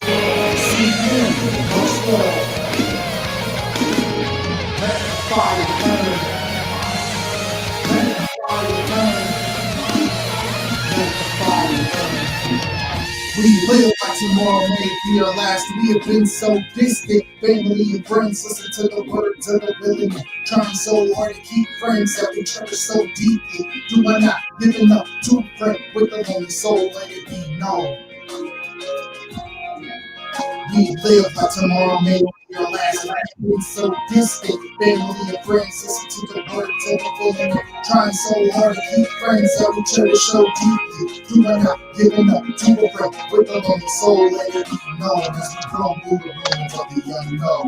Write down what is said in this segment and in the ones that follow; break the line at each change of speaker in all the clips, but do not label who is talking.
See him, no swell. Let the fire burn. Let the fire burn. Let the fire burn. We live like tomorrow may be our last. We have been so distant. Family and friends listen to the words of the willing. Trying so hard to keep friends that we cherish so deeply. Do I not giving up to friend with a lonely soul? Let it be known. We live like tomorrow may be our last. Life been so distant. Family and friends listen to the words of the willing. Trying so hard to keep friends that we cherish so deeply. Do I not giving up to a friend with a lonely soul? Let it be known as we roam through the ruins of the unknown.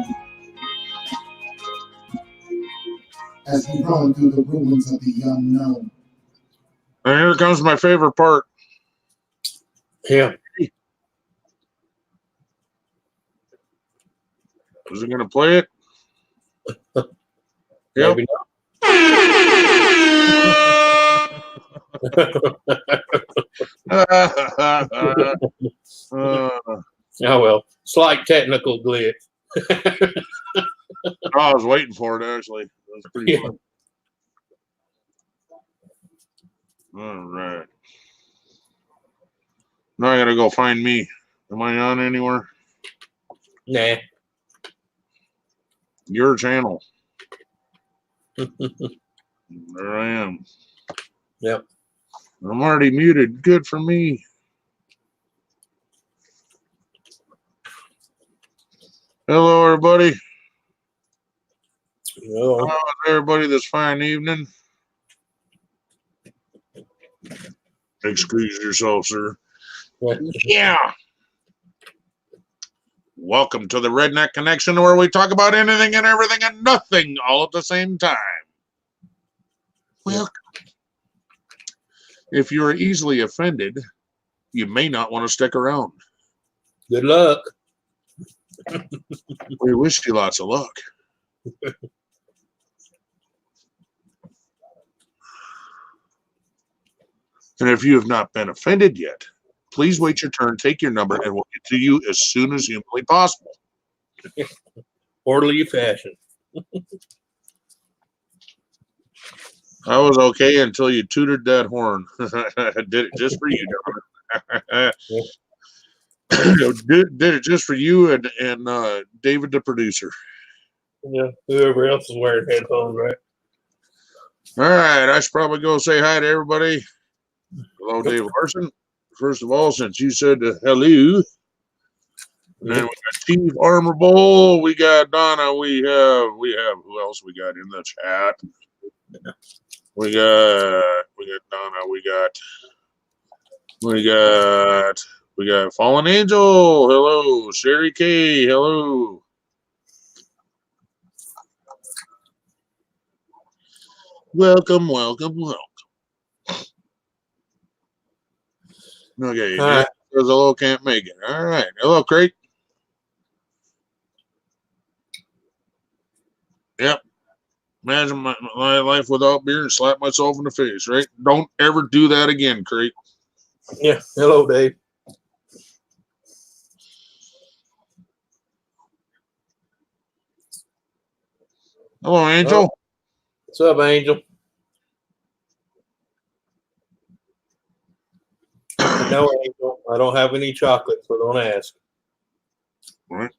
As we roam through the ruins of the unknown.
And here comes my favorite part.
Yeah.
Is it going to play it? Yep.
Maybe Oh, well. Slight technical glitch.
I was waiting for it, actually. That was pretty fun. All right. Now I got to go find me. Am I on anywhere?
Nah.
Your channel. There I am.
Yep.
I'm already muted. Good for me. Hello, everybody.
Hello.
How is everybody this fine evening? Excuse yourself, sir. Yeah. Welcome to the Redneck Connection, where we talk about anything and everything and nothing all at the same time. Welcome. If you are easily offended, you may not want to stick around.
Good luck.
We wish you lots of luck. And if you have not been offended yet, please wait your turn, take your number, and we'll get to you as soon as humanly possible.
Orderly fashion.
I was okay until you tooted that horn. I did it just for you, did it just for you and David, the producer.
Yeah, whoever else is wearing headphones, right?
All right, I should probably go say hi to everybody. Hello, Dave Larson. First of all, since you said hello. And then we got Steve Armor Bowl. We got Donna. We have who else we got in the chat? We got Donna. We got Fallen Angel. Hello, Sherry K. Hello. Welcome. Okay,
right.
Hello, can't make it. All right. Hello, Craig. Yep. Imagine my life without beer and slap myself in the face, right? Don't ever do that again, Craig.
Yeah. Hello, Dave.
Hello, Angel.
Oh. What's up, Angel? No, Angel. I don't have any chocolate, so don't ask.
All right.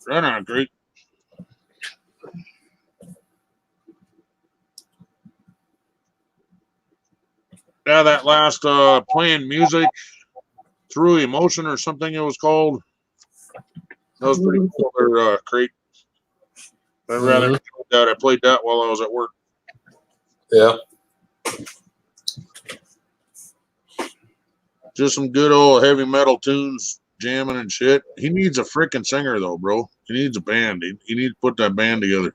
Right on, Craig. Yeah, that last playing music through emotion or something it was called. That was pretty cool there, Craig. I'd rather enjoy that. I played that while I was at work.
Yeah.
Just some good old heavy metal tunes, jamming and shit. He needs a freaking singer, though, bro. He needs a band. He needs to put that band together.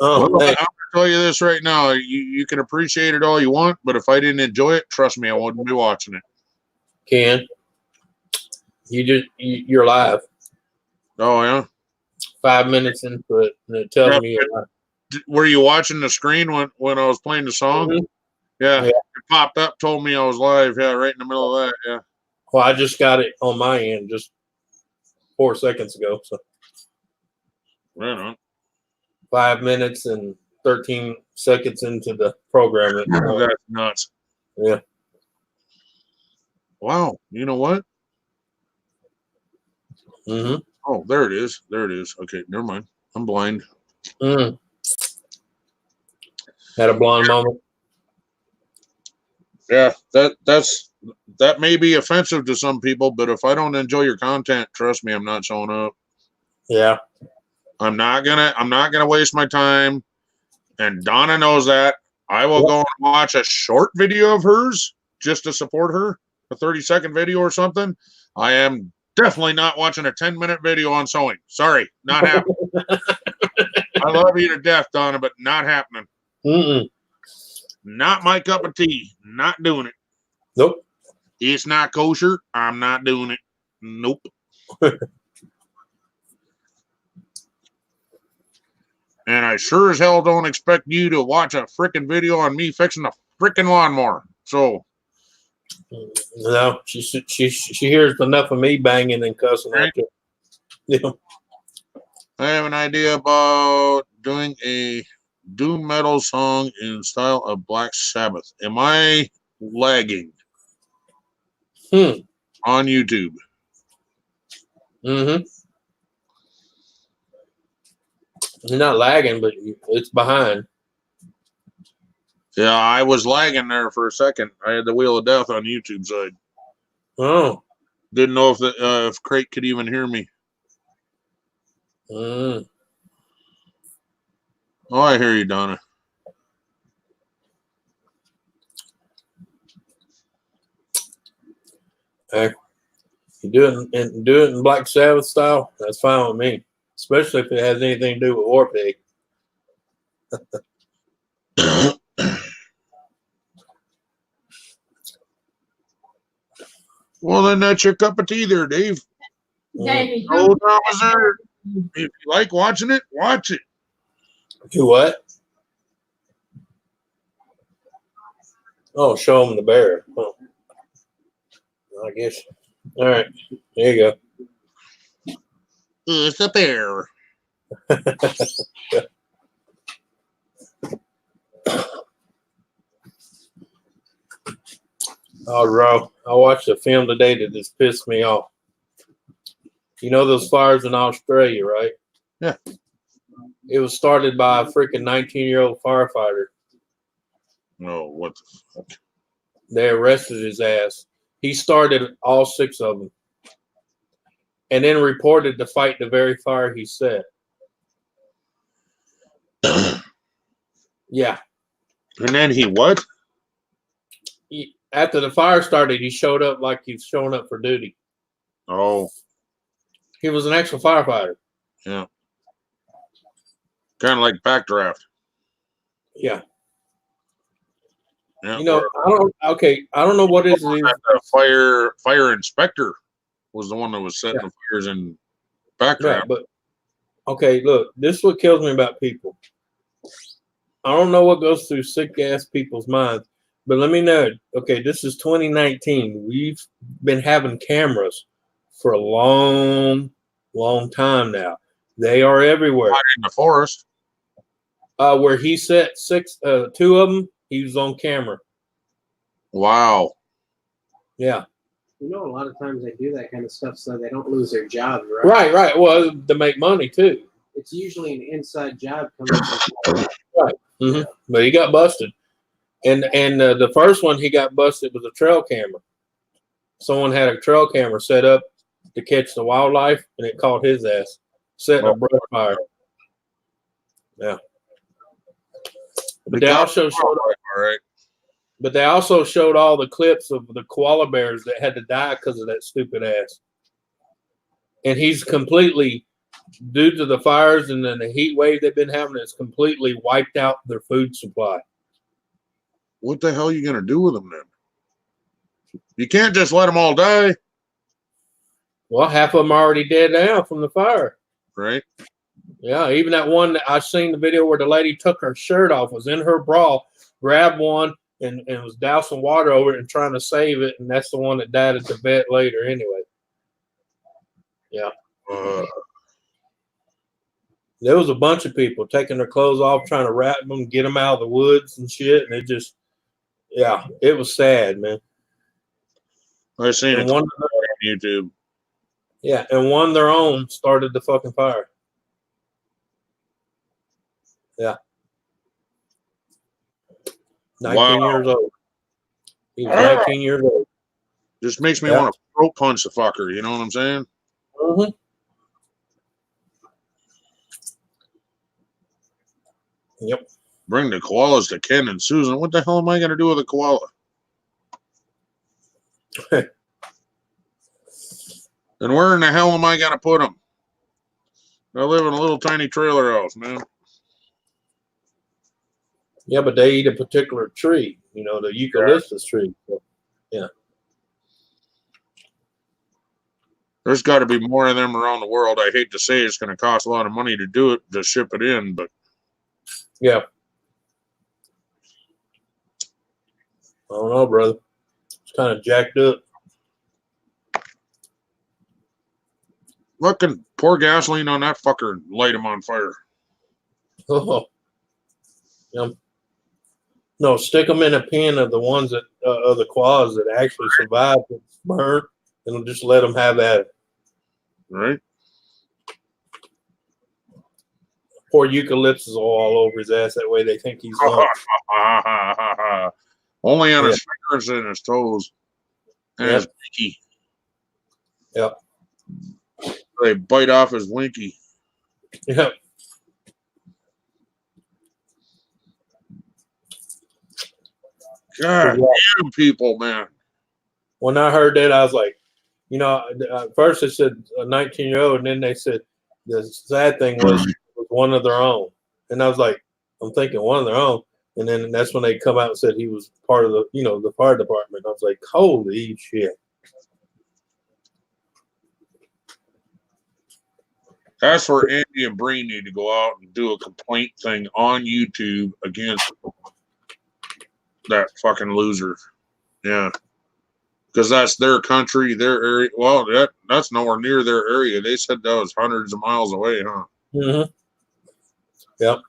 Oh,
well, I'm going to tell you this right now. You can appreciate it all you want, but if I didn't enjoy it, trust me, I wouldn't be watching it.
Ken, you're live.
Oh yeah.
5 minutes into it, and it tells me.
Were you watching the screen when I was playing the song?
Mhm.
Yeah.
Yeah.
It popped up, told me I was live. Yeah, right in the middle of that. Yeah.
Well, I just got it on my end just 4 seconds ago. So
Right on.
5 minutes and 13 seconds into the program.
That's nuts.
Yeah.
Wow. You know what?
Mm-hmm.
Oh, there it is. There it is. Okay, never mind. I'm blind.
Mm. Had a blonde moment.
Yeah, that may be offensive to some people, but if I don't enjoy your content, trust me, I'm not showing up.
Yeah.
I'm not gonna waste my time. And Donna knows that. I will go and watch a short video of hers just to support her, a 30-second video or something. I am definitely not watching a 10-minute video on sewing. Sorry, not happening. I love you to death, Donna, but not happening.
Mm-mm.
Not my cup of tea. Not doing it.
Nope.
It's not kosher. I'm not doing it. Nope. And I sure as hell don't expect you to watch a freaking video on me fixing a freaking lawnmower. So,
No, she hears enough of me banging and cussing
right.
after. Yeah.
I have an idea about doing a doom metal song in style of Black Sabbath. Am I lagging on YouTube?
Mm-hmm. You're not lagging, but it's behind.
Yeah, I was lagging there for a second. I had the Wheel of Death on YouTube side.
Oh.
Didn't know if Crate could even hear me.
Mm.
Oh, I hear you, Donna.
Hey, you do it in Black Sabbath style. That's fine with me, especially if it has anything to do with War Pig.
Well, then that's your cup of tea there, Dave.
Davey,
No dramas there. If you like watching it, watch it.
Do what? Oh, show them the bear. Oh. I guess. All right, there you go.
It's a bear.
Oh, bro, I watched a film today that just pissed me off. You know those fires in Australia, right?
Yeah.
It was started by a freaking 19-year-old firefighter.
No, what the fuck?
They arrested his ass. He started all 6 of them, and then reported to fight the very fire he set. Yeah.
And then he what?
After the fire started, he showed up like he's showing up for duty.
Oh,
He was an actual firefighter.
yeah. Kind of like Backdraft.
Yeah.
Yeah.
You know, I don't know what is it.
The fire inspector was the one that was setting the fires in Backdraft.
Yeah, but okay, look, this is what kills me about people. I don't know what goes through sick ass people's minds, but let me know. Okay, this is 2019. We've been having cameras for a long, long time now. They are everywhere.
Out in the forest.
Where he set 2 of them, he was on camera.
Wow.
Yeah.
You know, a lot of times they do that kind of stuff so they don't lose their job, right?
Right. Well, to make money too.
It's usually an inside job coming from
Right. Mm-hmm. But he got busted, and the first one he got busted was a trail camera. Someone had a trail camera set up to catch the wildlife, and it caught his ass setting a brush fire. Yeah. But they also showed.
All right.
But they also showed all the clips of the koala bears that had to die because of that stupid ass. And he's completely, due to the fires and then the heat wave they've been having, it's completely wiped out their food supply.
What the hell are you going to do with them then? You can't just let them all die.
Well, half of them are already dead now from the fire.
Right?
Yeah, even that one that I seen the video where the lady took her shirt off, was in her bra, grabbed one and was dousing water over it and trying to save it, and that's the one that died at the vet later anyway. Yeah. There was a bunch of people taking their clothes off, trying to wrap them, get them out of the woods and shit, and it just, yeah, it was sad, man.
I seen
And
it
one,
on YouTube.
yeah, and one their own started the fucking fire. Yeah. 19 years old. He was 19 years old.
Just makes me
Yeah.
want to throat punch the fucker. You know what I'm saying?
Mm-hmm. Yep.
Bring the koalas to Ken and Susan. What the hell am I going to do with a koala? And where in the hell am I going to put them? I live in a little tiny trailer house, man.
Yeah, but they eat a particular tree, you know, the eucalyptus tree. So, yeah.
There's got to be more of them around the world. I hate to say it's going to cost a lot of money to do it, to ship it in, but
Yeah. I don't know, brother. It's kind of jacked up.
fucking pour gasoline on that fucker and light him on fire.
Oh. Yeah. No, stick them in a pen of the ones that of the quads that actually survived and burnt, and just let them have at it.
Right?
Pour eucalyptus all over his ass. That way they think he's gone.
Only on his fingers and his toes. And his winky.
Yep.
They bite off his winky.
Yep.
God damn people, man.
When I heard that, I was like, you know, at first it said a 19-year-old, and then they said the sad thing was one of their own. And I was like, I'm thinking one of their own. And then that's when they come out and said he was part of the, you know, the fire department. I was like, holy shit.
That's where Andy and Bree need to go out and do a complaint thing on YouTube against that fucking loser. Yeah. Because that's their country, their area. Well, that's nowhere near their area. They said that was hundreds of miles away, huh?
Mm-hmm. Yep.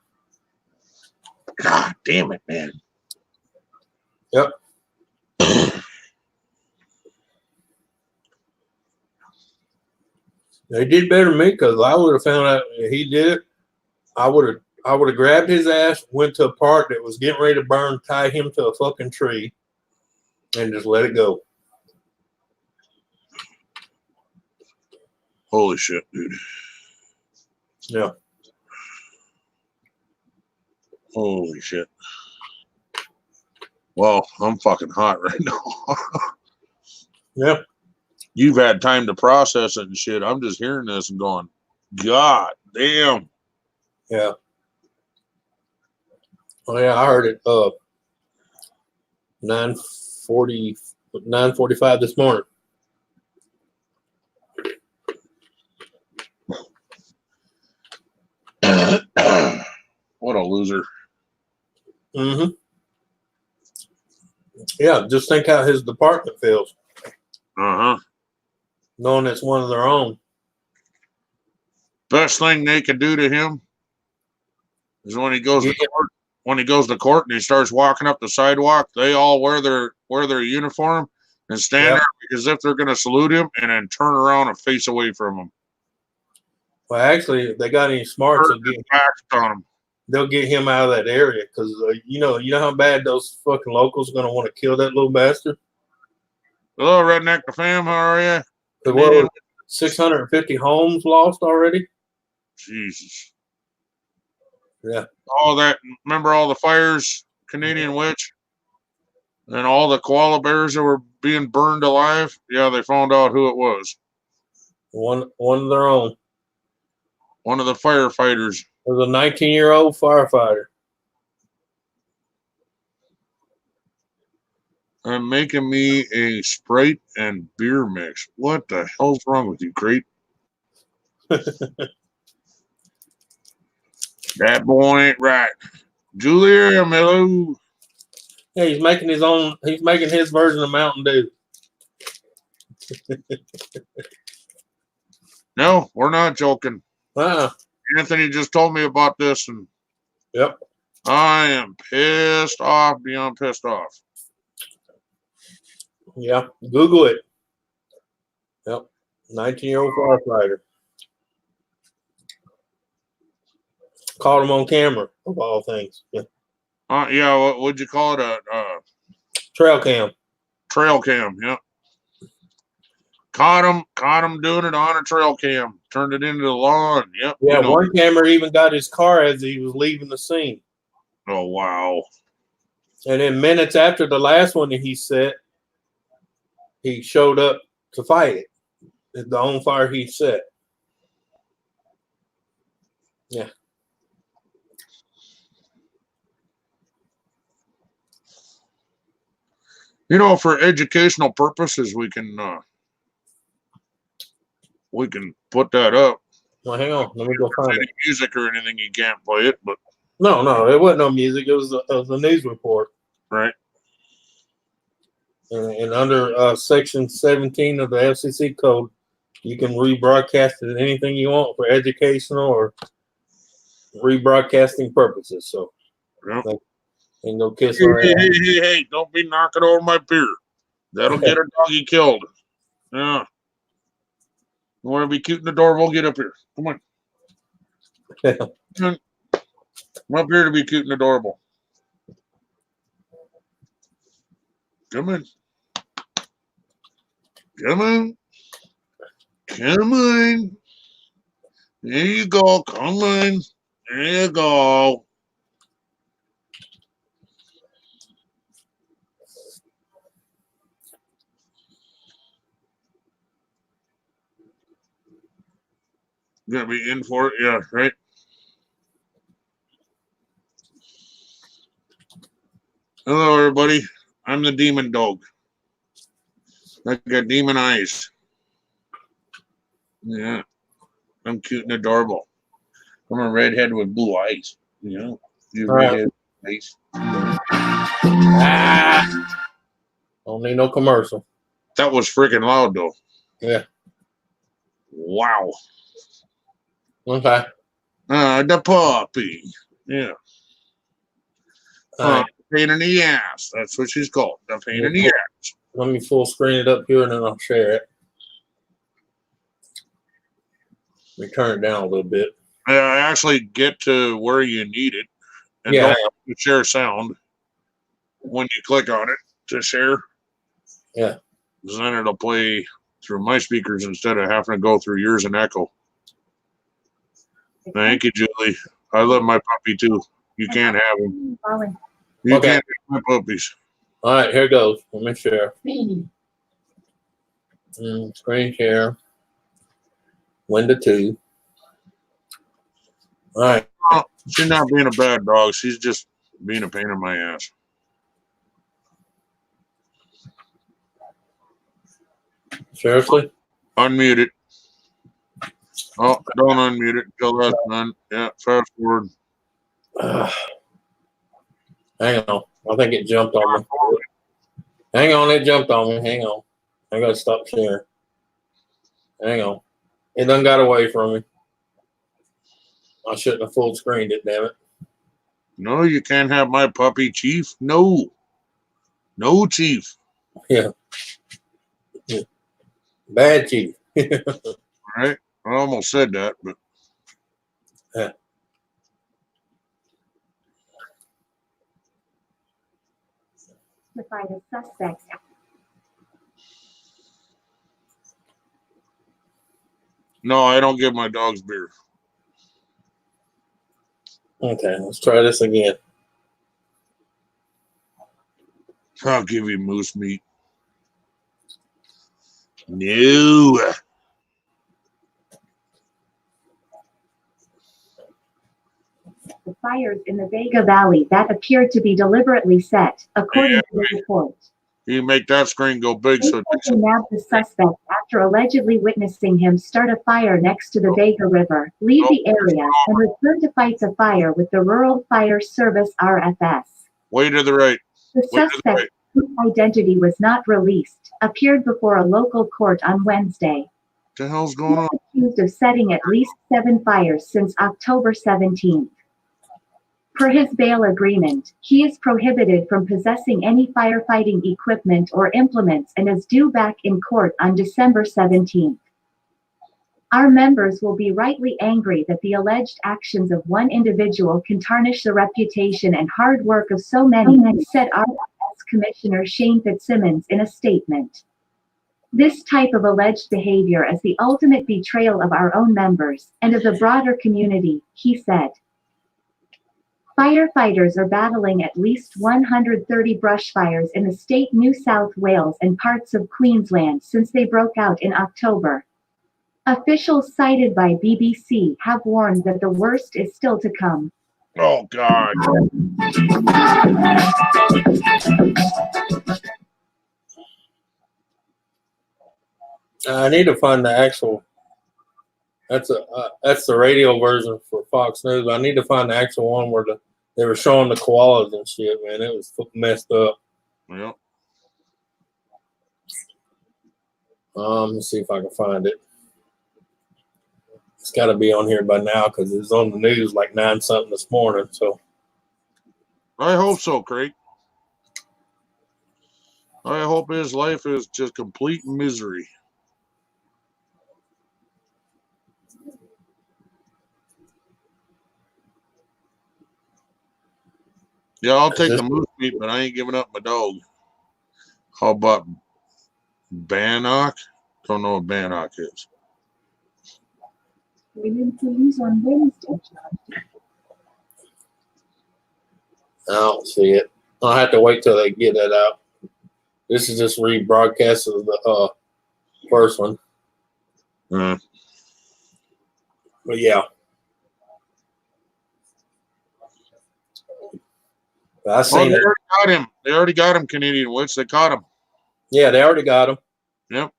God damn it, man.
Yep. They did better than me, because I would have found out he did it. I would have grabbed his ass, went to a park that was getting ready to burn, tie him to a fucking tree, and just let it go.
Holy shit, dude.
Yeah.
Holy shit. Well, I'm fucking hot right now.
Yeah.
You've had time to process it and shit. I'm just hearing this and going, God damn.
Yeah. Oh yeah, I heard it 9:45 this morning.
What a loser.
Mm-hmm. Yeah, just think how his department feels,
Uh-huh.
knowing it's one of their own.
Best thing they could do to him is when he goes to court. When he goes to court and he starts walking up the sidewalk, they all wear their uniform and stand there as if they're going to salute him, and then turn around and face away from him.
Well, actually, if they got any smarts, they'll get him out of that area, because you know how bad those fucking locals are going to want to kill that little bastard.
Hello, redneck the fam. How are you?
What was it, 650 homes lost already?
Jesus.
Yeah.
All that. Remember all the fires, Canadian Witch, and all the koala bears that were being burned alive? Yeah, they found out who it was.
One of their own.
One of the firefighters.
It was a 19-year-old firefighter.
I'm making me a Sprite and beer mix. What the hell's wrong with you, Crate? That boy ain't right. Julia, hello.
Yeah, he's making his own. He's making his version of Mountain Dew.
No, we're not joking.
Uh-uh.
Anthony just told me about this, and
Yep.
I am pissed off beyond pissed off.
Yeah. Google it. Yep. 19-year-old firefighter. Caught him on camera, of all things. Yeah.
Yeah, what would you call it? A
Trail cam.
trail cam. Yeah. Caught him doing it on a trail cam. Turned it into the lawn. Yep.
Yeah,
you know.
one camera even got his car as he was leaving the scene.
Oh wow.
And then minutes after the last one that he set, he showed up to fight it. The on fire he set. Yeah.
You know, for educational purposes, we can put that up.
Well, hang on. Let me go find
Any
it.
music or anything, you can't play it, but
No, it wasn't no music. It was a news report.
right.
And under Section 17 of the FCC code, you can rebroadcast it anything you want for educational or rebroadcasting purposes. So,
Yep.
and go kiss
Hey,
our ass.
hey, don't be knocking over my beer. That'll get a doggy killed. Yeah. You want to be cute and adorable? Get up here. Come on. Come on. I'm up here to be cute and adorable. Come on. Come on. Come on. There you go. Come on. There you go. Gonna be in for it? Yeah, right. Hello, everybody. I'm the demon dog. I got demon eyes. Yeah. I'm cute and adorable. I'm a redhead with blue eyes. You know, you
All right.
redhead eyes.
Ah! Don't need no commercial.
That was freaking loud, though.
Yeah.
Wow.
Okay.
The puppy. Yeah.
All right.
Pain in the ass. That's what she's called. The pain in the ass.
Let me full screen it up here and then I'll share it. Let me turn it down a little bit.
I actually get to where you need it. And
Yeah.
don't share sound when you click on it to share.
Yeah.
Because then it'll play through my speakers instead of having to go through yours and echo. Thank you, Julie. I love my puppy too. You can't have him. You
Okay.
can't have my puppies.
All right, here goes. Let me share. Screen share. Window 2. All right.
She's not being a bad dog. She's just being a pain in my ass.
Seriously?
Unmute it. Oh, don't unmute it until that's done. Yeah, fast forward.
Hang on. I think it jumped on me. Hang on, it jumped on me. Hang on. I gotta stop sharing. Hang on. It done got away from me. I shouldn't have full screened it, damn it.
No, you can't have my puppy, Chief. No. No, Chief.
Yeah. Bad chief.
All right. I almost said that, but
Yeah.
By the suspects.
no, I don't give my dogs beer.
Okay, let's try this again.
I'll give you moose meat. No.
The fires in the Vega Valley that appeared to be deliberately set, according to the report.
You make that screen go big.
They
So
said they nabbed the suspect after allegedly witnessing him start a fire next to the Vega River, leave the area, and return to fight the fire with the Rural Fire Service RFS.
way to the right.
The suspect, whose identity was not released, appeared before a local court on Wednesday.
What the hell's going on?
Accused of setting at least 7 fires since October 17th. Per his bail agreement, he is prohibited from possessing any firefighting equipment or implements and is due back in court on December 17th. Our members will be rightly angry that the alleged actions of one individual can tarnish the reputation and hard work of so many, said RFS Commissioner Shane Fitzsimmons in a statement. This type of alleged behavior is the ultimate betrayal of our own members, and of the broader community, he said. Firefighters are battling at least 130 brush fires in the state New South Wales and parts of Queensland since they broke out in October. Officials cited by BBC have warned that the worst is still to come.
Oh, God.
I need to find the actual. That's the radio version for Fox News. I need to find the actual one where they were showing the koalas and shit. Man, it was messed up.
Yep.
Let's see if I can find it. It's got to be on here by now because it was on the news like 9 something this morning. So
I hope so, Craig. I hope his life is just complete misery. Yeah, I'll take the moose meat, but I ain't giving up my dog. How about Bannock? Don't know what Bannock is.
William Police on Wednesday.
I don't see it. I'll have to wait till they get that out. This is just rebroadcast of the first one. But yeah. I seen it.
Got him. They already got him, Canadian Witch. They caught him.
Yeah, they already got him.
Yep.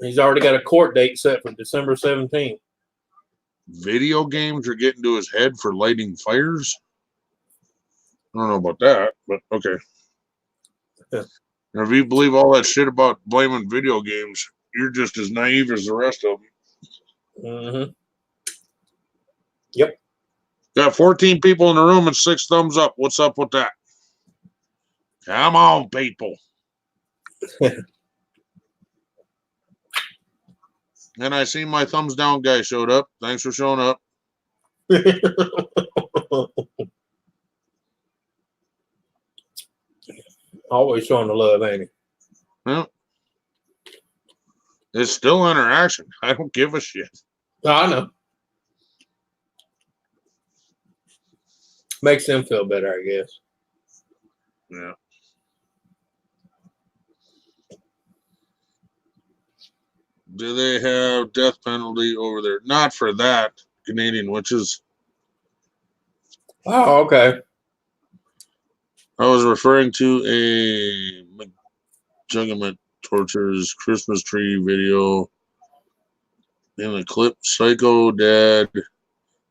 He's already got a court date set for December 17th.
Video games are getting to his head for lighting fires. I don't know about that, but okay.
Yeah.
And if you believe all that shit about blaming video games, you're just as naive as the rest of them.
Mm-hmm. Yep.
Got 14 people in the room and 6 thumbs up. What's up with that? Come on, people. And I see my thumbs down guy showed up. Thanks for showing up.
Always showing the love, ain't he?
Well, it's still interaction. I don't give a shit.
No, I know. Makes them feel better, I guess.
Yeah. Do they have death penalty over there? Not for that, Canadian Witches.
Oh, okay.
I was referring to a Juggernaut Tortures Christmas tree video. In the clip, Psycho Dad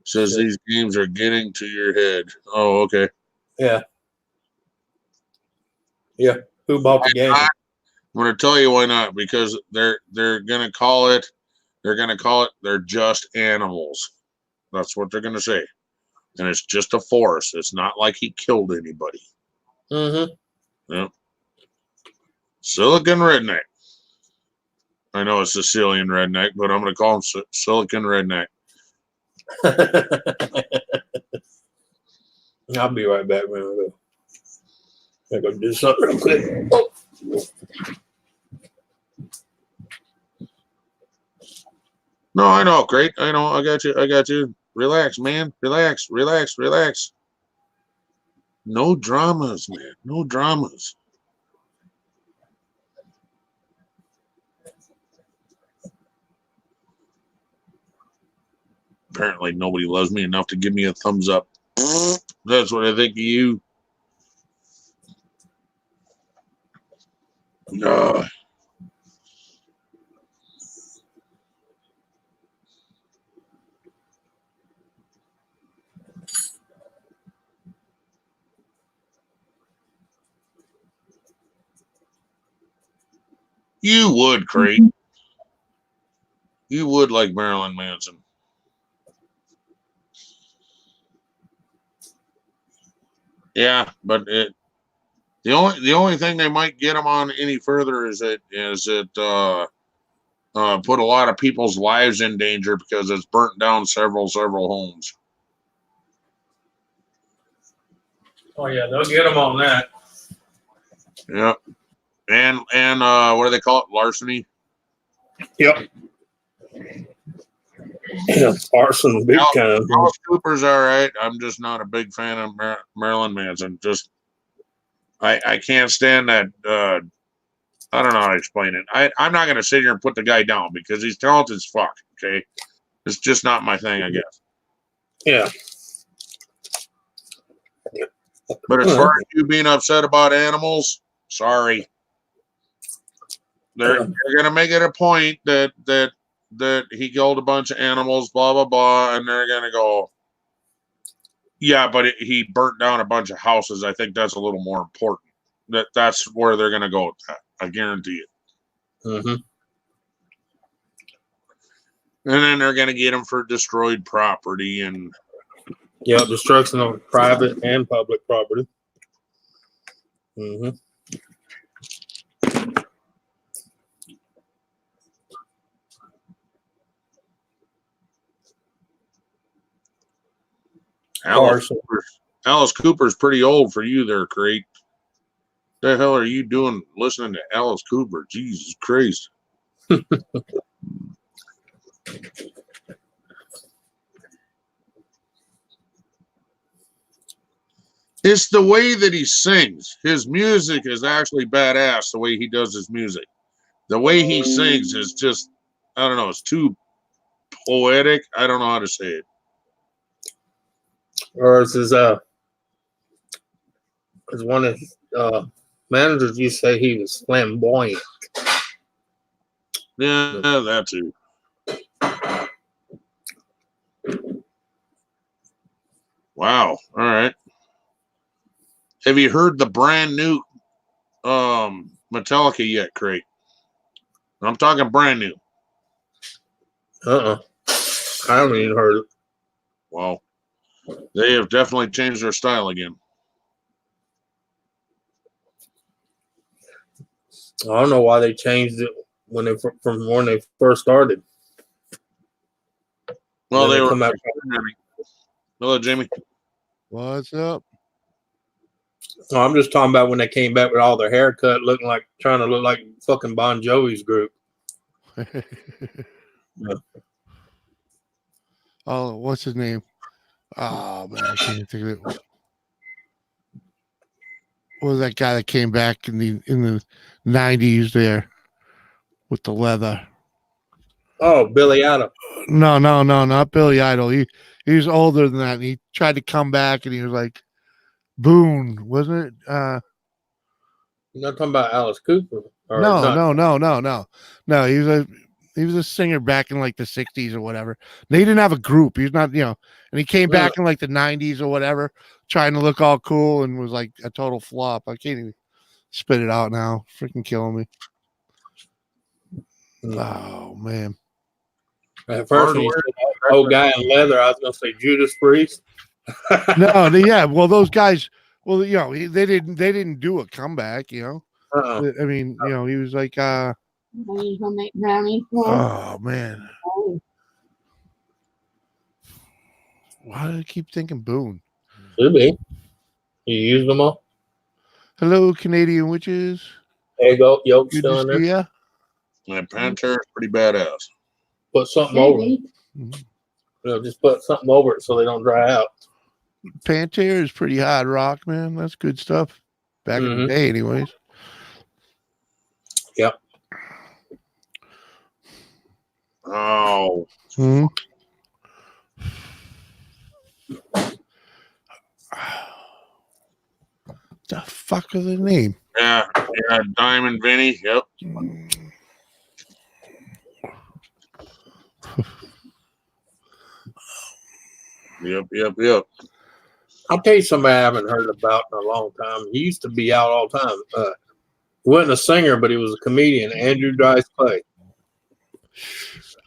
says these games are getting to your head. Oh, okay.
Yeah. Yeah. Who bought the game?
I'm going to tell you why not. Because they're going to call it. They're just animals. That's what they're going to say. And it's just a force. It's not like he killed anybody.
Mm-hmm.
Yeah. Silicon Redneck. I know it's Sicilian Redneck, but I'm going to call him Silicon Redneck.
I'll be right back, man. I go do something real quick. Oh.
No, I know. Great. I know. I got you. Relax, man. Relax. No dramas, man. No dramas. Apparently nobody loves me enough to give me a thumbs up. That's what I think of you. Uh, you would, Craig. You would like Marilyn Manson. Yeah, but the only thing they might get him on any further is it put a lot of people's lives in danger because it's burnt down several homes.
Oh yeah, they'll get him on that.
Yeah, and what do they call it? Larceny.
Yep. Yeah, arson, big time.
Alice Cooper's all right. I'm just not a big fan of Marilyn Manson. Just I can't stand that. I don't know how to explain it. I'm not going to sit here and put the guy down because he's talented as fuck. Okay, it's just not my thing, I guess.
Yeah.
But as far as you being upset about animals, sorry. They're going to make it a point that he killed a bunch of animals, blah blah blah, and they're going to go, yeah, but he burnt down a bunch of houses. I think that's a little more important. That's where they're going to go with that. I guarantee it.
Mm-hmm.
And then they're going to get him for destroyed property and.
Yeah, destruction of private and public property. Mm-hmm.
Alice Cooper's pretty old for you there, Craig. The hell are you doing listening to Alice Cooper? Jesus Christ. It's the way that he sings. His music is actually badass, the way he does his music. The way he sings is just, I don't know, it's too poetic. I don't know how to say it.
Or as one of his managers used to say, he was flamboyant.
Yeah, that too. Wow. All right. Have you heard the brand new Metallica yet, Craig? I'm talking brand new.
I haven't even heard it.
Well, they have definitely changed their style again.
I don't know why they changed it from when they first started.
Well, they were. Hello, Jamie.
What's up?
Oh, I'm just talking about when they came back with all their haircut, trying to look like fucking Bon Jovi's group. Yeah.
Oh, what's his name? Oh man, I can't think of it. What was that guy that came back in the 90s there with the leather?
Oh, Billy Idol.
No, not Billy Idol. He was older than that. And he tried to come back, and he was like Boone, wasn't it?
You're not talking about Alice Cooper.
No. He was a singer back in like the 60s or whatever. They didn't have a group. He's not, and he came back in like the 90s or whatever, trying to look all cool, and was like a total flop. I can't even spit it out now. Freaking killing me. Oh man.
At first, when you said old guy in leather, I was gonna say Judas Priest.
Well, those guys, they didn't do a comeback,
Uh-uh.
I mean, he was like
brownie.
Oh man. Why do I keep thinking Boone?
Should be. You use them all?
Hello, Canadian witches.
There you go. Yolk
Good
still in
to
there.
see ya.
That Pantera is pretty badass.
Put something over it. Just put something over it so they don't dry out.
Pantera is pretty hard rock, man. That's good stuff. Back in the day, anyways.
Yep.
Oh.
Hmm. The fuck is the name?
Yeah, Diamond Vinny. Yep. Yep.
I'll tell you somebody I haven't heard about in a long time. He used to be out all the time. He wasn't a singer, but he was a comedian. Andrew Dice Clay.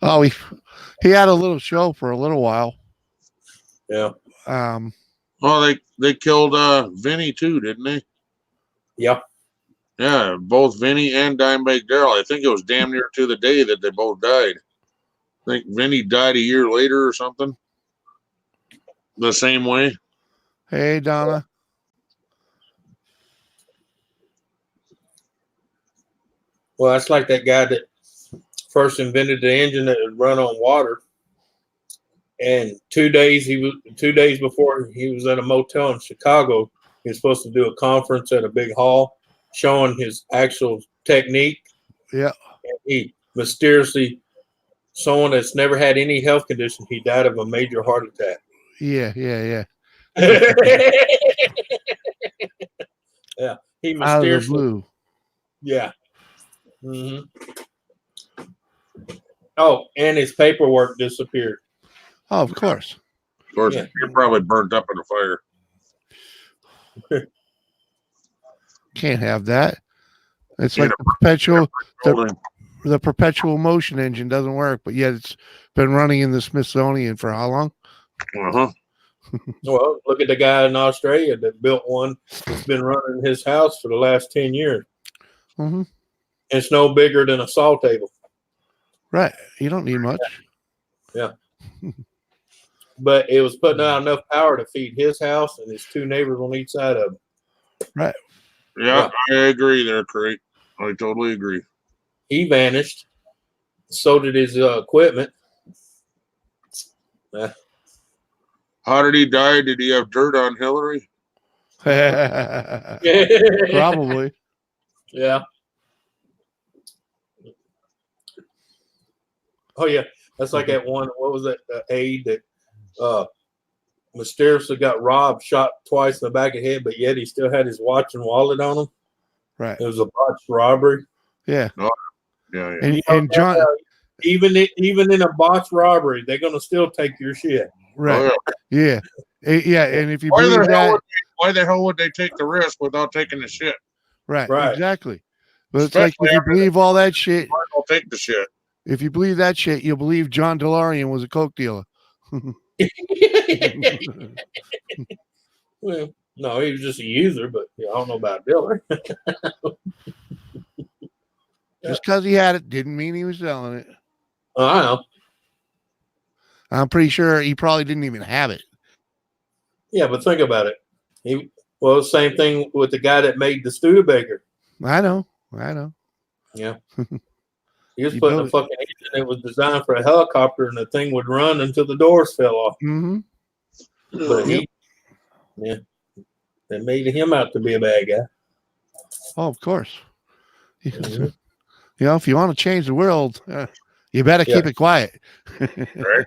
Oh, he had a little show for a little while.
Yeah.
Well, they killed Vinny too, didn't they?
Yep.
Yeah, both Vinny and Dimebag Darrell. I think it was damn near to the day that they both died. I think Vinny died a year later or something. The same way.
Hey, Donna.
Well, that's like that guy that first invented the engine that would run on water. And 2 days before he was at a motel in Chicago, he was supposed to do a conference at a big hall showing his actual technique.
Yeah.
And he mysteriously, someone that's never had any health condition, he died of a major heart attack.
Yeah.
Yeah. He
Out of the
mysteriously.
blue.
Yeah. Mm-hmm. Oh, and his paperwork disappeared.
Oh, of course.
Of course,
Yeah.
you're probably burnt up in the fire.
Can't have that. It's like the perpetual motion engine doesn't work, but yet it's been running in the Smithsonian for how long?
Uh-huh.
Well, look at the guy in Australia that built one that's been running his house for the last 10 years.
Mm-hmm.
It's no bigger than a saw table.
Right. You don't need much.
Yeah. But it was putting out enough power to feed his house and his two neighbors on each side of him.
Right.
Yeah, I agree there, Craig. I totally agree.
He vanished. So did his equipment.
How did he die? Did he have dirt on Hillary?
Probably.
Yeah. Oh, yeah. That's like that one. What was that aide that mysteriously got robbed, shot twice in the back of the head, but yet he still had his watch and wallet on him?
Right.
It was a botched robbery.
Yeah.
Oh, yeah.
And John,
even in a botched robbery, they're gonna still take your shit.
right?
Oh,
yeah. Yeah. And if you
why
believe that,
why the hell would they take the risk without taking the shit?
right?
Right.
Exactly. But it's like if you believe all that shit,
I'll take the shit.
if you believe that shit, you'll believe John DeLorean was a coke dealer.
Well, no, he was just a user, but I don't know about dealer.
Just because he had it didn't mean he was selling it.
I know.
I'm pretty sure he probably didn't even have it.
Yeah, but think about it. Same thing with the guy that made the Studebaker.
I know.
Yeah. He was
He
putting
built
a
it.
fucking engine that was designed for a helicopter, and the thing would run until the doors fell off.
Mm-hmm.
But they made him out to be a bad guy.
Oh, of course.
Mm-hmm.
You know, if you want to change the world, you better keep it quiet.
Right.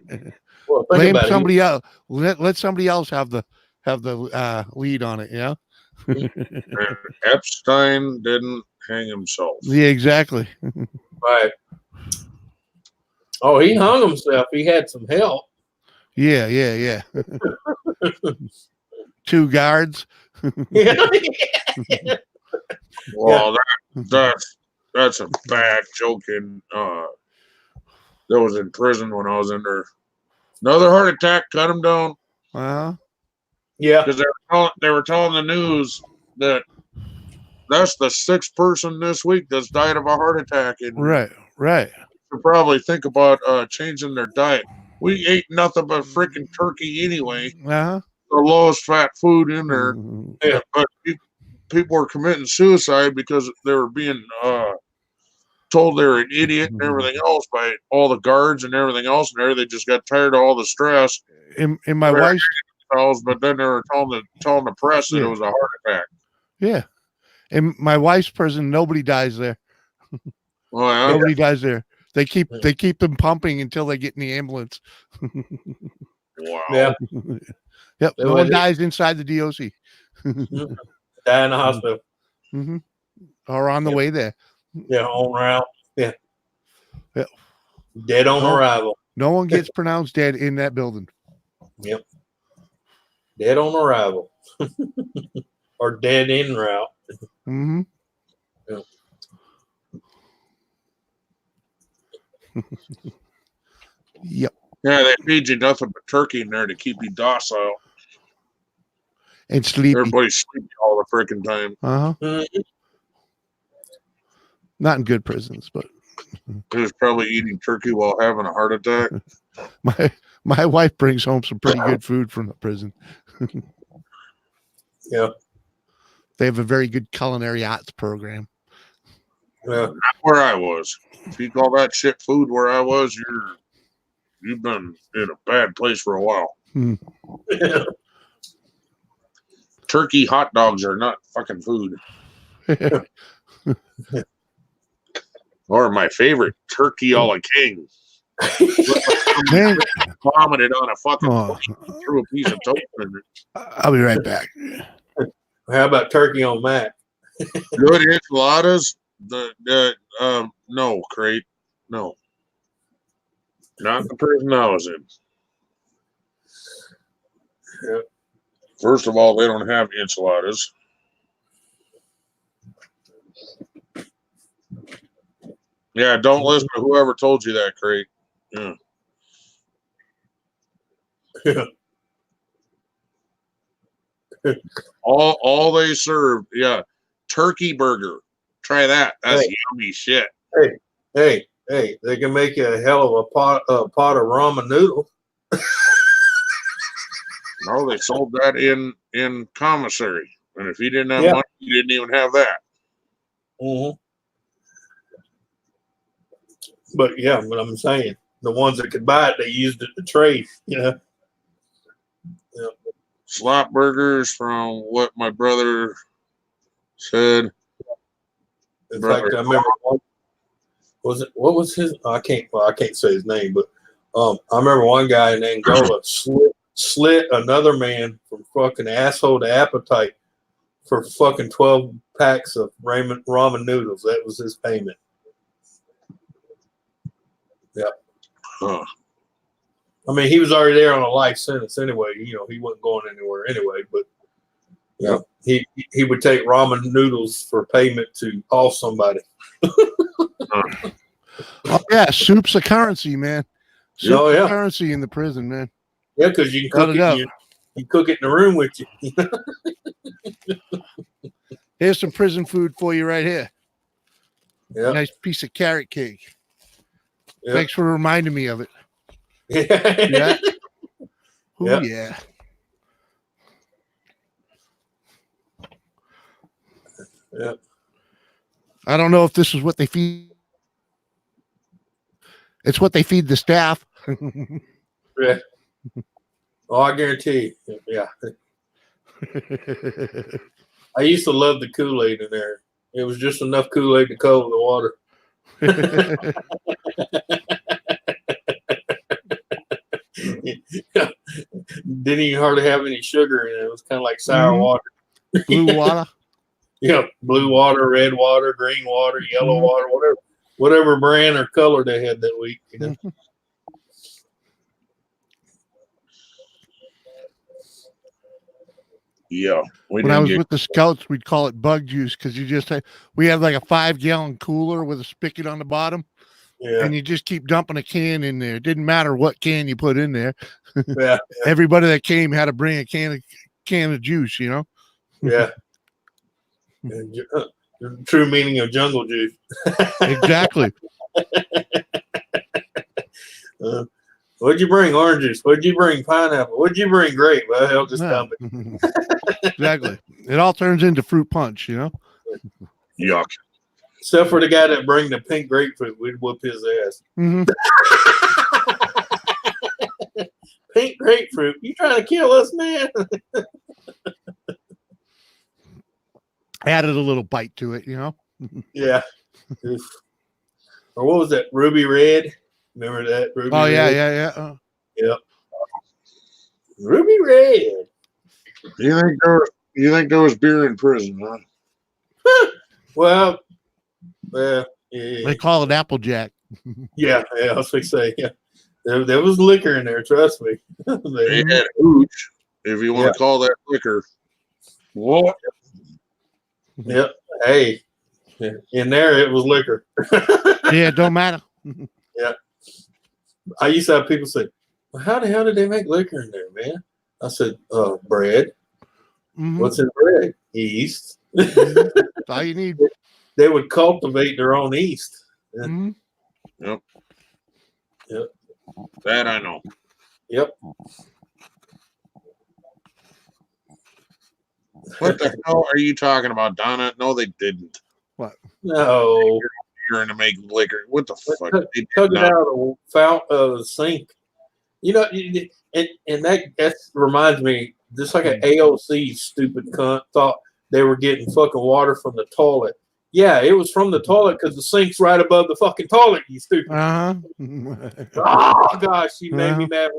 Well,
Blame somebody else. Let somebody else have the lead on it. You know.
And Epstein didn't hang himself.
Yeah, exactly.
Right. Oh, he hung himself. He had some help.
Yeah. 2 guards.
Well, that's a bad joke. And that was in prison when I was in there. Another heart attack cut him down.
Yeah.
Because they were telling the news that that's the 6th person this week that's died of a heart attack. And
Right.
should probably think about changing their diet. We ate nothing but freaking turkey anyway. The lowest fat food in there.
Yeah.
But people were committing suicide because they were being told they were an idiot and everything else by all the guards and everything else. And they just got tired of all the stress.
In my wife's,
but then they were telling the press that it was a heart attack.
yeah. In my wife's prison, nobody dies there.
Well, yeah.
Nobody dies there. They keep them pumping until they get in the ambulance.
Wow.
Yeah.
Yep. No one dies inside the DOC.
Die in the hospital.
Mm-hmm. or on the way there.
Yeah, on route. Yeah.
Yeah.
Dead on
No.
arrival.
No one gets pronounced dead in that building.
Yep. Dead on arrival. Or dead en route.
Mm-hmm.
Yeah.
Yep.
Yeah, they feed you nothing but turkey in there to keep you docile.
And sleepy.
Everybody's sleepy all the freaking time.
Uh-huh.
Mhm.
Not in good prisons, but
Who's probably eating turkey while having a heart attack.
my wife brings home some pretty good food from the prison.
Yeah.
They have a very good culinary arts program.
Yeah.
Not where I was. If you call that shit food where I was, you've been in a bad place for a while. Turkey hot dogs are not fucking food. Or my favorite, turkey a la king.
Man,
Vomited on a fucking
oh,
plate, threw a piece of toast in it.
I'll be right back.
How about turkey on Mac?
Good enchiladas. No, crate. No. Not the prison I was in.
Yeah.
First of all, they don't have enchiladas. Yeah, don't listen to whoever told you that, crate. Yeah. all they served, yeah, turkey burger. Try that. That's yummy shit.
Hey, they can make you a hell of a pot of ramen noodle.
No, they sold that in commissary. And if you didn't have
Yeah.
money, you didn't even have that.
Mm-hmm. But yeah, what I'm saying, the ones that could buy it, they used it to trade. Yeah.
Slop burgers, from what my brother said.
In fact, I remember what was his? I can't say his name, but I remember one guy in Angola slit another man from fucking asshole to appetite for fucking 12 packs of ramen noodles. That was his payment. Yeah.
Huh.
I mean, he was already there on a life sentence anyway. You know, he wasn't going anywhere anyway. But yeah, he would take ramen noodles for payment to off somebody.
Oh yeah, soup's a currency, man. Soup's
Oh, yeah.
a currency in the prison, man.
Yeah, because you can cook
Cut
it. You cook it in the room with you.
Here's some prison food for you right here.
Yeah.
Nice piece of carrot cake.
Yeah.
Thanks for reminding me of it.
Yeah.
Yeah. Ooh,
Yeah.
yeah.
Yeah.
I don't know if this is what they feed. It's what they feed the staff.
Yeah. Oh, I guarantee. Yeah. I used to love the Kool-Aid in there. It was just enough Kool-Aid to cover the water. Didn't even hardly have any sugar in it. It was kind of like sour water.
Blue water.
Yeah, blue water, red water, green water, yellow water, whatever brand or color they had that week. You know.
Yeah.
When I was with the scouts, we'd call it bug juice because we had like a 5-gallon cooler with a spigot on the bottom.
Yeah.
And you just keep dumping a can in there. It didn't matter what can you put in there.
Yeah.
Everybody that came had to bring a can of juice, you know?
Yeah. The true meaning of jungle juice.
Exactly.
What'd you bring? Orange juice. What'd you bring? Pineapple. What'd you bring? Grape. Well, hell, just dump it.
Exactly. It all turns into fruit punch, you know?
Yuck.
Except for the guy that bring the pink grapefruit, we'd whoop his ass.
Mm-hmm.
Pink grapefruit? You trying to kill us, man?
Added a little bite to it, you know?
Yeah. Or what was that? Ruby red? Remember that? Ruby
Oh,
red?
yeah.
Yep. Ruby red.
You think there was beer in prison, huh?
Well, yeah, yeah,
They call it Applejack.
yeah. I was going to say, yeah. There was liquor in there, trust me.
They had hooch, if you want to call that liquor. What?
Yep. Hey, in there it was liquor.
Yeah, it don't matter.
Yeah. I used to have people say, well, how the hell did they make liquor in there, man? I said, bread.
Mhm.
What's in bread? Yeast.
That's all you need.
They would cultivate their own yeast.
Mhm.
Yep.
Yep.
That I know.
Yep.
What the hell are you talking about, Donna? No, they didn't.
No.
You're to make liquor. What the fuck? They did
Took it
not.
out of the sink. You know, and that reminds me, just like an AOC stupid cunt thought they were getting fucking water from the toilet. Yeah, it was from the toilet because the sink's right above the fucking toilet, you stupid.
Uh-huh.
Oh, gosh, she made me mad.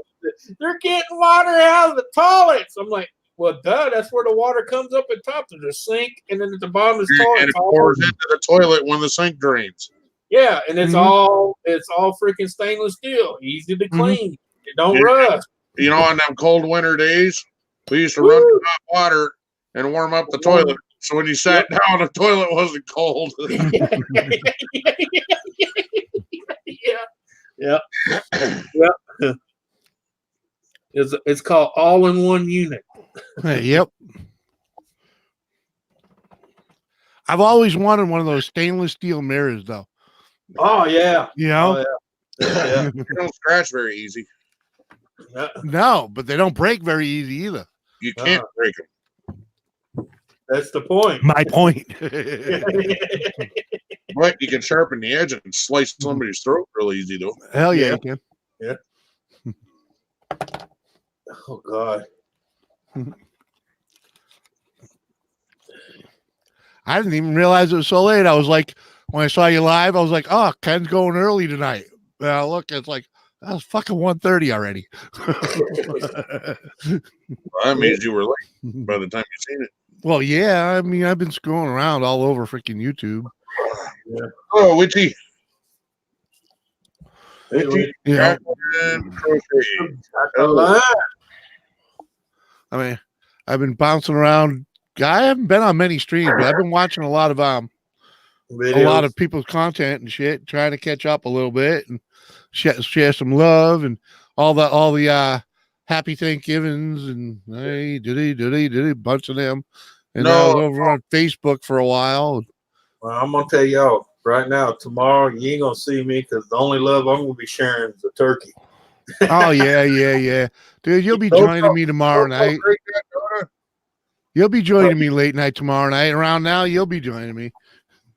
They're getting water out of the toilets. I'm like, well, duh, that's where the water comes up at top. There's a sink, and then at the bottom is toilet.
And it pours into the toilet when the sink drains.
Yeah, and it's
Mhm.
all freaking stainless steel, easy to clean. It don't rust.
You know, on them cold winter days, we used to run to hot water and warm up the toilet. So when you sat down, the toilet wasn't cold.
Yeah. It's called all-in-one unit.
Yep. I've always wanted one of those stainless steel mirrors, though.
Oh yeah.
You know?
Oh, yeah.
They don't scratch very easy.
No, but they don't break very easy either.
You can't break them.
That's the point.
My point.
But you can sharpen the edge and slice somebody's throat real easy, though.
Hell yeah, you can.
Yeah. Oh God.
I didn't even realize it was so late. I was like, when I saw you live, I was like, oh, Ken's going early tonight. Look, it's like, that was fucking 1:30 already.
Well, that means you were late by the time you seen it.
Well, yeah. I mean, I've been scrolling around all over freaking YouTube.
Yeah. Oh, Witchy.
Yeah.
Oh.
I mean, I've been bouncing around. I haven't been on many streams, but I've been watching a lot of people's content and shit, trying to catch up a little bit and share some love and all the happy Thanksgivings and hey, did a bunch of them. And I was over on Facebook for a while.
Well, I'm gonna tell y'all right now. Tomorrow you ain't gonna see me because the only love I'm gonna be sharing is a turkey.
Oh yeah, dude. You'll be joining me tomorrow night. You'll be joining me late night tomorrow night. Around now, you'll be joining me.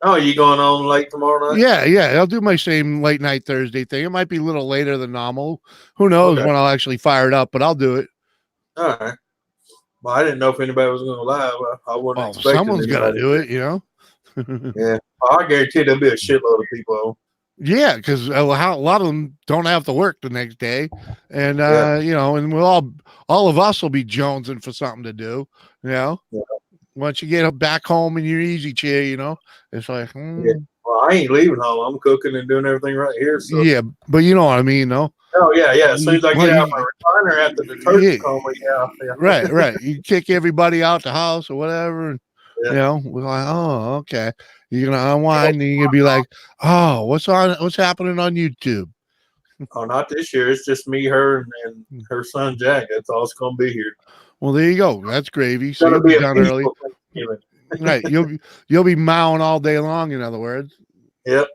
Oh, you going on late tomorrow night?
Yeah. I'll do my same late night Thursday thing. It might be a little later than normal. Who knows when I'll actually fire it up, but I'll do it.
All right. Well, I didn't know if anybody was going to live. I wasn't expecting
someone's got to do it, you know?
Yeah. I guarantee there'll be a shitload of people.
Yeah, because a lot of them don't have to work the next day. And, you know, and we'll all of us will be jonesing for something to do, you know? Yeah. Once you get back home in your easy chair, you know, it's like,
Yeah. Well, I ain't leaving home. I'm cooking and doing everything right here. So.
Yeah, but you know what I mean, though.
Oh, yeah. As soon as I get out of my recliner after the turkey coma, yeah.
Right. You kick everybody out the house or whatever, and you know, we're like, oh, okay. You're gonna unwind, and you're gonna be like, oh, what's happening on YouTube?
Oh, not this year. It's just me, her, and her son Jack. That's all it's gonna be here.
Well, there you go. That's gravy. So you'll be done early. Right. You'll be mowing all day long, in other words.
Yep.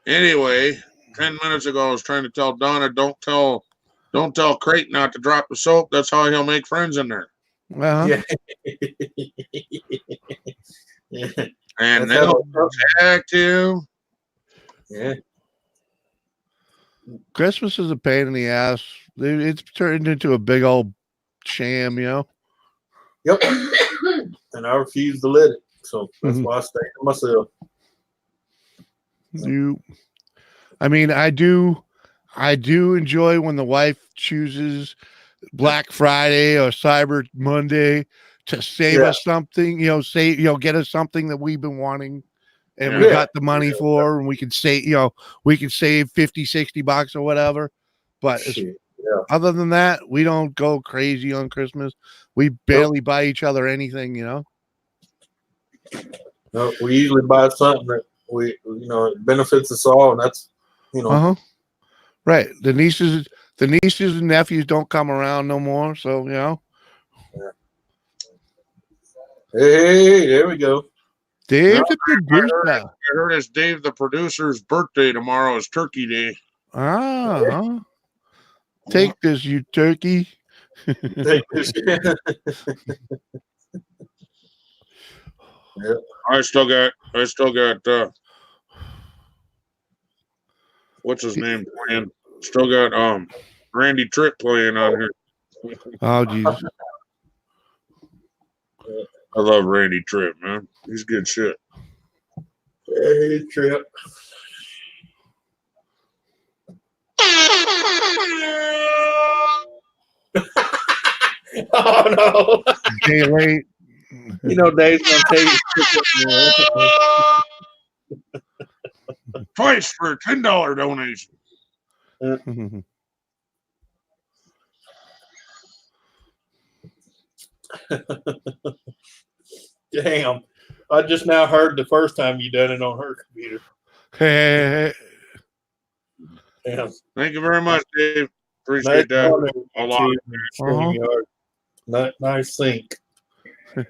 Anyway, 10 minutes ago I was trying to tell Donna, don't tell Crate not to drop the soap. That's how he'll make friends in there.
Uh-huh.
Yeah. And they'll protect him.
Yeah.
Christmas is a pain in the ass. It's turned into a big old sham, you know.
Yep. And I refuse to let it. So that's why I stay to myself.
I mean, I do enjoy when the wife chooses Black Friday or Cyber Monday to save
Yeah.
us something, get us something that we've been wanting and we
Yeah.
got the money for, and we can save, we can save 50, 60 bucks or whatever. But
Shit. Yeah.
other than that, we don't go crazy on Christmas. We barely buy each other anything,
No, we usually buy something that it benefits us all, and that's
Right. The nieces and nephews don't come around no more, so
Yeah. Hey, there we go.
Dave
No,
the producer.
I heard it's Dave the producer's birthday tomorrow is Turkey Day.
Take this, you turkey.
Take this. Yeah.
I still got what's his name playing? Still got Randy Tripp playing on here.
Oh Jesus.
I love Randy Tripp, man. He's good shit.
Hey, Trip. Oh no!
Day late.
Dave's gonna take
Twice for a $10 donation.
Damn! I just now heard the first time you done it on her computer.
Hey.
Damn.
Thank you very much, Dave. Appreciate that a lot.
Nice sync. It's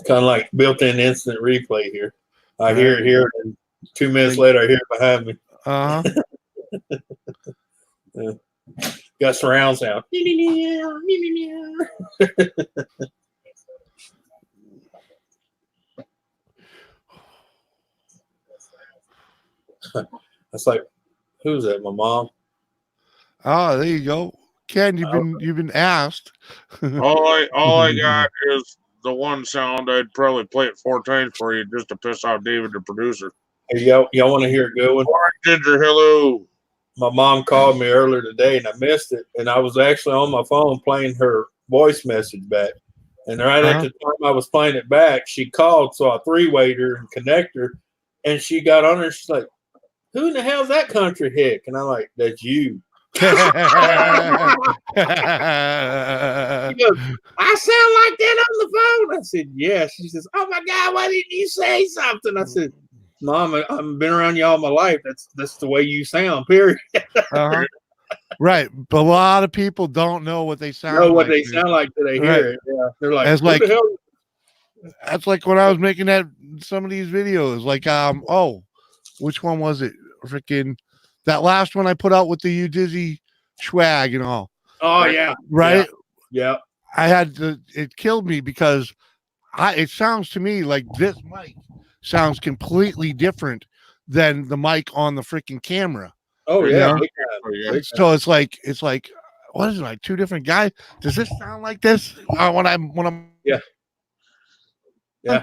kind of like built-in instant replay here. I hear it here, and 2 minutes later, I hear it behind me. Yeah. Got surround sound. That's like, who's that? My mom.
Oh, there you go, Ken. You've been asked.
all I got is the one sound. I'd probably play it 4 times for you just to piss off David, the producer.
Hey, y'all want to hear a good one?
Ginger, hello.
My mom called me earlier today, and I missed it. And I was actually on my phone playing her voice message back. And right at the time I was playing it back, she called, so I 3-wayed her and connect her. And she got on her, and she's like, "Who in the hell's that country hick?" And I'm like, "That's you." She goes, "I sound like that on the phone." I said, "Yeah." She says, "Oh my God, why didn't you say something?" I said, "Mom, I've been around you all my life. That's the way you sound, period."
Right. But a lot of people don't know what they sound like.
They sound like till they hear it. Yeah. They're like,
That's
"What the hell?"
That's like when I was making some of these videos. Like, which one was it? Freaking that last one I put out with the You Dizzy swag and all.
Oh yeah.
Right?
Yeah.
I had to, it killed me because it sounds to me like this mic sounds completely different than the mic on the freaking camera.
Oh yeah.
So it's like what is it, like 2 different guys? Does this sound like this when I'm
yeah.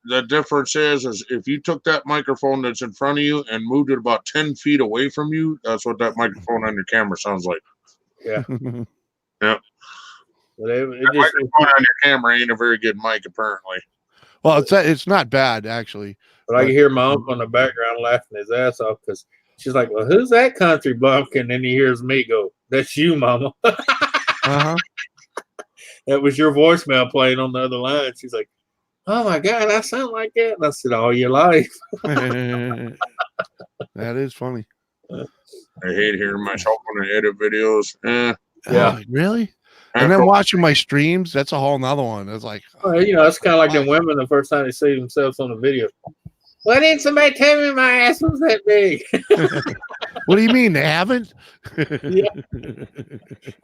The difference is if you took that microphone that's in front of you and moved it about 10 feet away from you, that's what that microphone on your camera sounds like.
Yeah.
Yeah. Microphone on your camera ain't a very good mic, apparently.
Well, it's not bad actually.
But I can hear my uncle in the background laughing his ass off because she's like, "Well, who's that country bumpkin?" And then he hears me go, "That's you, Mama." That was your voicemail playing on the other line. She's like, "Oh my God, I sound like that." And I said, "All your life."
That is funny.
I hate hearing myself when I edit videos.
Yeah.
Oh, really? And then watching my streams, that's a whole nother one. It's like,
it's kind of like them women the first time they see themselves on the video. Why didn't somebody tell me my ass was that big?
What do you mean they haven't?
Yeah.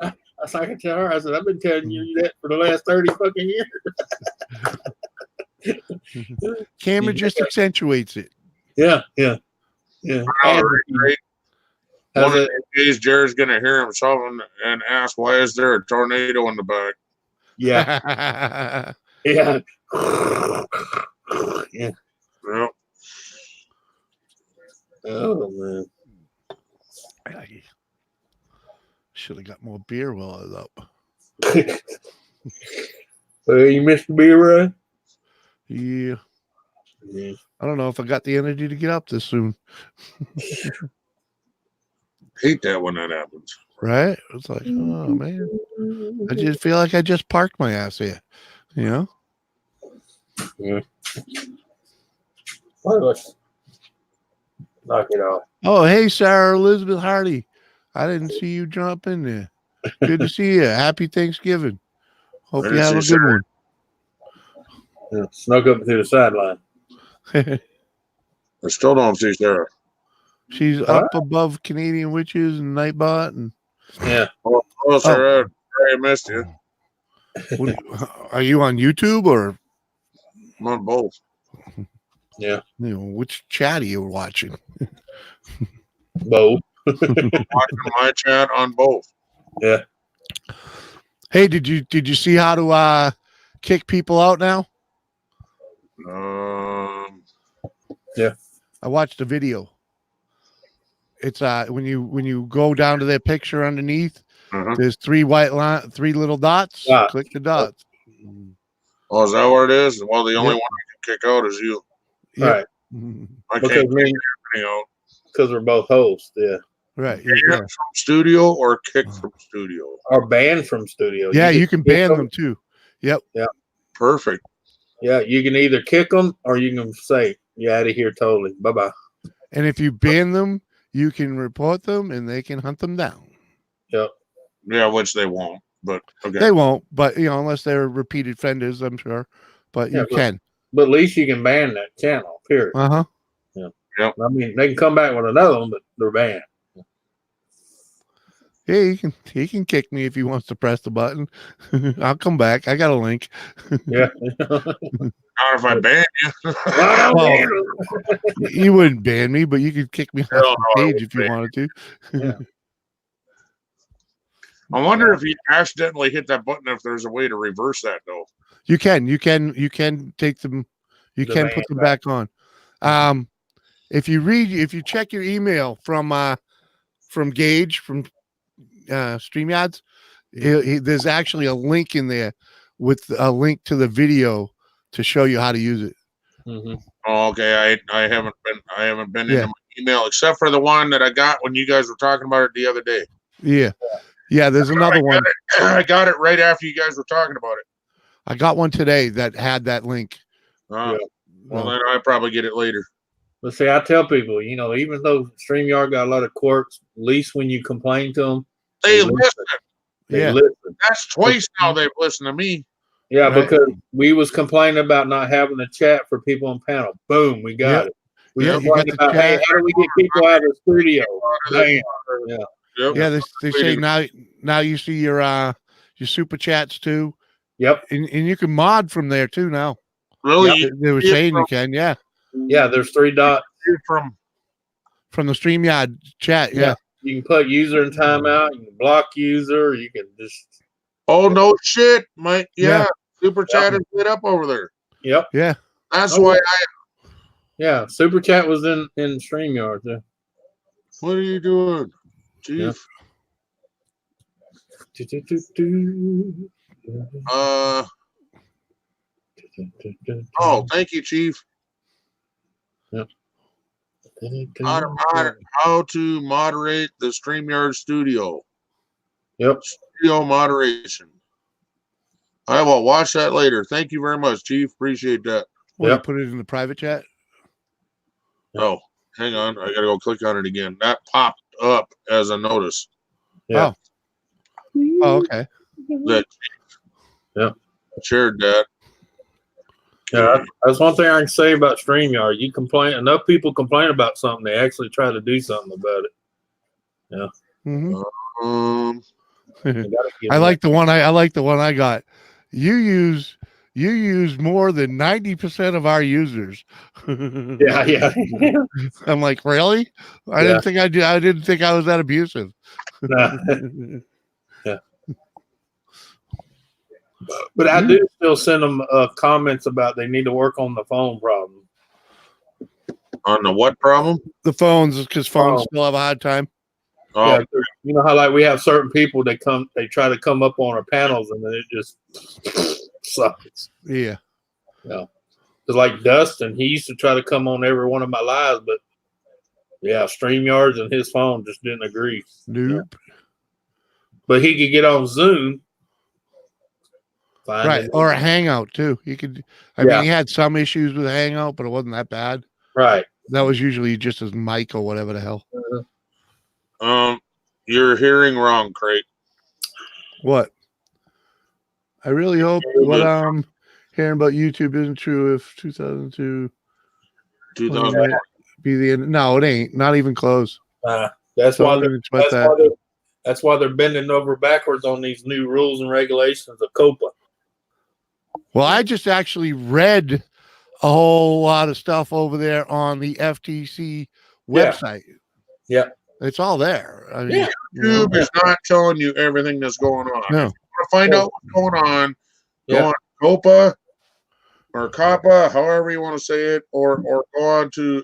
I can tell her. I said, "I've been telling you that for the last 30 fucking years."
Camera just accentuates it.
Yeah.
Great. One of these days, Jared's going to hear himself and ask, "Why is there a tornado in the back?"
Yeah. Yeah. Yeah.
Yep.
Oh man.
should have got more beer while I was up.
You missed the beer run?
Yeah.
Yeah.
I don't know if I got the energy to get up this soon.
Hate that when that happens.
Right? It's like, oh man. I just feel like I just parked my ass here. You know?
Yeah. Well, let's knock it off.
Oh, hey, Sarah Elizabeth Hardy. I didn't see you jump in there. Good to see you. Happy Thanksgiving. Hope
I
you
didn't
have a
see
good
Sarah.
Yeah, snuck up to the sideline.
one.
I still don't see Sarah.
She's up above Canadian Witches and Nightbot. And
Yeah.
Oh, Sarah, I missed you.
what, are you on YouTube or
I'm on both.
Yeah.
you know, which chat are you watching?
Both.
Watching my chat on both.
Yeah.
Hey, did you see how to kick people out now?
Yeah.
I watched a video. It's when you go down to their picture underneath, there's three little dots.
Dots.
Click the dots.
Oh, is that what it is? Well, the only one I can kick out is you.
Yep.
Right.
I
Because
can't kick anybody out.
because we're both hosts. Yeah.
Right.
Ban
Yeah.
from studio or kick from studio.
Or banned from studio.
Yeah, you can ban
kick
them too. Yep.
Yeah.
Perfect.
Yeah, you can either kick them or you can say, "You out of here totally. Bye bye."
And if you ban them, you can report them and they can hunt them down.
Yep.
Yeah, which they won't. But okay.
They won't, but unless they're repeated offenders, I'm sure. But you can.
But at least you can ban that channel. Period.
Uh-huh.
Yeah.
Yep.
I mean, they can come back with another one, but they're banned.
Yeah, he can kick me if he wants to press the button. I'll come back. I got a link.
Yeah.
Not if I ban you.
Well, you wouldn't ban me, but you could kick me off
Hell
the
no, I
page if you wanted to.
Yeah.
I wonder if you accidentally hit that button, if there's a way to reverse that though.
You can take them. You
The
can
ban
put them
back.
back on. If you check your email from Gage from StreamYards, there's actually a link in there with a link to the video to show you how to use it.
Mm-hmm.
Oh, okay. I haven't been into my email except for the one that I got when you guys were talking about it the other day.
Yeah. There's another one.
I got it right after you guys were talking about it.
I got one today that had that link.
Well, then I probably get it later.
But see, I tell people, even though StreamYard got a lot of quirks, at least when you complain to them,
They listen.
They listen.
That's twice now they've listened to me.
Yeah,
Right.
because we was complaining about not having a chat for people on panel. Boom, we got it. We
Yeah, you got
complained
the
about, hey,
chat.
how do we get people out of the studio? Bam. Yeah.
Yep.
Yeah, they say now you see your super chats too.
Yep.
And you can mod from there too now.
Really?
They were saying you can, yeah.
Yeah, there's 3 dots.
From
From the StreamYard chat, yeah.
You can put user in timeout, you can block user, you can just
no shit, Mike.
Yeah.
Super chat is lit up over there.
Yep.
Yeah.
That's why
Yeah. Super chat was in StreamYard. Yeah.
What are you doing, Chief? Oh, thank you, Chief.
Yep.
How to moderate the StreamYard studio.
Yep.
Studio moderation. I will watch that later. Thank you very much, Chief. Appreciate that.
Well, you put it in the private chat?
Oh, hang on. I gotta go click on it again. That popped up as a notice.
Yeah.
Oh, okay.
That shared that.
Yeah, that's one thing I can say about StreamYard. Enough people complain about something, they actually try to do something about it. Yeah.
Mm-hmm.
I
like the one I got. You use more than 90% of our users.
Yeah.
I'm like, really? I didn't think I did. I didn't think I was that abusive.
Yeah. But I do still send them comments about they need to work on the phone problem.
On the what problem?
The phones, because phones still have a hard time.
Oh,
Yeah, You know how like we have certain people they try to come up on our panels and then it just sucks.
Yeah.
It's like Dustin, he used to try to come on every one of my lives, but yeah, StreamYards and his phone just didn't agree.
Nope.
Yeah. But he could get on Zoom.
Right. Or a Hangout too. He could I mean he had some issues with Hangout, but it wasn't that bad.
Right.
That was usually just his mic or whatever the hell.
You're hearing wrong, Craig.
What? I really hope what I'm hearing about YouTube isn't true if 2002 be the end. No, it ain't. Not even close.
That's why they're bending over backwards on these new rules and regulations of COPA.
Well, I just actually read a whole lot of stuff over there on the FTC website.
Yeah.
It's all there. I mean,
YouTube is not telling you everything that's going on.
No.
If you want to find out what's going on, go on COPA or COPA, however you want to say it, or go on to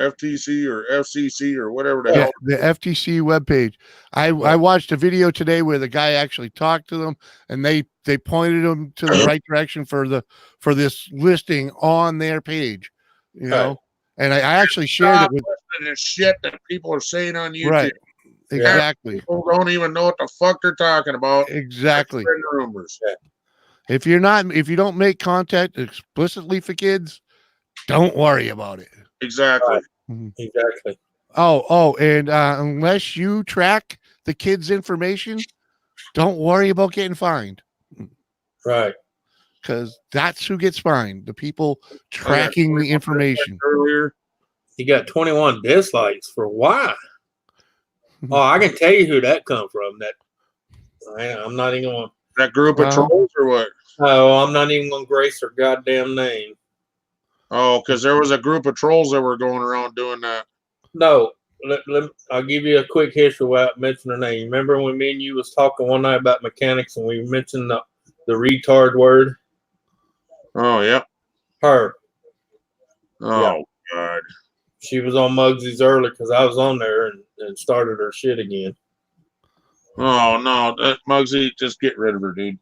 FTC or FCC or whatever the hell.
The FTC webpage. I watched a video today where the guy actually talked to them and they pointed them to the right direction for this listing on their page, you know. And I actually shared it with
the shit that people are saying on YouTube.
Right. Exactly.
People don't even know what the fuck they're talking about.
Exactly.
Rumors.
If you don't make content explicitly for kids, don't worry about it.
Exactly.
Exactly.
And unless you track the kids' information, don't worry about getting fined.
Right.
Because that's who gets fined. The people tracking the information.
Earlier,
he got 21 dislikes for why? Oh, I can tell you who that come from. I'm not even going.
That group of trolls or what?
Oh, I'm not even going to grace her goddamn name.
Oh, because there was a group of trolls that were going around doing that.
No, I'll give you a quick history without mentioning her name. Remember when me and you was talking one night about mechanics and we mentioned the retard word?
Oh, yeah.
Her.
Oh, God.
She was on Muggsy's early because I was on there and started her shit again.
Oh, no. Muggsy, just get rid of her, dude.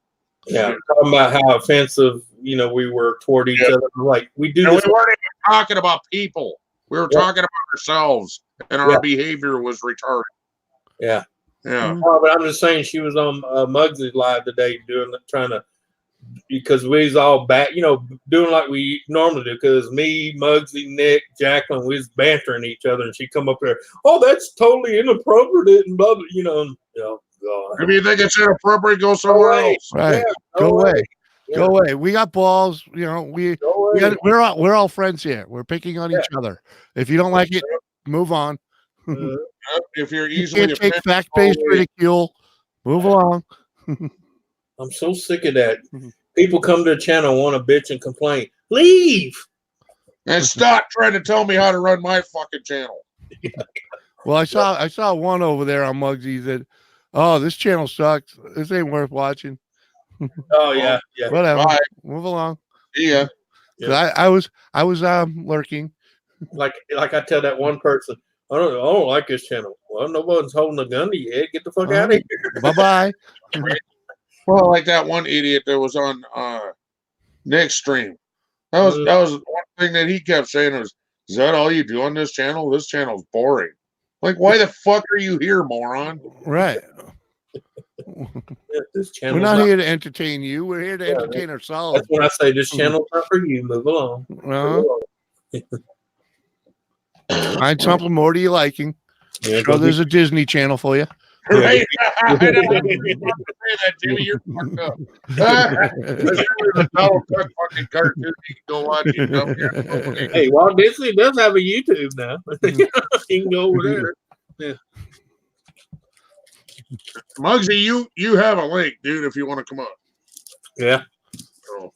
Yeah, talking about how offensive, we were toward each other. Like, we do this.
We weren't even talking about people. We were talking about ourselves, and our behavior was retarded.
Yeah.
Yeah.
Oh, but I'm just saying she was on Muggsy's live today because we was all back, doing like we normally do. Because me, Muggsy, Nick, Jacqueline, we was bantering each other, and she come up there. Oh, that's totally inappropriate, and blah, blah, God.
If you think it's inappropriate, go somewhere else.
Right.
Yeah,
go away.
Yeah.
Go away. We got balls. We're all friends here. We're picking on each other. If you don't like it, move on.
If you're
You
easily
can't take fact-based ridicule. Move along.
I'm so sick of that. People come to the channel and want to bitch and complain. Leave.
And stop trying to tell me how to run my fucking channel.
Well, I saw one over there on Muggsy that, oh, this channel sucks. This ain't worth watching.
Oh yeah.
Whatever.
Bye.
Move along.
Yeah.
I was lurking.
Like I tell that one person, I don't like this channel. Well, no one's holding a gun to your head. Get the fuck out of here.
Bye-bye.
Well, like that one idiot that was on Nick's stream. That was one thing that he kept saying was, is that all you do on this channel? This channel's boring. Like, why the fuck are you here, moron?
Right.
This
We're not here to entertain you. We're here to entertain ourselves.
That's when I say this channel's not for you. Move along.
Find something more to your liking. Sure, there's a Disney Channel for you.
Right? I didn't say that, Jimmy. You're fucked up. There's a Donald Duck fucking cartoon you can go watch.
Hey, Walt Disney does have a YouTube now. You can go over there. Yeah.
Muggsy, you have a link, dude, if you want to come up.
Yeah.
So.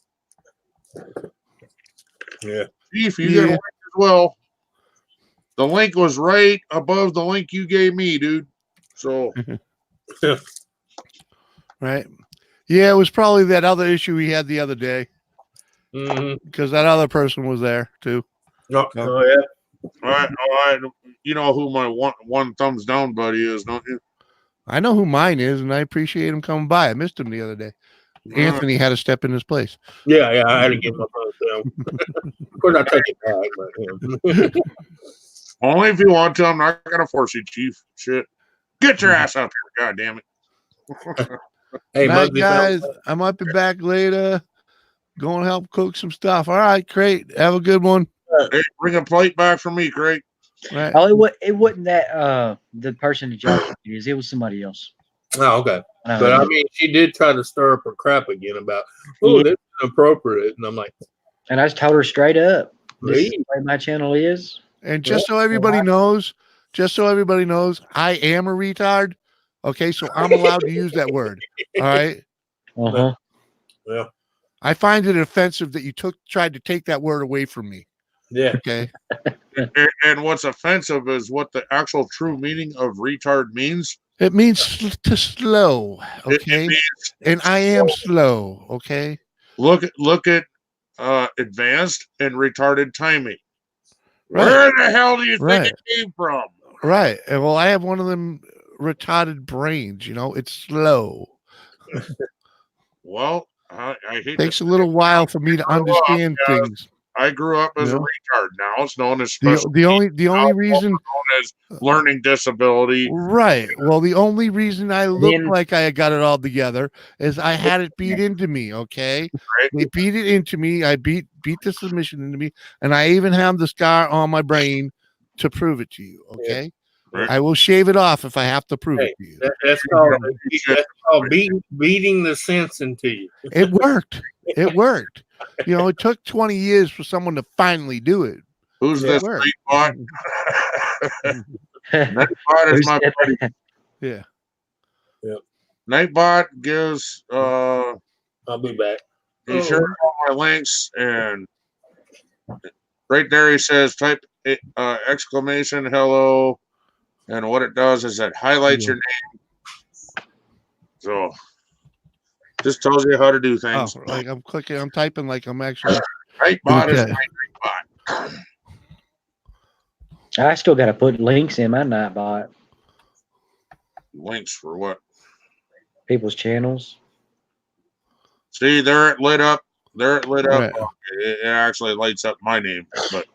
Yeah.
Chief, you got a link as well. The link was right above the link you gave me, dude. So.
Right. Yeah, it was probably that other issue we had the other day. Because that other person was there, too.
Oh, yeah.
All right. You know who my one thumbs down buddy is, don't you?
I know who mine is, and I appreciate him coming by. I missed him the other day. Anthony had to step in his place.
Yeah, I had to get my phone down. Of course, I take it back, but
Only if you want to. I'm not gonna force you, Chief. Shit. Get your ass up here, god damn it.
hey,
Night,
Muggsy,
guys. I might be back later. Going to help cook some stuff. All right, great. Have a good one.
Hey, bring a plate back for me, Craig.
Right.
Oh, it wasn't that the person that y'all used. It was somebody else.
Oh, okay.
I
But
know.
I mean, she did try to stir up her crap again about, oh,
Yeah.
this is inappropriate. And I'm like,
And I just told her straight up, this is
Really?
the way my channel is.
And just so everybody knows, I am a retard. Okay, so I'm allowed to use that word. All right.
Uh-huh.
yeah,
I find it offensive that you tried to take that word away from me.
yeah.
Okay.
And what's offensive is what the actual true meaning of retard means.
It means to slow.
It
Okay.
means
And I am slow. Okay.
look at advanced and retarded timing.
Right.
Where the hell do you think
Right.
it came from?
Right. And well, I have one of them retarded brains, it's slow.
Well, I hate
It takes
to
a little while for me to
grew up,
understand
yeah.
things.
I grew up as a
Yeah.
retard. Now it's known as
The
special.
only
Now
reason
known as learning disability.
Right. Well, the only reason I look
Then-
like I got it all together is I had it beat into me. Okay.
Right?
They beat it into me. I beat the submission into me, and I even have the scar on my brain to prove it to you. Okay.
Right.
I will shave it off if I have to prove it to you.
That's called beating the sense into you.
It worked. It worked. It took 20 years for someone to finally do it.
Who's
It
this
worked.
Nightbot? Nightbot is my buddy.
Yeah.
Nightbot gives
I'll be back.
he shares all my links, and right there he says type exclamation hello, and what it does is it highlights your name. So just tells you how to do
Oh,
things.
like I'm typing like I'm actually.
Nightbot is
Okay.
my Nightbot.
I still got to put links in my Nightbot.
Links for what?
People's channels.
See, there it lit up. There it lit up.
Right.
It actually lights up my name, but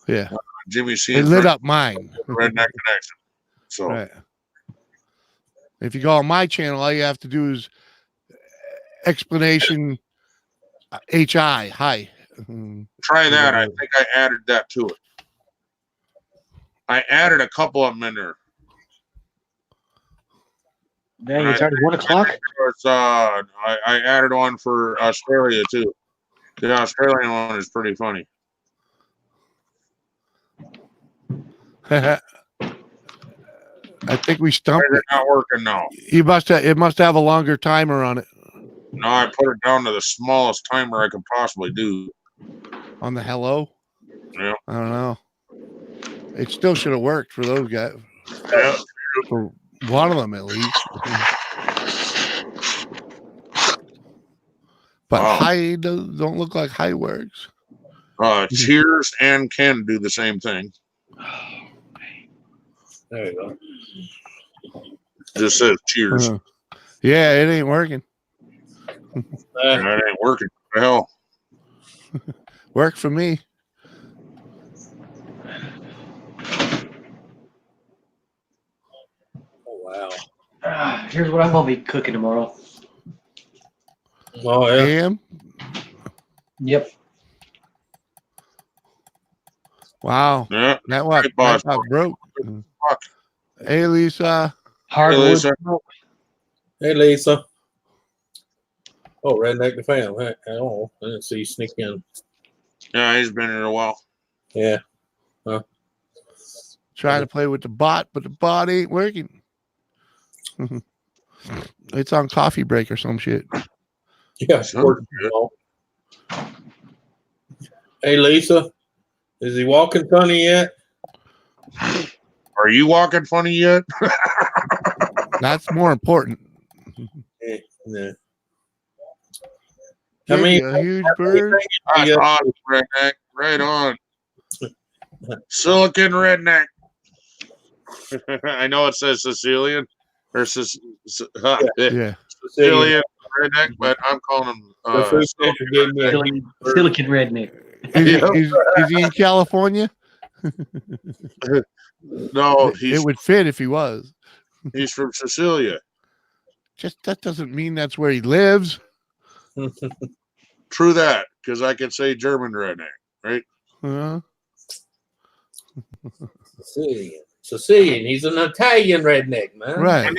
Yeah.
Jimmy C.
It lit up mine.
Redneck Connection. So
Right. If you go on my channel, all you have to do is explanation HI. Hi.
try that. I think I added that to it. I added a couple of them in there.
Dang, it's already 1 o'clock.
It's, I added one for Australia too. The Australian one is pretty funny.
I think we stumped
It's
it.
not working now.
It must have a longer timer on it.
No, I put it down to the smallest timer I could possibly do.
On the hello?
Yeah.
I don't know. It still should have worked for those guys.
Yeah.
For one of them at least. But
Wow.
hi don't look like hi works.
Cheers and Ken do the same thing.
There you go.
Just says cheers.
Uh-huh. Yeah, it ain't working.
That ain't working. What the hell?
Worked for me.
Oh, wow.
Here's what I'm going to be cooking tomorrow.
Oh, yeah.
Ham.
Yep.
Wow.
Yeah.
That what?
Hey, boss.
That broke.
Fuck.
Hey, Lisa.
Hardwood.
Lisa.
Hey, Lisa. Oh, Redneck the fan. Hey, oh, I didn't see you sneak in.
Yeah, he's been here a while.
Yeah.
Trying to play with the bot, but the bot ain't working. It's on coffee break or some shit.
Yeah.
Sure.
Hey, Lisa. Is he walking funny yet?
Are you walking funny yet?
That's more important.
Yeah.
Give
I mean,
you a huge bird.
That's awesome, Redneck. Right on. Silicon Redneck. I know it says Sicilian. or
Yeah.
Sicilian redneck, but I'm calling him
The food pantry gave me a
Silicon redneck.
Is he in California?
no,
It would fit if he was.
he's from Sicilia.
Just that doesn't mean that's where he lives.
True that, because I could say German redneck, right?
Huh?
Sicilian. He's an Italian redneck, man.
Right.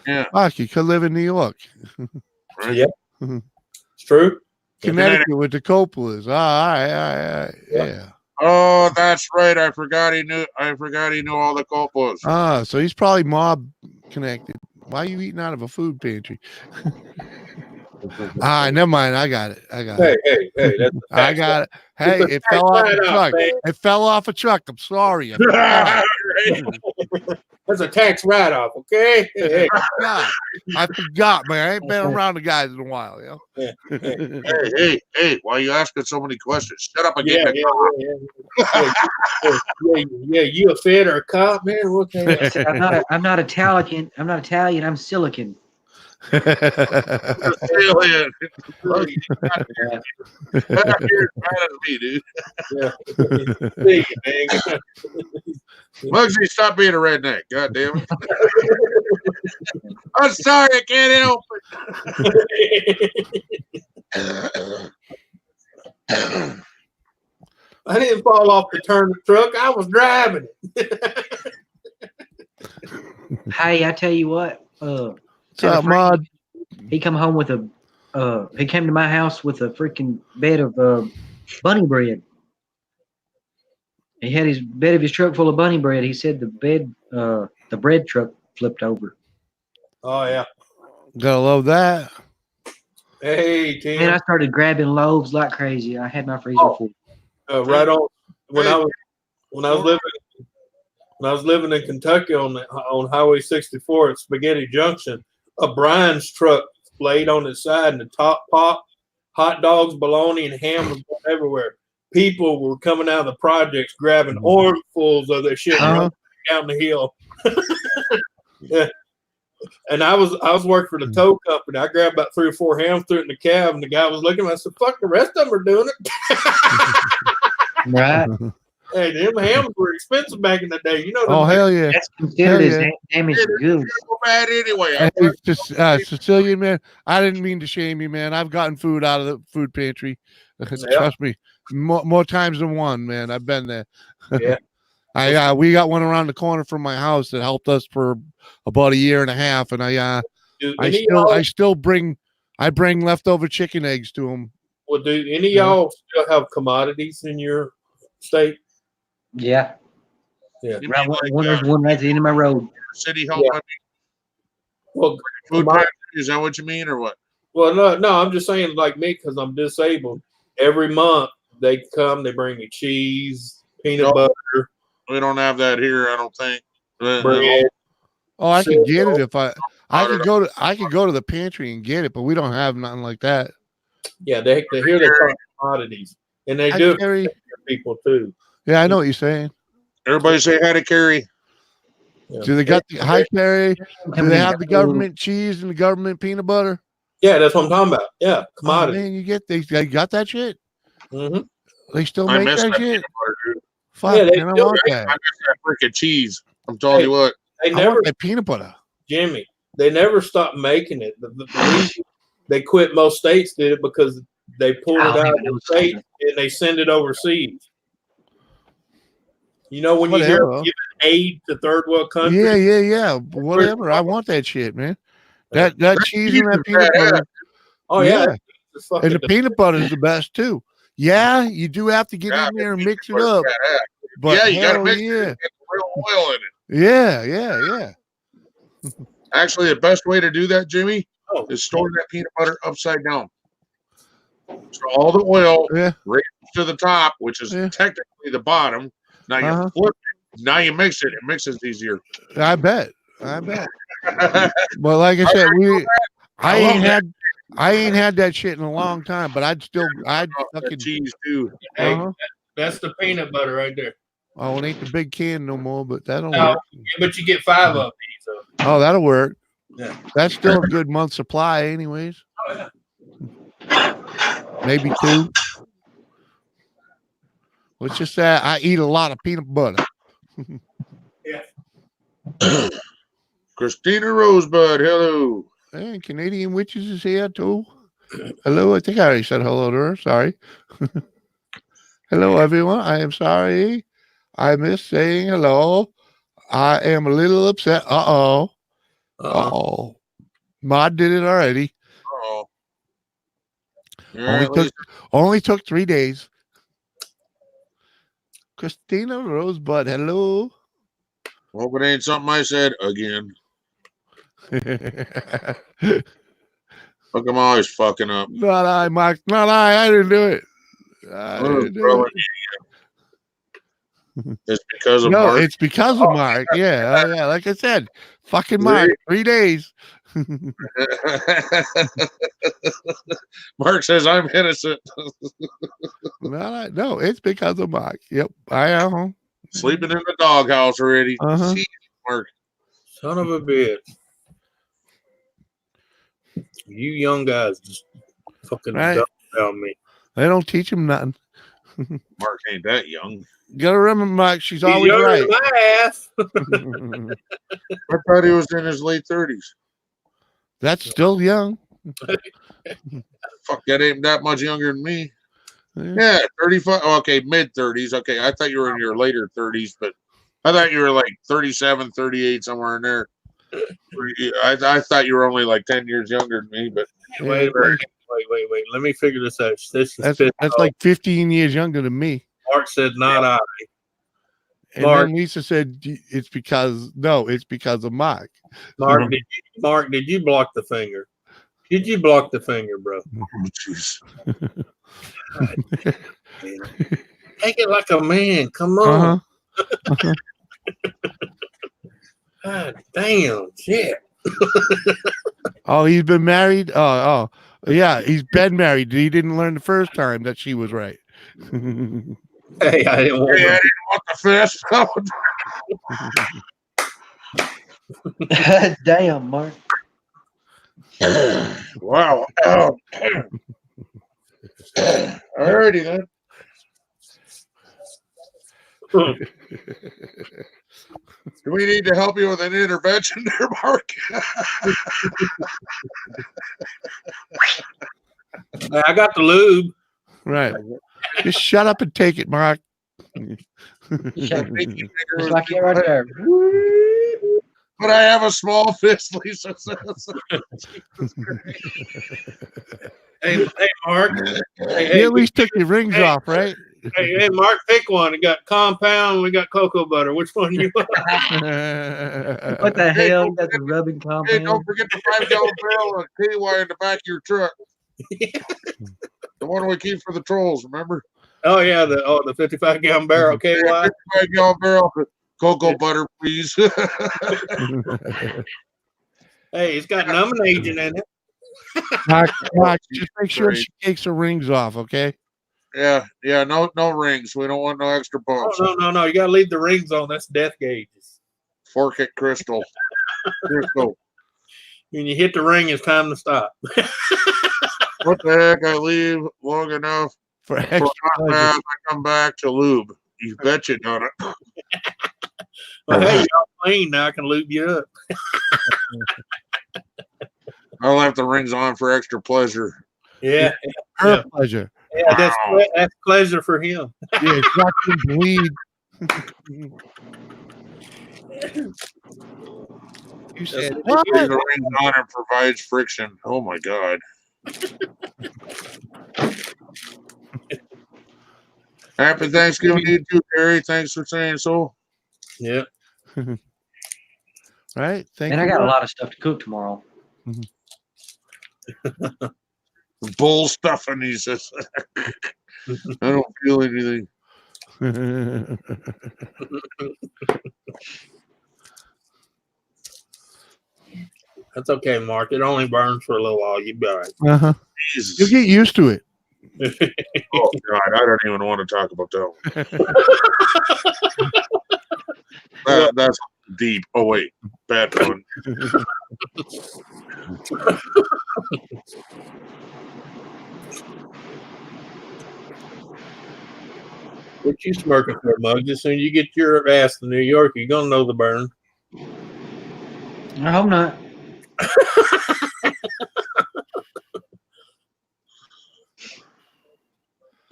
Yeah.
Wacky could live in New York.
Right?
Yep. It's true.
Connecticut with the Coppolas. All right. Yeah.
Oh, that's right. I forgot he knew all the Coppolas.
Ah, so he's probably mob connected. Why are you eating out of a food pantry? Never mind. I got it.
Hey, that's
I got it. Hey, it fell off a truck. It fell off a truck. I'm sorry.
That's a tax write-off, okay? Hey.
I forgot, man. I ain't been around the guys in a while, you know.
Hey, why are you asking so many questions? Shut up and get
Yeah, you a Fed or a cop, man? What
I'm not Italian. I'm not Italian. I'm silicon.
Sicilian. Muggsy, stop being a redneck. God damn it. I'm sorry, I can't help it.
I didn't fall off the turnip truck. I was driving it.
Hey, I tell you what.
What's up, Mod?
He come home with he came to my house with a freaking bed of bunny bread. He had his bed of his truck full of bunny bread. He said the bread truck flipped over.
Oh yeah.
Gotta love that.
Hey, Tim.
Man, I started grabbing loaves like crazy. I had my freezer full.
Right on. When I was living in Kentucky on Highway 64 at Spaghetti Junction, a Brian's truck laid on its side and the top popped. Hot dogs, bologna, and ham was going everywhere. People were coming out of the projects grabbing armfuls of their shit and running down the hill. Yeah. And I was working for the tow company. I grabbed about 3 or 4 hams, threw it in the cab, and the guy was looking at me. I said, "Fuck, the rest of them are doing it."
Right.
Hey, them hams were expensive back in the day. You know.
Oh, hell yeah.
That's considered as damaged goods.
So bad anyway.
Hey, Sicilian, man, I didn't mean to shame you, man. I've gotten food out of the food pantry. Trust me, more times than one, man. I've been there.
Yeah.
We got one around the corner from my house that helped us for about a year and a half, and I bring leftover chicken eggs to them.
Well, do any of y'all still have commodities in your state?
Yeah.
Yeah.
You
Right,
mean like,
there's one right at the end of my road.
city help?
Yeah. Well,
Food pantry, is that what you mean, or what?
well, no, I'm just saying, like me, because I'm disabled. Every month they come, they bring me cheese, peanut butter.
We don't have that here, I don't think.
Bread.
Oh, I could get it if I could go to the pantry and get it, but we don't have nothing like that.
Yeah, they here they call commodities, and they do it for people too.
Yeah, I know what you're saying.
Everybody say hi to Carrie.
Yeah.
Do they got the high Carrie? Do they have the government cheese and the government peanut butter?
Yeah, that's what I'm talking about. Yeah, commodity.
Oh, man, they got that shit.
Mm-hmm.
They still
I
make
miss
that
that
shit.
peanut butter, dude.
Fuck,
Yeah, they
man, I
still
want
I
that.
miss that freaking cheese. I'm telling you what.
They
I
never,
want that peanut butter.
Jimmy. They never stopped making it. The reason they quit, most states did it because they pulled it out of the state and they send it overseas. You know when you hear giving aid to third world countries?
Yeah. Whatever. I want that shit, man. That cheese and that peanut butter.
Oh yeah.
And the peanut butter is the best too. Yeah, you do have to get in there and mix it up. But
yeah, you gotta mix
it.
Get real oil in it.
Yeah.
Actually, the best way to do that, Jimmy, is store that peanut butter upside down. So all the oil right to the top, which is technically the bottom. Now you flip it. Now you mix it. It mixes easier.
I bet. But like I said, I ain't had that shit in a long time. But I'd fucking
cheese too.
Hey, that's the peanut butter right there.
Oh, it ain't the big can no more, but that'll
No,
work.
but you get 5 of these.
Oh, that'll work.
Yeah.
That's still a good month supply, anyways.
Oh, yeah.
Maybe 2. Let's just say I eat a lot of peanut butter.
Christina Rosebud, hello.
And Canadian Witches is here too. Hello, I think I already said hello to her. Sorry. Hello, everyone. I am sorry. I missed saying hello. I am a little upset. Uh-oh. Uh-oh. Mod did it already.
Oh, yeah,
Only took 3 days. Christina Rosebud, hello.
hope it ain't something I said again. Look, I'm always fucking up.
Not I, Mark. Not I. I didn't do it. I didn't do it.
It's because of
No,
Mark.
it's because of Mark. Yeah. Oh, yeah. Like I said, fucking Mark. 3 days.
Mark says I'm innocent.
No, it's because of Mark. Yep. I am.
Sleeping in the doghouse already.
Uh-huh.
See, Mark.
Son of a bitch. You young guys just fucking
Right.
dumb down me.
They don't teach him nothing.
Mark ain't that young.
Gotta remember, Mark, she's
He's
always
younger
right.
than my ass.
I thought he was in his late 30s.
That's still young.
Fuck, that ain't that much younger than me.
Yeah.
Yeah, 35. Okay, mid 30s. Okay, I thought you were in your later 30s, but I thought you were like 37, 38, somewhere in there. I thought you were only like 10 years younger than me, but
Wait. Let me figure this out. This is
That's like 15 years younger than me.
Mark said not I.
And
Mark.
then Lisa said it's because of Mark.
Mark, did you block the finger? Did you block the finger, bro?
oh, jeez.
Take it like a man. Come on.
Uh-huh.
God damn, shit.
Oh, he's been married? Oh. Yeah, he's been married. He didn't learn the first time that she was right.
Hey, I didn't want
the fist.
Damn, Mark.
Wow. Alrighty then. Do we need to help you with an intervention there, Mark?
I got the lube.
Right. Just shut up and take it, Mark.
Just like it right there.
But I have a small fist, Lisa says.
Hey, Mark.
You at least took your rings off, right?
Hey, Mark, pick one. We got compound. We got cocoa butter. Which one you want?
What the hell? You got the rubbing compound?
Hey, don't forget the 5-gallon barrel of KY in the back of your truck. The one we keep for the trolls, remember?
Oh yeah, the 55-gallon barrel KY.
55-gallon barrel of cocoa butter, please.
Hey, it's got numbing agent in it.
Mark, just make sure she takes her rings off, okay?
Yeah, no rings. We don't want no extra bumps.
Oh, no. You gotta leave the rings on. That's death gauges.
Fork it, Crystal.
When you hit the ring, it's time to stop.
What the heck? I leave long enough
For extra
hot bath, I come back to lube. You bet you done it.
Well, hey, y'all clean now. I can lube you up.
Oh.
I'll have the rings on for extra pleasure.
Yeah.
Her pleasure.
Yeah, that's pleasure for him.
Yeah, watch him bleed. You said what?
The rings on and provides friction. Oh my God. Happy Thanksgiving to you too, Gary. Thanks for saying so.
Yeah.
Right. Thank
And
you.
I got a lot of stuff to cook tomorrow.
Bull stuffing, he says. I don't feel anything.
That's okay, Mark. It only burns for a little while. You'll be all right.
Uh-huh.
Jesus.
You'll get used to it.
Oh God, I don't even want to talk about that one. That's deep. Oh wait, bad one.
What you smirking for, Muggs? As soon as you get your ass to New York, you're gonna know the burn.
I hope not.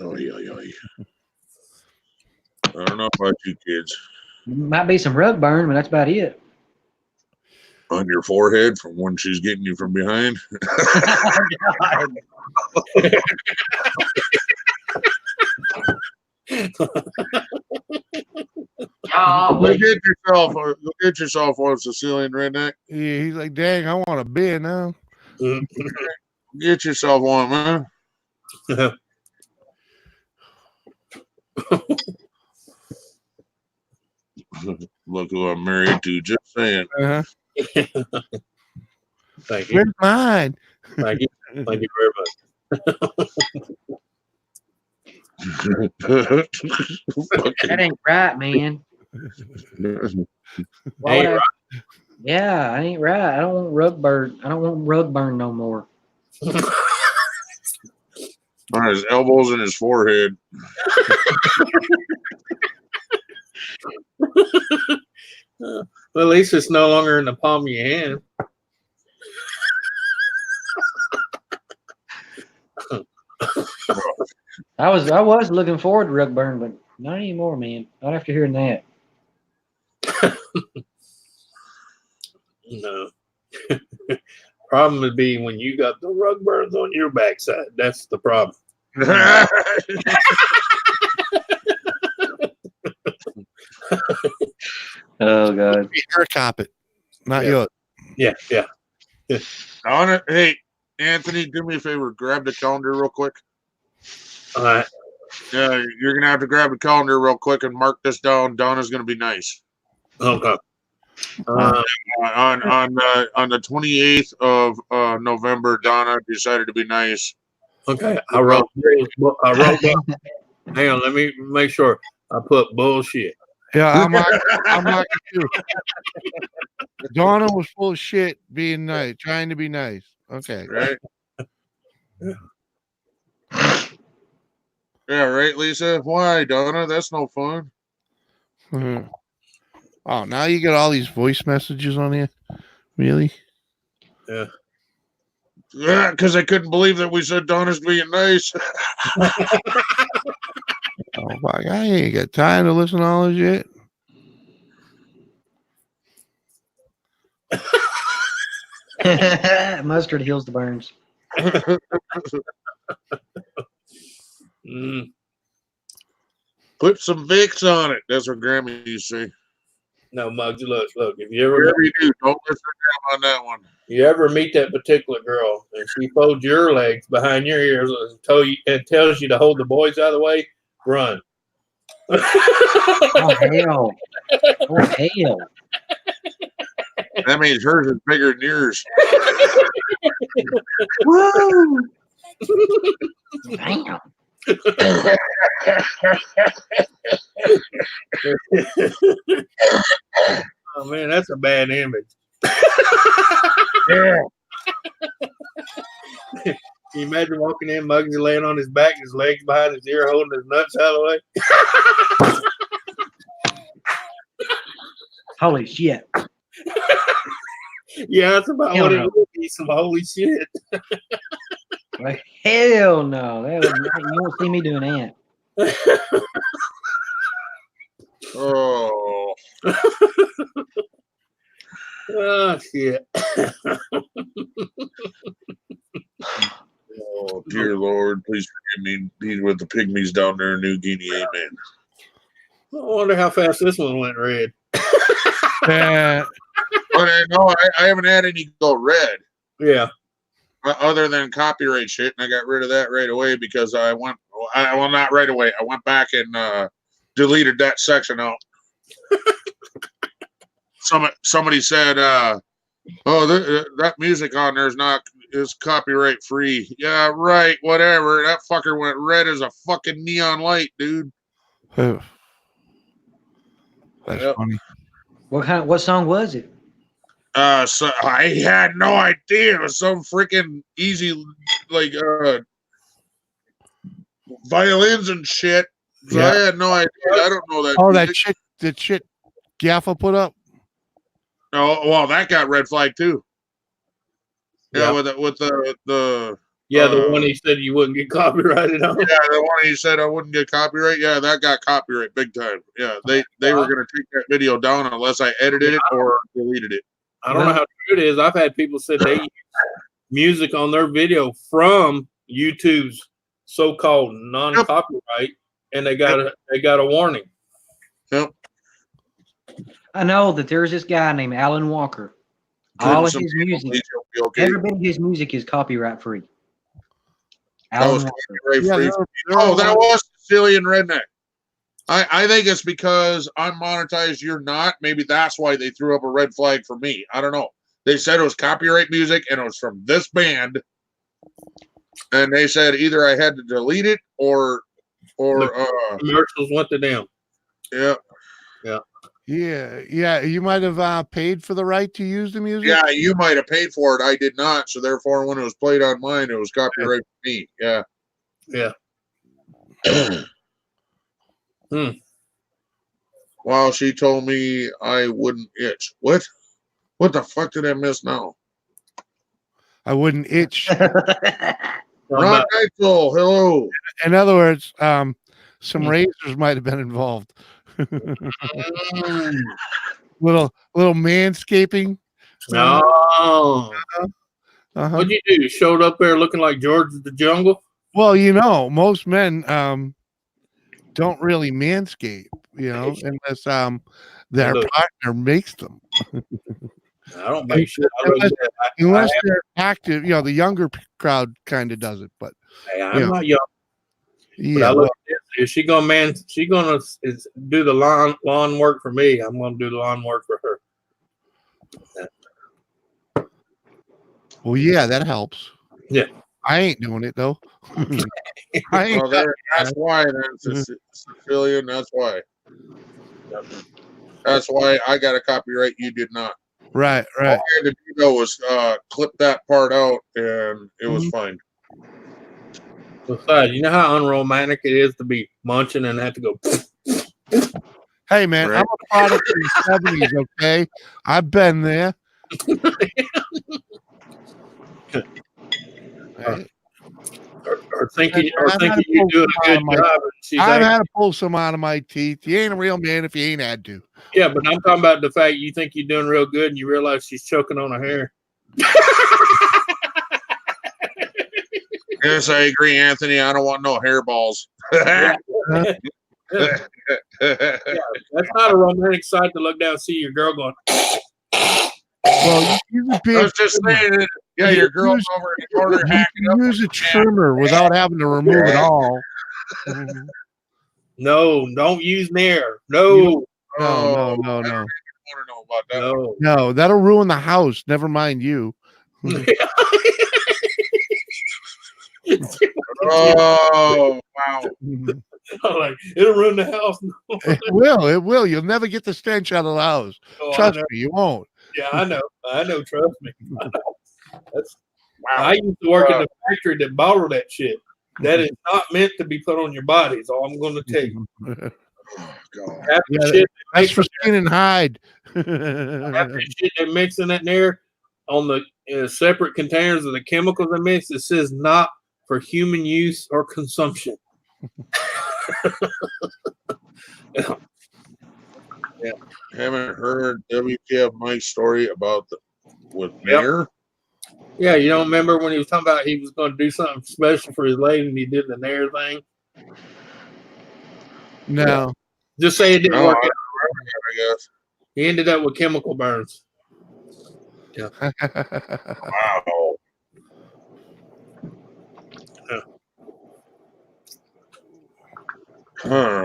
Oh, yeah. I don't know about you kids.
Might be some rug burn, but that's about it.
On your forehead from when she's getting you from behind. Go get yourself one, Sicilian redneck.
Yeah, he's like, dang, I want a beer now.
Get yourself one, man. Look who I'm married to. Just saying.
Uh-huh.
Thank you.
Where's mine?
Thank you. Thank you very much.
That ain't right, man. Why would I? Yeah, I ain't right. I don't want rug burn. I don't want rug burn no more.
On his elbows and his forehead.
Well, at least it's no longer in the palm of your hand.
I was looking forward to rug burn, but not anymore, man. Not after hearing that.
No. Problem would be when you got the rug burns on your backside. That's the problem.
Oh God.
You're a carpet, not
Yeah.
yours.
Yeah.
Hey, Anthony, do me a favor. Grab the calendar real quick.
All right.
Yeah, you're gonna have to grab the calendar real quick and mark this down. Donna's gonna be nice.
Okay.
On the 28th of November, Donna decided to be nice.
Okay. I wrote down. Hang on, let me make sure. I put bullshit.
Yeah, I'm like you. Donna was full of shit, being nice, trying to be nice. Okay,
Right? Yeah, right, Lisa? Why, Donna? That's no fun.
Mhm. Oh, now you get all these voice messages on here. Really?
Yeah.
Yeah, because I couldn't believe that we said Donna's being nice.
Oh my God, I ain't got time to listen to all this shit.
Mustard heals the burns.
Put some Vicks on it. That's what Grandma used to say.
No, Muggs, look. If you ever
Whatever you do, don't listen to Grandma on that one.
you ever meet that particular girl and she folds your legs behind your ears and tells you to hold the boys out of the way, run.
Oh hell! Oh hell!
That means hers is bigger than yours.
Woo! Damn!
Oh man, that's a bad image.
Yeah.
Can you imagine walking in, Muggsy laying on his back, his legs behind his ear, holding his nuts out of the way?
Holy shit!
Yeah, that's about
Hell
what
no.
it would be. Some holy shit.
Like, hell no! You won't see me doing that.
Oh.
Oh shit.
Oh, dear Lord, please forgive me. These were the pygmies down there in New Guinea. Amen.
I wonder how fast this one went red.
Yeah.
But no, I haven't had any go red.
Yeah.
Other than copyright shit, and I got rid of that right away because I went. Well, not right away. I went back and deleted that section out. Somebody said, "Oh, that music on there is copyright free." Yeah, right. Whatever. That fucker went red as a fucking neon light, dude.
That's
Yep.
funny.
What song was it?
So I had no idea it was some freaking easy, like violins and shit. So
Yeah.
I had no idea. I don't know that.
Oh,
music.
that shit Gaffa put up.
Oh, well, that got red flag too. Yeah,
Yeah.
with the
Yeah, the one he said you wouldn't get copyrighted on.
yeah, the one he said I wouldn't get copyright. Yeah, that got copyright big time. Yeah, they were gonna take that video down unless I edited it or deleted it.
I don't know how true it is. I've had people say they use music on their video from YouTube's so-called non-copyright, and they got a warning.
Yep.
I know that there's this guy named Alan Walker. All of his music, every bit of his music is copyright free. Alan Walker.
Free. Oh, that was Sicilian Redneck. I think it's because I'm monetized, you're not. Maybe that's why they threw up a red flag for me. I don't know. They said it was copyright music and it was from this band. And they said either I had to delete it or
commercials went to them.
Yeah.
Yeah.
Yeah. You might have paid for the right to use the music.
Yeah, you might have paid for it. I did not. So therefore, when it was played on mine, it was copyright for me. Yeah.
Yeah.
Well, she told me I wouldn't itch. What? What the fuck did I miss now?
I wouldn't itch.
Ron Neitzel, hello.
In other words, some razors might have been involved. little manscaping.
No.
Uh-huh.
What'd you do? You showed up there looking like George of the Jungle?
Well, most men don't really manscape, unless their partner makes them.
I don't make shit.
Unless they're active, the younger crowd kind of does it, but
hey, I'm not young.
Yeah,
but I look at this. If she gonna do the lawn work for me, I'm gonna do the lawn work for her.
Well, yeah, that helps.
Yeah.
I ain't doing it though.
That's why then Sicilian. That's why. That's why I got a copyright. You did not.
Right.
All I had to do was clip that part out, and it was fine.
Besides, you know how unromantic it is to be munching and have to go.
Hey man, I'm a product of the 70s. Okay, I've been there.
Or thinking you're doing a good job.
I've had to pull some out of my teeth. You ain't a real man if you ain't had to.
Yeah, but I'm talking about the fact you think you're doing real good and you realize she's choking on her hair.
Yes, I agree, Anthony. I don't want no hairballs.
Yeah, that's not a romantic sight to look down and see your girl going.
Well, you
I was just saying, yeah, your girl's over in the corner hacking up.
Use a trimmer without having to remove it all.
No, don't use Nair. No.
No.
I don't want to know about that.
No, that'll ruin the house. Never mind you.
Oh, wow.
I'm like, it'll ruin the house.
It will. You'll never get the stench out of the house. Trust me, you won't.
Yeah, I know. Trust me. That's wow. I used to work in the factory that bottled that shit. That is not meant to be put on your body. Is all I'm going to tell you.
Oh, God.
That's for skin and hide.
After shit they mix in that there on the separate containers of the chemicals they mix, it says not for human use or consumption.
Yeah. Haven't heard WTF Mike's story about with Nair?
Yeah, you don't remember when he was talking about he was going to do something special for his lady and he did the Nair thing?
No.
Just say it didn't work out.
I guess.
He ended up with chemical burns. Yeah.
Wow. Huh.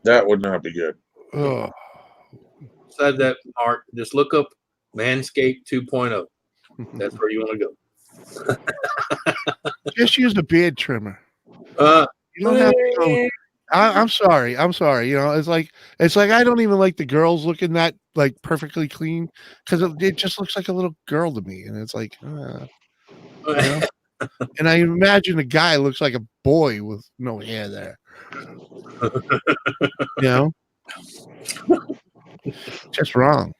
That would not be good.
Oh.
Besides that, Mark, just look up Manscaped 2.0. That's where you want to go.
Just use a beard trimmer.
You
don't have to go. I'm sorry. I'm sorry. You know, it's like I don't even like the girls looking that like perfectly clean because it just looks like a little girl to me, and it's like, you know. And I imagine a guy looks like a boy with no hair there. You know, just wrong.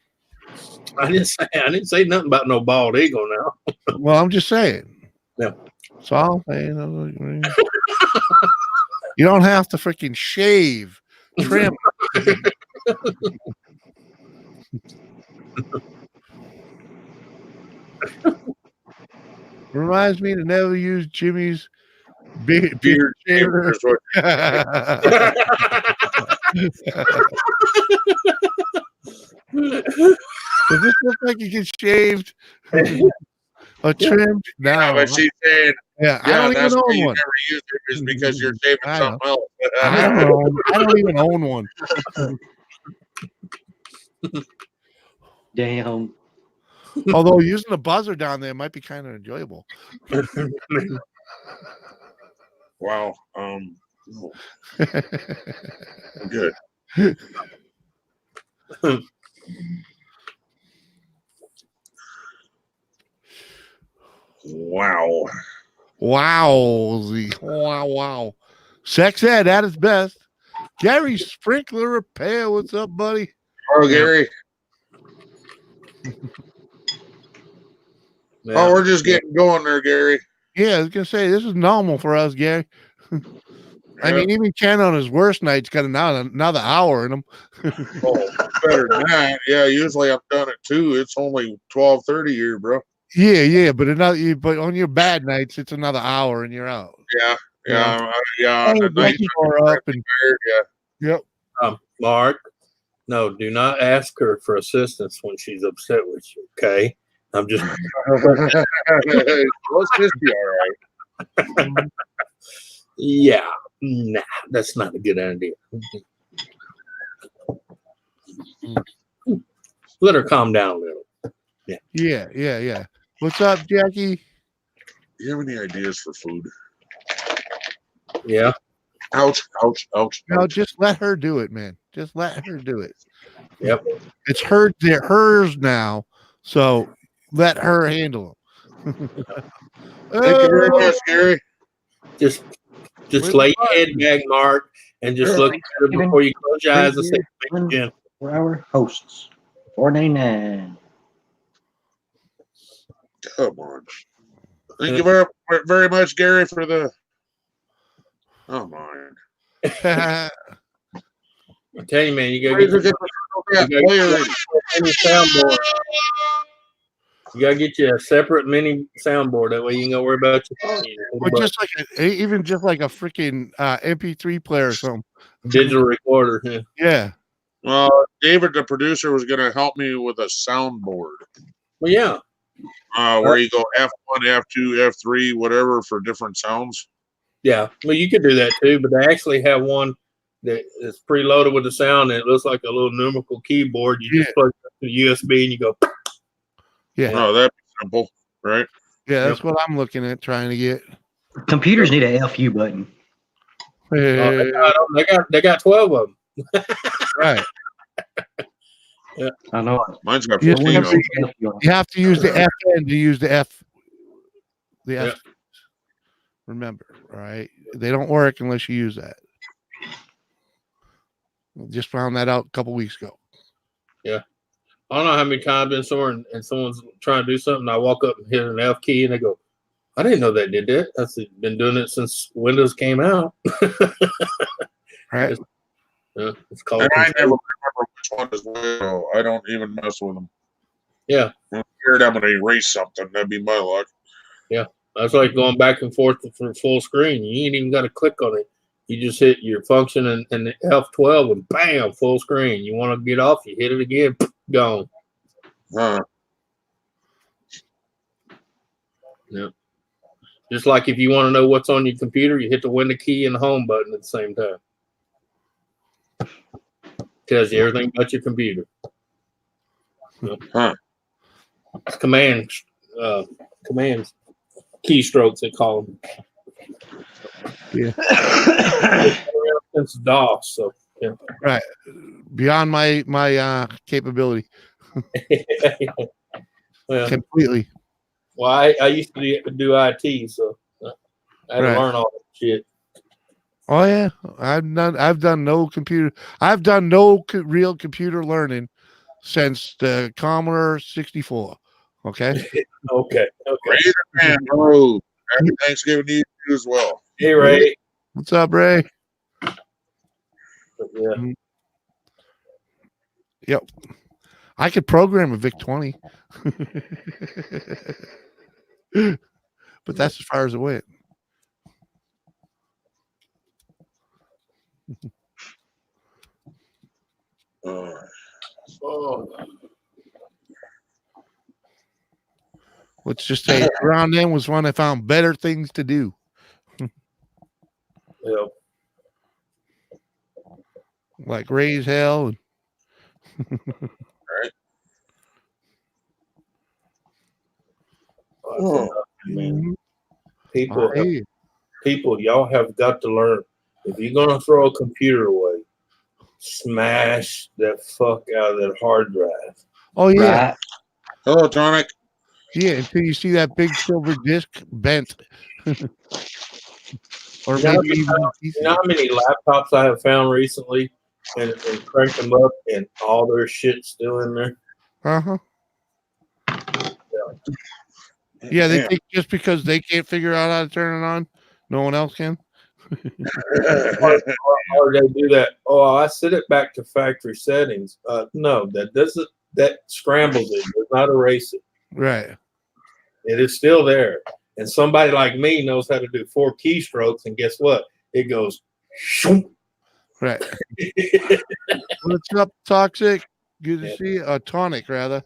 I didn't say nothing about no bald eagle now.
Well, I'm just saying.
Yeah.
So I'll say, you don't have to freaking shave, trim. Reminds me to never use Jimmy's beard shaver.
is what-
Does this look like it gets shaved or trimmed? No,
Yeah, but she's saying,
yeah, I don't even
that's why
own
you
one.
never use it is because you're saving
I know.
something else.
I don't even own one.
Damn.
Although using a buzzer down there might be kind of enjoyable.
Wow. Good. Wow.
Wow. Sex ed at its best. Gary Sprinkler Repair. What's up, buddy?
Oh, Gary.
Yeah.
Oh, we're just getting going there, Gary.
Yeah, I was gonna say this is normal for us, Gary. I mean, even Ken on his worst nights got another hour in him.
Oh, better than that. Yeah, usually I'm done at 2. It's only 12:30 here, bro.
Yeah, but on your bad nights, it's another hour and you're out.
Yeah.
Hey,
On the night
are up and
yeah.
yep.
Mark, no, do not ask her for assistance when she's upset with you. Okay, I'm just.
Let's just be all right.
Yeah, nah, that's not a good idea. Let her calm down a little.
Yeah. What's up, Jackie?
Do you have any ideas for food?
Yeah.
Ouch.
No, just let her do it, man. Just let her do it.
Yep.
It's hers now, so let her handle them.
Thank you very much, Gary.
Just lay your head back, Mark, and just look at her before you close your eyes and say, "Jim."
For our hosts, $4.99.
Come on. Thank you very, very much, Gary, for the. Oh my!
I tell you, man, you gotta
Where's
get
the
mini soundboard. You gotta get you a separate mini soundboard. That way you can go worry about your phone.
Or just like even just like a freaking MP3 player or something.
Digital recorder. Yeah.
Yeah.
Well, David, the producer, was going to help me with a soundboard.
Well, yeah.
Where you go F1, F2, F3, whatever for different sounds.
Yeah. Well, you could do that too, but they actually have one that is preloaded with the sound, and it looks like a little numerical keyboard. You just plug it up to the USB and you go.
Yeah.
Oh, that'd be simple, right?
Yeah, that's what I'm looking at trying to get.
Computers need a FU button.
They got 12 of them.
Right.
Yeah.
I know.
Mine's got
You
14 of them.
have to use the FN to use the F. The F. Remember, all right? They don't work unless you use that. Just found that out a couple weeks ago.
Yeah. I don't know how many times I've been somewhere and someone's trying to do something. I walk up and hit an F key and they go, I didn't know that did that. I've been doing it since Windows came out.
Right.
It's called.
And I never remember which one is which, so I don't even mess with them.
Yeah.
I'm scared I'm going to erase something. That'd be my luck.
Yeah. That's like going back and forth for full screen. You ain't even got to click on it. You just hit your function and the F12 and bam, full screen. You want to get off, you hit it again, gone. Yeah. Just like if you want to know what's on your computer, you hit the window key and the home button at the same time. Tells you everything about your computer. It's commands, keystrokes they call them.
Yeah.
since DOS. So yeah.
Right. Beyond my capability.
Well,
Completely.
well, I used to do IT, so I had to learn all that shit.
Oh yeah, I've done no real computer learning since the Commodore 64. Okay.
Okay.
Raise your hand, bro. Happy Thanksgiving to you as well.
Hey, Ray.
What's up, Ray?
Yeah.
Yep. I could program a VIC 20. But that's as far as it went.
Oh.
Let's just say around then was when I found better things to do.
Yeah.
Like raise hell.
Right.
Man. People, y'all have got to learn. If you're gonna throw a computer away, smash that fuck out of that hard drive.
Oh yeah.
Right.
Hello, Tonic.
Yeah, until you see that big silver disc bent. Or
You know
maybe even
you know how many laptops I have found recently and cranked them up and all their shit's still in there?
Uh-huh. Yeah, they think just because they can't figure out how to turn it on, no one else can.
Or they do that. Oh, I set it back to factory settings. No, that scrambles it. Does not erase it.
Right.
It is still there. And somebody like me knows how to do 4 keystrokes, and guess what? It goes shoom.
Right. What's up, Toxic? Good to see you. Tonic, rather.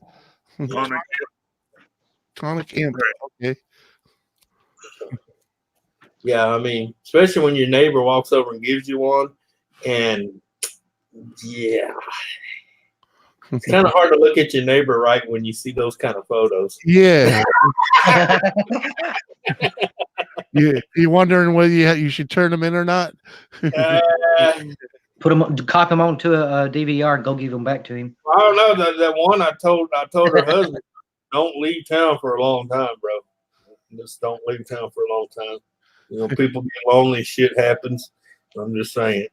Tonic Imp. Okay.
Yeah, I mean, especially when your neighbor walks over and gives you one, and yeah, it's kind of hard to look at your neighbor right when you see those kind of photos.
Yeah. You're wondering whether you should turn them in or not.
Put them, cop them onto a DVR, and go give them back to him.
I don't know that one. I told her husband, don't leave town for a long time, bro. Just don't leave town for a long time. You know, people get lonely, shit happens. I'm just saying.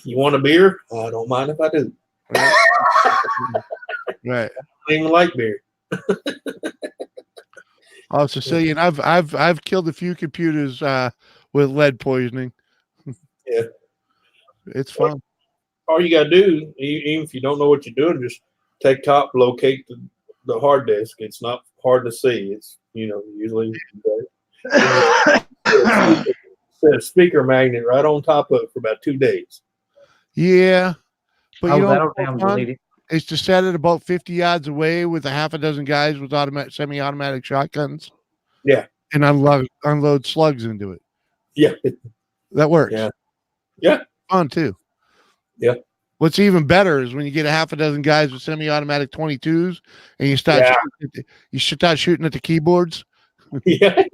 You want a beer? I don't mind if I do.
Right.
I don't even like beer.
Oh, Sicilian, I've killed a few computers with lead poisoning.
Yeah.
It's fun.
All you gotta do, even if you don't know what you're doing, just take top, locate the hard disk. It's not hard to see. It's usually set a speaker magnet right on top of it for about 2 days.
Yeah. But
that'll delete it.
It's to set it about 50 yards away with a half a dozen guys with semi-automatic shotguns.
Yeah.
And unload slugs into it.
Yeah.
That works.
Yeah. Yeah.
Fun too.
Yeah.
What's even better is when you get a half a dozen guys with semi-automatic 22s and you start shooting at the keyboards.
Yeah.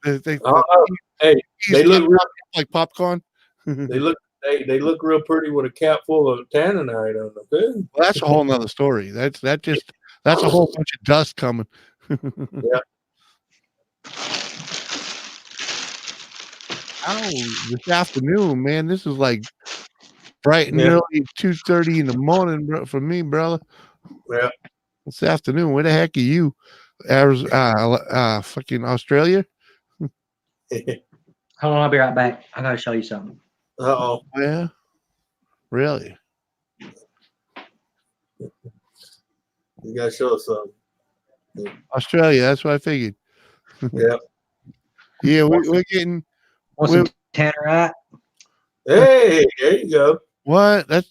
They
look real,
like popcorn.
They look real pretty with a cap full of tanninite on them too.
Well, that's a whole nother story. That's a whole bunch of dust coming.
Yeah.
Oh, this afternoon, man. This is like bright and early, 2:30 in the morning, bro, for me, brother.
Yeah.
This afternoon. Where the heck are you? Fucking Australia?
Hold on, I'll be right back. I gotta show you something.
Uh-oh.
Yeah. Really?
You gotta show us something.
Australia, that's what I figured.
Yeah.
Yeah, we're getting
some tannerite.
Hey, there you go.
What? That's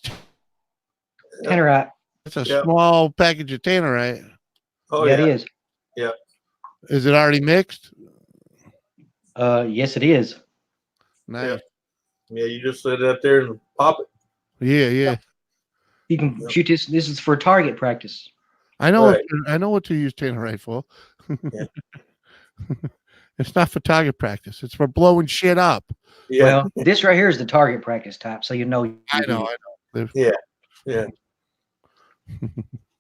tannerite.
That's a small package of tannerite.
Oh,
yeah, it is.
Yeah.
Is it already mixed?
Yes, it is.
Nice.
Yeah, you just set it up there and pop it.
Yeah.
You can shoot this. This is for target practice.
I know.
Right.
I know what to use tannerite for.
Yeah.
It's not for target practice. It's for blowing shit up.
Yeah.
Well, this right here is the target practice type, so you know.
I know.
Yeah. Yeah.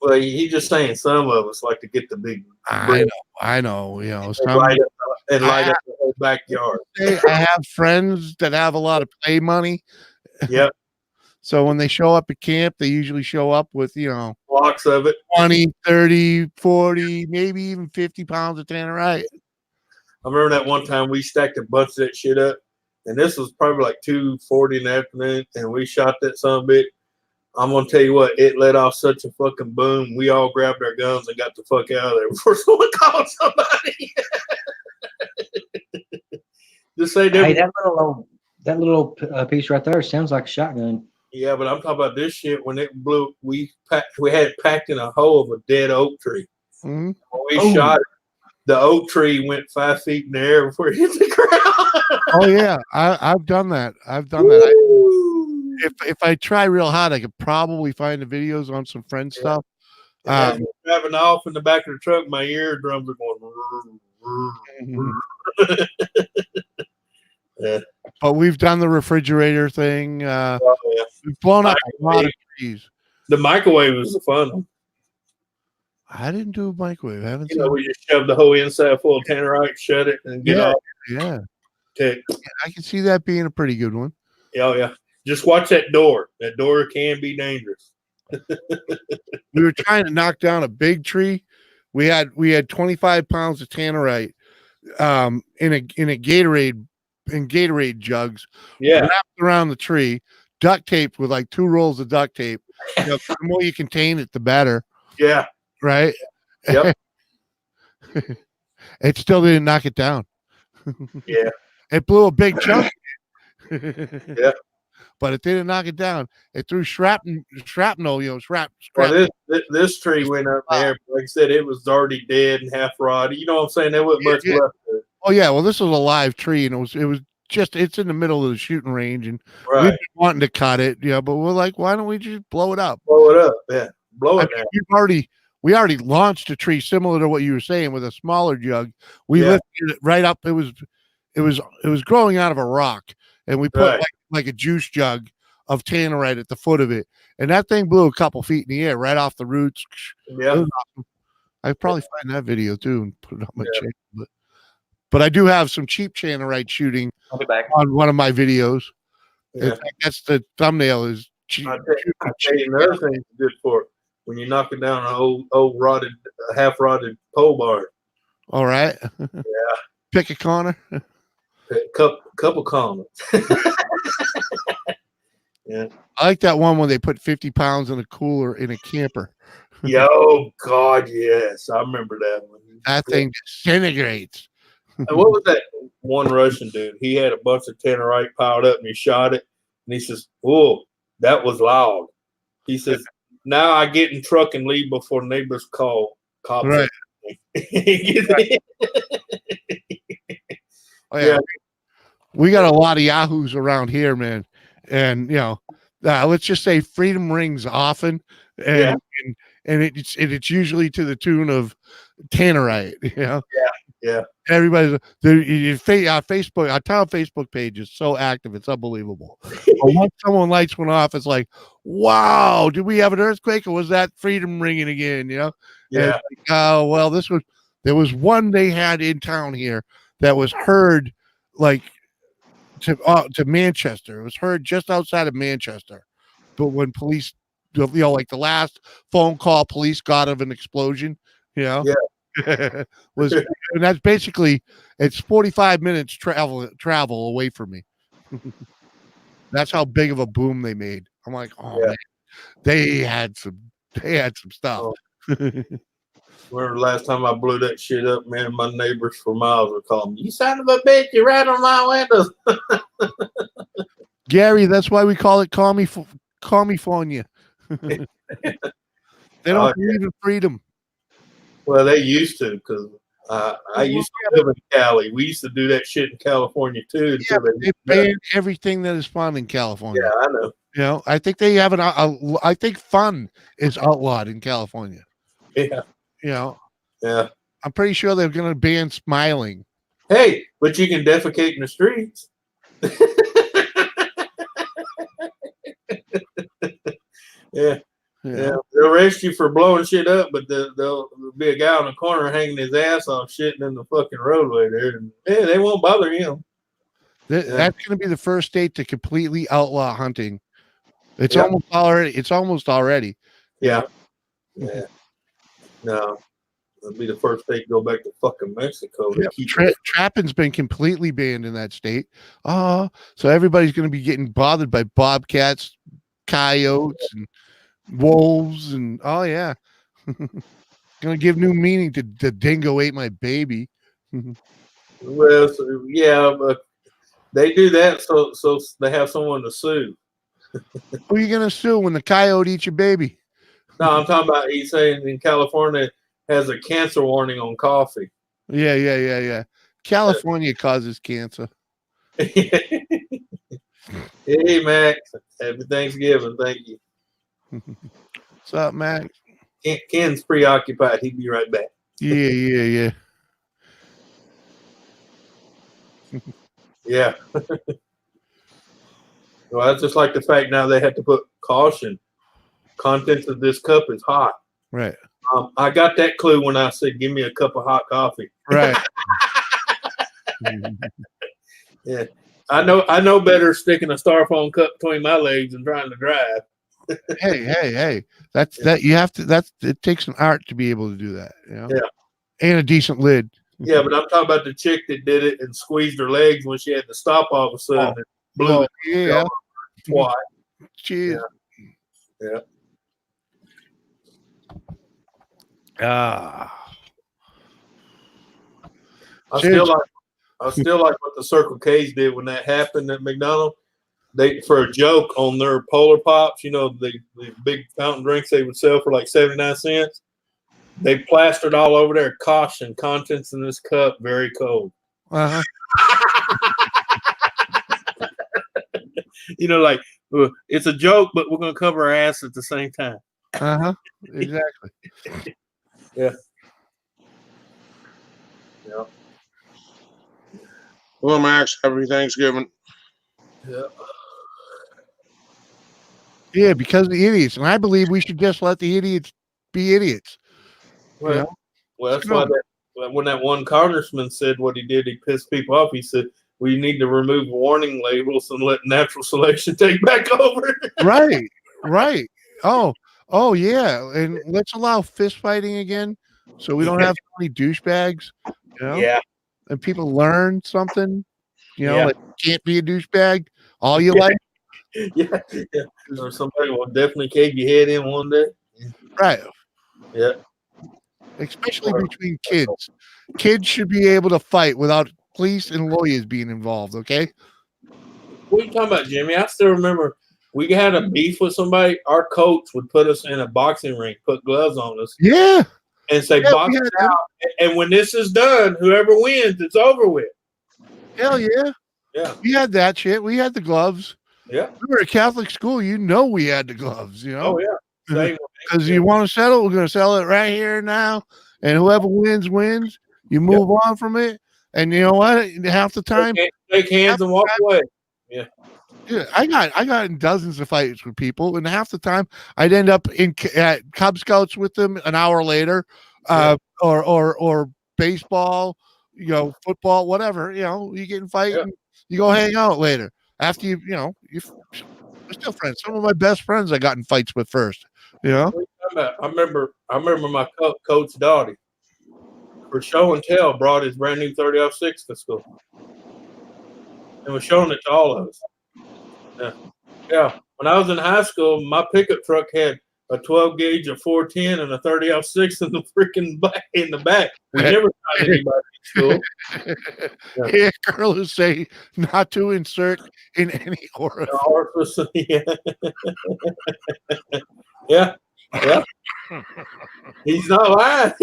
Well, he's just saying some of us like to get the big
I know. I know. You know.
and
Some.
light up the whole backyard.
I have friends that have a lot of play money.
Yep.
So when they show up at camp, they usually show up with, you know,
Blocks of it.
20, 30, 40, maybe even 50 pounds of tannerite.
I remember that one time we stacked a bunch of that shit up, and this was probably like 2:40 in the afternoon, and we shot that son of a bitch. I'm gonna tell you what, it let off such a fucking boom. We all grabbed our guns and got the fuck out of there before someone called somebody. Just say
Hey, that little piece right there sounds like a shotgun.
Yeah, but I'm talking about this shit. When it blew, we had it packed in a hole of a dead oak tree.
Mm-hmm.
When we shot it, the oak tree went 5 feet in the air before it hit the ground.
Oh yeah, I've done that. I've done that. If I try real hard, I could probably find the videos on some friend stuff.
Driving off in the back of the truck, my eardrums are going. Yeah.
But we've done the refrigerator thing.
Yeah.
We've blown up a lot of trees.
The microwave was the fun one.
I didn't do a microwave. I haven't
You know, we just shoved the whole inside full of tannerite, shut it, and get off.
Yeah.
Okay.
I can see that being a pretty good one.
Yeah, yeah. Just watch that door. That door can be dangerous.
We were trying to knock down a big tree. We had 25 pounds of tannerite in a Gatorade jugs.
Yeah.
Wrapped around the tree, duct taped with like 2 rolls of duct tape. You know, the more you contain it, the better.
Yeah.
Right?
Yep.
It still didn't knock it down.
Yeah.
It blew a big chunk.
Yeah.
But it didn't knock it down. It threw shrapnel,
Well, this tree went up there. Like I said, it was already dead and half rotted. You know what I'm saying? There wasn't much left of it.
Oh yeah, well, this was a live tree, and it was just it's in the middle of the shooting range, and
Right.
we've been wanting to cut it, but we're like, why don't we just blow it up?
Blow it up, yeah. Blow it down.
We already launched a tree similar to what you were saying with a smaller jug. We lifted it right up. It was growing out of a rock, and we put like a juice jug of tannerite at the foot of it, and that thing blew a couple feet in the air right off the roots.
Yeah.
It was awesome. I'd probably find that video too and put it on my channel. But I do have some cheap tannerite shooting on one of my videos.
Yeah.
In fact, that's the thumbnail is cheap.
I'll tell you another thing it's good for when you're knocking down an old rotted, half rotted pole barn.
All right.
Yeah.
Pick a corner.
Couple corners. Yeah.
I like that one when they put 50 pounds in a cooler in a camper.
Yo, God, yes. I remember that one.
That thing disintegrates.
And what was that one Russian dude? He had a bunch of tannerite piled up and he shot it. And he says, "Oh, that was loud." He says, "Now I get in truck and leave before neighbors call cops."
Right. Oh, yeah. We got a lot of yahoos around here, man. And, let's just say freedom rings often. And, it's usually to the tune of tannerite,
Yeah.
Everybody's Facebook, our town Facebook page is so active, it's unbelievable. Once someone lights one off, it's like, wow, did we have an earthquake or was that freedom ringing again?
Yeah.
Like, oh well, there was one they had in town here that was heard like to Manchester. It was heard just outside of Manchester. But when police, like the last phone call police got of an explosion, was, and that's basically, it's 45 minutes travel away from me. That's how big of a boom they made. I'm like, oh man, they had some stuff.
Remember the last time I blew that shit up, man, my neighbors for miles were calling me, "You son of a bitch, you rat on my windows."
Gary, that's why we call it California. They don't believe in freedom.
Well, they used to, because I used to live in Cali. We used to do that shit in California too.
Yeah, they banned everything that is fun in California.
Yeah, I know.
I think they have I think fun is outlawed in California.
Yeah.
You know,
Yeah.
I'm pretty sure they're going to ban smiling.
Hey, but you can defecate in the streets. Yeah. Yeah, they'll arrest you for blowing shit up, but there'll be a guy on the corner hanging his ass off shitting in the fucking roadway there, and they won't bother him.
That's going to be the first state to completely outlaw hunting. It's
Yep.
almost already. It's almost already.
Yeah. Yeah. No, it'll be the first state to go back to fucking Mexico.
Yeah, trapping's been completely banned in that state. So everybody's going to be getting bothered by bobcats, coyotes, and wolves, and going to give new meaning to the dingo ate my baby.
Well, so, yeah, but they do that so they have someone to sue.
Who are you going to sue when the coyote eats your baby?
No, I'm talking about he's saying in California has a cancer warning on coffee.
Yeah. California causes cancer.
Hey, Max. Happy Thanksgiving. Thank you.
What's up, Max?
Ken's preoccupied. He'll be right back.
Yeah.
Yeah. Well, that's just like the fact now they have to put caution. Contents of this cup is hot.
Right.
I got that clue when I said, give me a cup of hot coffee.
Right.
Yeah. I know better sticking a styrofoam cup between my legs and trying to drive.
Hey. It takes an art to be able to do that. You know?
Yeah.
And a decent lid.
Yeah, but I'm talking about the chick that did it and squeezed her legs when she had to stop all of a sudden and blew it.
Yeah.
Twice.
Cheers.
Yeah.
Ah.
I still like what the Circle K's did when that happened at McDonald's. They, for a joke on their Polar Pops, you know, the big fountain drinks they would sell for like 79 cents. They plastered all over there, caution, contents in this cup, very cold.
Uh-huh.
You know, like, it's a joke, but we're going to cover our ass at the same time.
Uh-huh. Exactly.
Yeah.
Well, Max, happy Thanksgiving.
Yeah.
Yeah, because of the idiots. And I believe we should just let the idiots be idiots.
Well,
you know?
Well, that's why when that one congressman said what he did, he pissed people off. He said, we need to remove warning labels and let natural selection take back over.
Right. Oh, yeah. And let's allow fist fighting again so we don't have so many douchebags. You know?
Yeah.
And people learn something. You know, like you can't be a douchebag all your life.
Yeah. Or somebody will definitely cave your head in one day.
Right.
Yeah.
Especially between kids. Kids should be able to fight without police and lawyers being involved, okay?
What are you talking about, Jimmy? I still remember we had a beef with somebody. Our coach would put us in a boxing ring, put gloves on us.
Yeah.
And say, box it out. And when this is done, whoever wins, it's over with.
Hell yeah.
Yeah.
We had that shit. We had the gloves.
Yeah.
We were a Catholic school. You know we had the gloves, you know?
Oh, yeah.
Because you want to settle, we're going to sell it right here now. And whoever wins. You move on from it. And you know what? Half the time,
shake hands and walk away. Yeah.
Yeah, I got in dozens of fights with people, and half the time I'd end up at Cub Scouts with them an hour later, or baseball, you know, football, whatever. You know, you get in fight, and you go hang out later after we're still friends. Some of my best friends I got in fights with first. You know,
I remember my coach Dottie, for show and tell, brought his brand new 30-06 to school and was showing it to all of us. Yeah. When I was in high school, my pickup truck had a 12 gauge, a 410, and a 30-06 in the freaking back. We never found anybody in school.
Yeah, girls say not to insert in any orifice.
Yeah. He's not lying.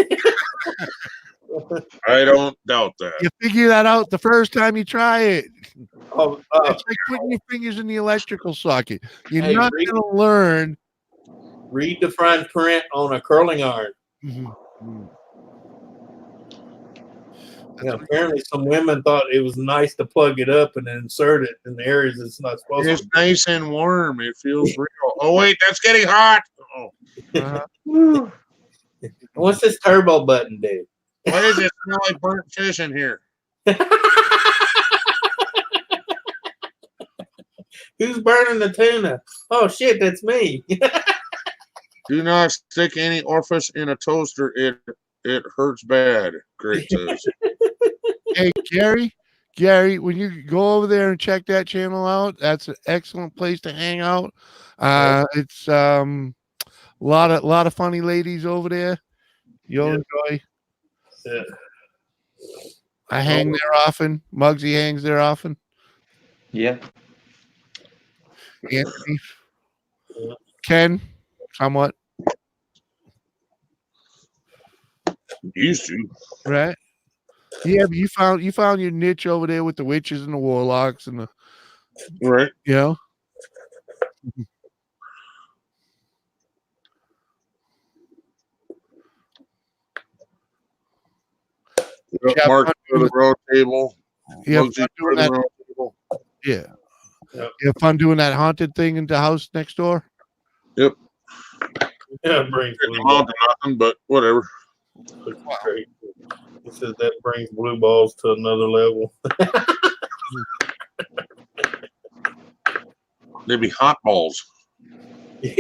I don't doubt that.
You figure that out the first time you try it.
It's
like putting your fingers in the electrical socket. You're not going to learn.
Read the fine print on a curling iron. Yeah, apparently some women thought it was nice to plug it up and then insert it in the areas it's not supposed
It's
to.
nice and warm. It feels real. Oh wait, that's getting hot. Oh,
What's this turbo button do?
why does it smell like burnt fish in here?
Who's burning the tuna? Oh shit, that's me.
Do not stick any orifice in a toaster. It hurts bad. Great says.
Hey, Gary, when you go over there and check that channel out, that's an excellent place to hang out. It's a lot of funny ladies over there. You'll enjoy.
Yeah.
I hang there often. Muggsy hangs there often.
Yeah.
Anthony, Ken, somewhat.
Used to.
Right. Yeah, but you found your niche over there with the witches and the warlocks and the
Right.
you know.
Yep, Mark to the round table.
Yeah,
Muggsy to the round table.
yeah.
Yep.
You have fun doing that haunted thing in the house next door?
Yep.
Yeah, it brings
Didn't
blue
amount
balls.
to nothing, but whatever.
Great. He says that brings blue balls to another level.
They'd be hot balls.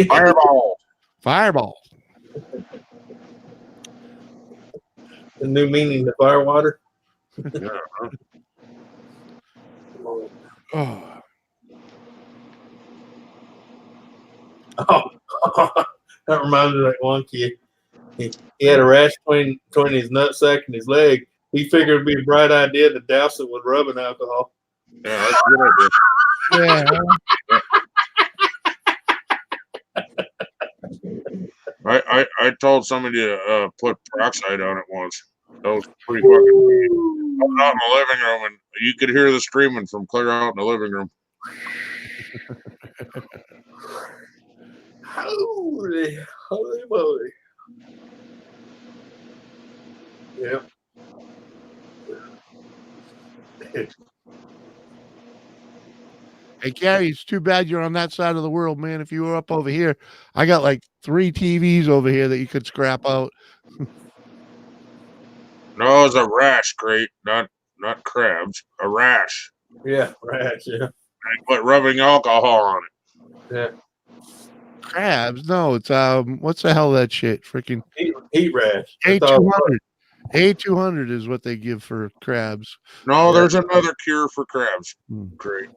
Fireball.
Fireball.
The new meaning to firewater.
Yeah.
Oh.
Oh, that reminds me of that one kid. He had a rash between his nutsack and his leg. He figured it'd be a bright idea to douse it with rubbing alcohol.
Yeah, that's a good idea.
Yeah.
I told somebody to put peroxide on it once. That was pretty fucking. I was out in the living room and you could hear the screaming from clear out in the living room.
Holy moly! Yeah.
Hey Gary, it's too bad you're on that side of the world, man. If you were up over here, I got like 3 TVs over here that you could scrap out.
No, it's a rash crate, not crabs. A rash.
Yeah, rash. Yeah.
I put rubbing alcohol on it.
Yeah.
Crabs? No, it's what's the hell that shit? Freaking
Heat rash.
A200. A200 is what they give for crabs.
No, there's another cure for crabs. Great.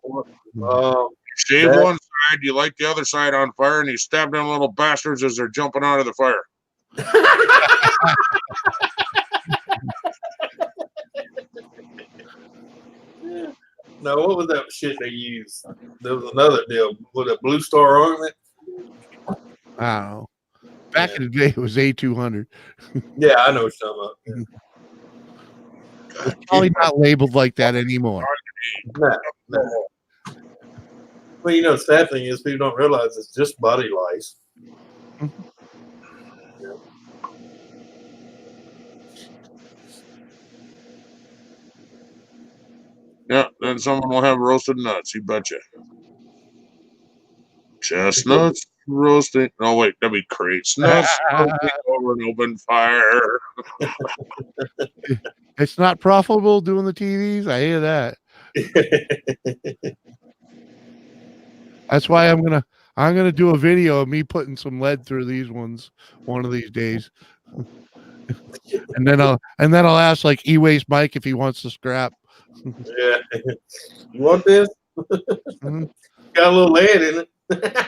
Shave
that-
one side, you light the other side on fire, and you stab them little bastards as they're jumping out of the fire.
No, what was that shit they used? There was another deal with a blue star ornament.
I don't know. Back in the day, it was A200.
Yeah, I know what you're talking about.
It's probably not labeled like that anymore.
No. Well, you know, the sad thing is people don't realize it's just body lice.
Yeah, then someone will have roasted nuts, you betcha. Chestnuts roasting. No, wait, that'd be crates. Nuts roasting over an open fire.
It's not profitable doing the TVs. I hear that. That's why I'm gonna do a video of me putting some lead through these ones one of these days. and then I'll ask like E-Waste Mike if he wants to scrap.
Yeah. You want this?
Mhm.
Got a little lead in it.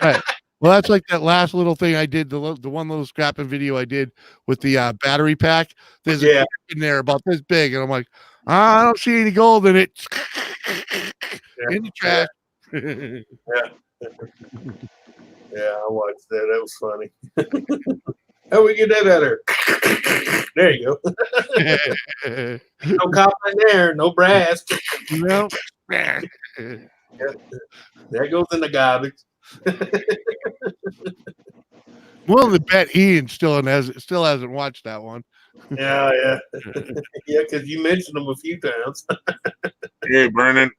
Right. Well, that's like that last little thing I did, the one little scrapping video I did with the battery pack. There's a chip in there about this big, and I'm like, I don't see any gold in it. In the trash.
Yeah, I watched that. That was funny. How we get that out of there? There you go. No copper in there, no brass.
No.
That goes in the garbage.
willing to bet Ian still hasn't watched that one.
Yeah, yeah, yeah. Because you mentioned them a few times.
Hey, Brennan.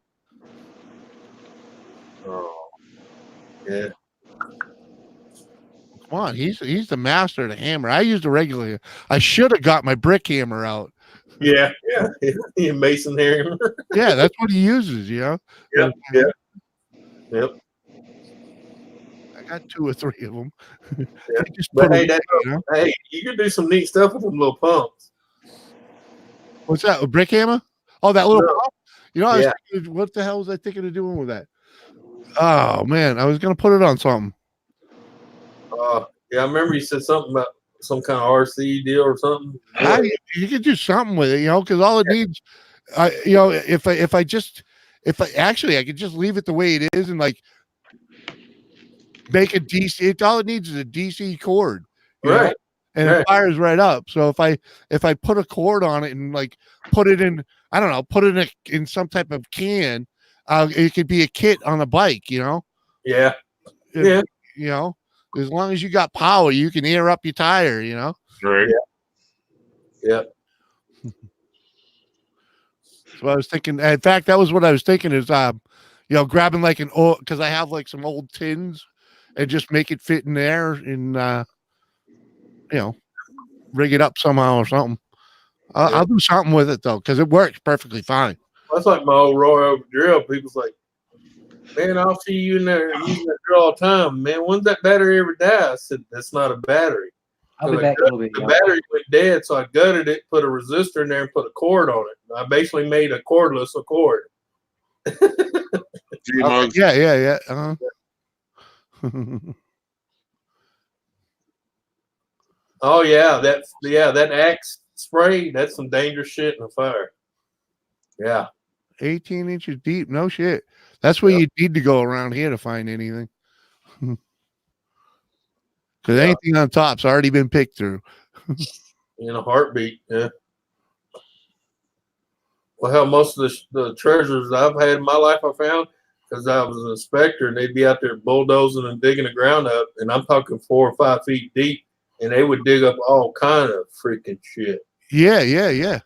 Oh, yeah.
Come on, he's the master of the hammer. I used a regular. I should have got my brick hammer out.
Yeah, yeah. Mason hammer.
Yeah, that's what he uses. You know.
Yep, yep.
I got 2 or 3 of them.
Yeah.
Just
But
put
hey,
away, you know?
hey, you can do some neat stuff with them little pumps.
What's that? A brick hammer? Oh, that little
No.
pump? You know, I was
Yeah.
thinking, what the hell was I thinking of doing with that? Oh man, I was gonna put it on something.
Yeah, I remember you said something about some kind of RC deal or something.
You could do something with it, you know, because all it needs, you know, if I actually I could just leave it the way it is and like make a DC. All it needs is a DC cord, you know? And it fires right up. So if I put a cord on it and like put it in, I don't know, put it in some type of can, it could be a kit on a bike, you know.
Yeah.
You know, as long as you got power, you can air up your tire, you know.
Right.
Yeah.
So I was thinking, in fact, that was what I was thinking is, you know, grabbing like an old, because I have like some old tins and just make it fit in there and, you know, rig it up somehow or something. I'll do something with it though, because it works perfectly fine.
That's like my old Roy Oak drill. People's like, man, I'll see you in there using that drill all the time. Man, when's that battery ever die? I said, that's not a battery.
I'll be back a little bit.
The battery went dead, so I gutted it, put a resistor in there, and put a cord on it. I basically made a cordless cord.
Yeah.
Oh yeah, that axe spray, that's some dangerous shit in the fire. Yeah.
18 inches deep, no shit. That's where you need to go around here to find anything. Because anything on top's already been picked through.
In a heartbeat, yeah. Well, hell, most of the treasures I've had in my life I found because I was an inspector, and they'd be out there bulldozing and digging the ground up, and I'm talking 4 or 5 feet deep, and they would dig up all kind of freaking shit.
Yeah.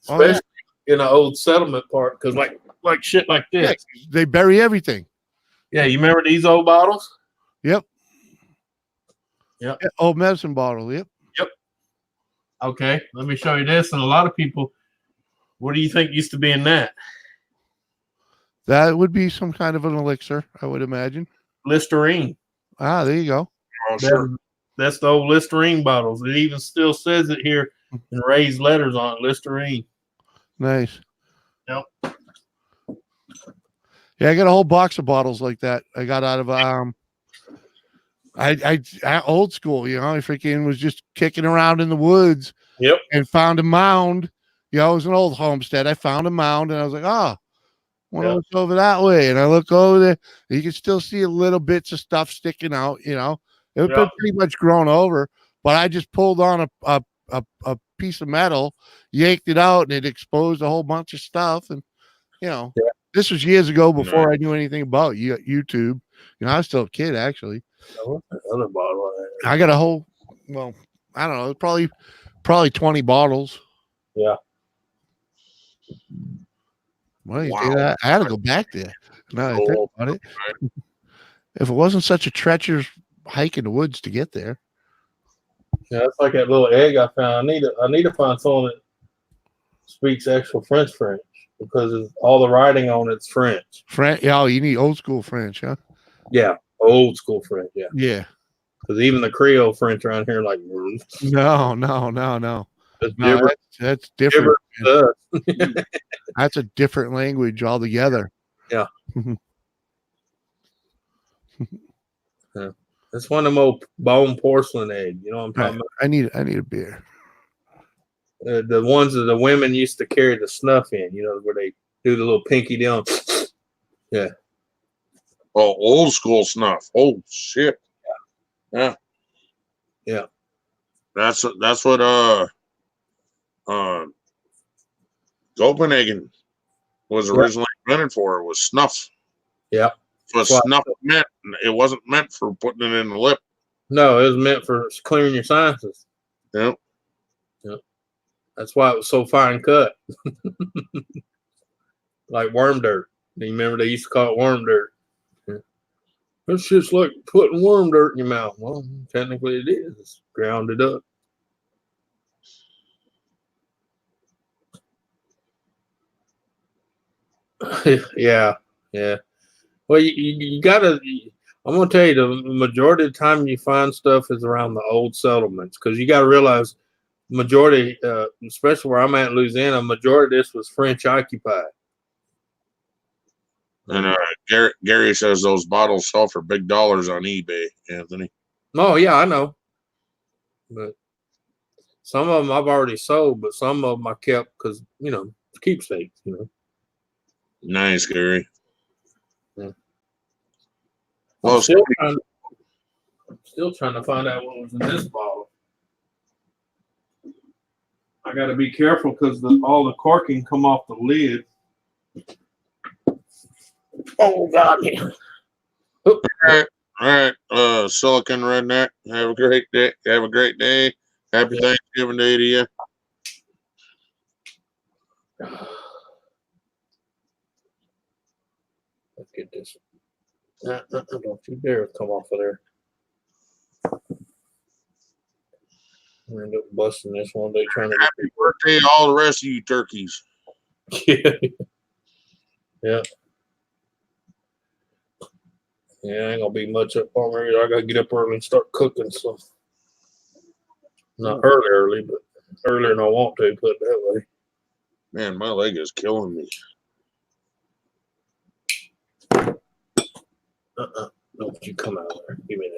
Especially in an old settlement part, because like shit like this.
Yeah, they bury everything.
Yeah, you remember these old bottles?
Yep.
Yep.
Yeah, old medicine bottle. Yep.
Okay, let me show you this. And a lot of people, what do you think used to be in that?
That would be some kind of an elixir, I would imagine.
Listerine.
Ah, there you go.
Oh, sure.
That's the old Listerine bottles. It even still says it here in raised letters on it, Listerine.
Nice.
Yep.
Yeah, I got a whole box of bottles like that. I got out of I old school, you know, I freaking was just kicking around in the woods.
Yep.
And found a mound. You know, it was an old homestead. I found a mound and I was like, oh, I want to look over that way. And I look over there, and you can still see a little bits of stuff sticking out, you know. It was pretty much grown over, but I just pulled on a piece of metal, yanked it out, and it exposed a whole bunch of stuff. And you know, this was years ago before I knew anything about YouTube. You know, I was still a kid actually.
Another bottle.
I got a whole, well, I don't know, probably 20 bottles.
Yeah.
Why do you say that? I had to go back there. Now I think about it. If it wasn't such a treacherous hike in the woods to get there.
Yeah, it's like that little egg I found. I need to find someone that speaks actual French because all the writing on it's French.
Yeah, you need old school French, huh?
Yeah, old school French. Yeah.
Yeah.
Because even the Creole French around here, like,
no. That's different. That's a different language altogether.
Yeah. Yeah. That's one of them old bone porcelain eggs. You know what I'm talking about?
I need a beer.
The ones that the women used to carry the snuff in, you know, where they do the little pinky down. Yeah.
Oh, old school snuff. Oh shit. Yeah. That's what Copenhagen was originally invented for. It was snuff.
Yeah.
So snuff meant it wasn't meant for putting it in the lip.
No, it was meant for clearing your sinuses.
Yep.
Yep. That's why it was so fine cut. Like worm dirt. You remember they used to call it worm dirt. It's just like putting worm dirt in your mouth. Well, technically it is. It's grounded up. Yeah. Well, you gotta. I'm gonna tell you, the majority of the time you find stuff is around the old settlements, because you gotta realize, majority, especially where I'm at in Louisiana, majority of this was French occupied.
And Gary says those bottles sell for big dollars on eBay, Anthony.
Oh yeah, I know. But some of them I've already sold, but some of them I kept because keepsakes.
Nice, Gary.
Yeah.
Well,
I'm still trying to find out what was in this bottle. I got to be careful because all the corking come off the lid. Oh God!
All right. Silicon Redneck. Have a great day. Have a great day. Happy Thanksgiving Day to you.
Let's get this. Don't you dare come off of there. I'm gonna end up busting this one day trying to.
Happy birthday to all the rest of you turkeys.
Yeah. Yeah, ain't gonna be much up on me. I gotta get up early and start cooking some. Not early, but earlier than I want to, put it that way.
Man, my leg is killing me.
Don't you come out there. Give me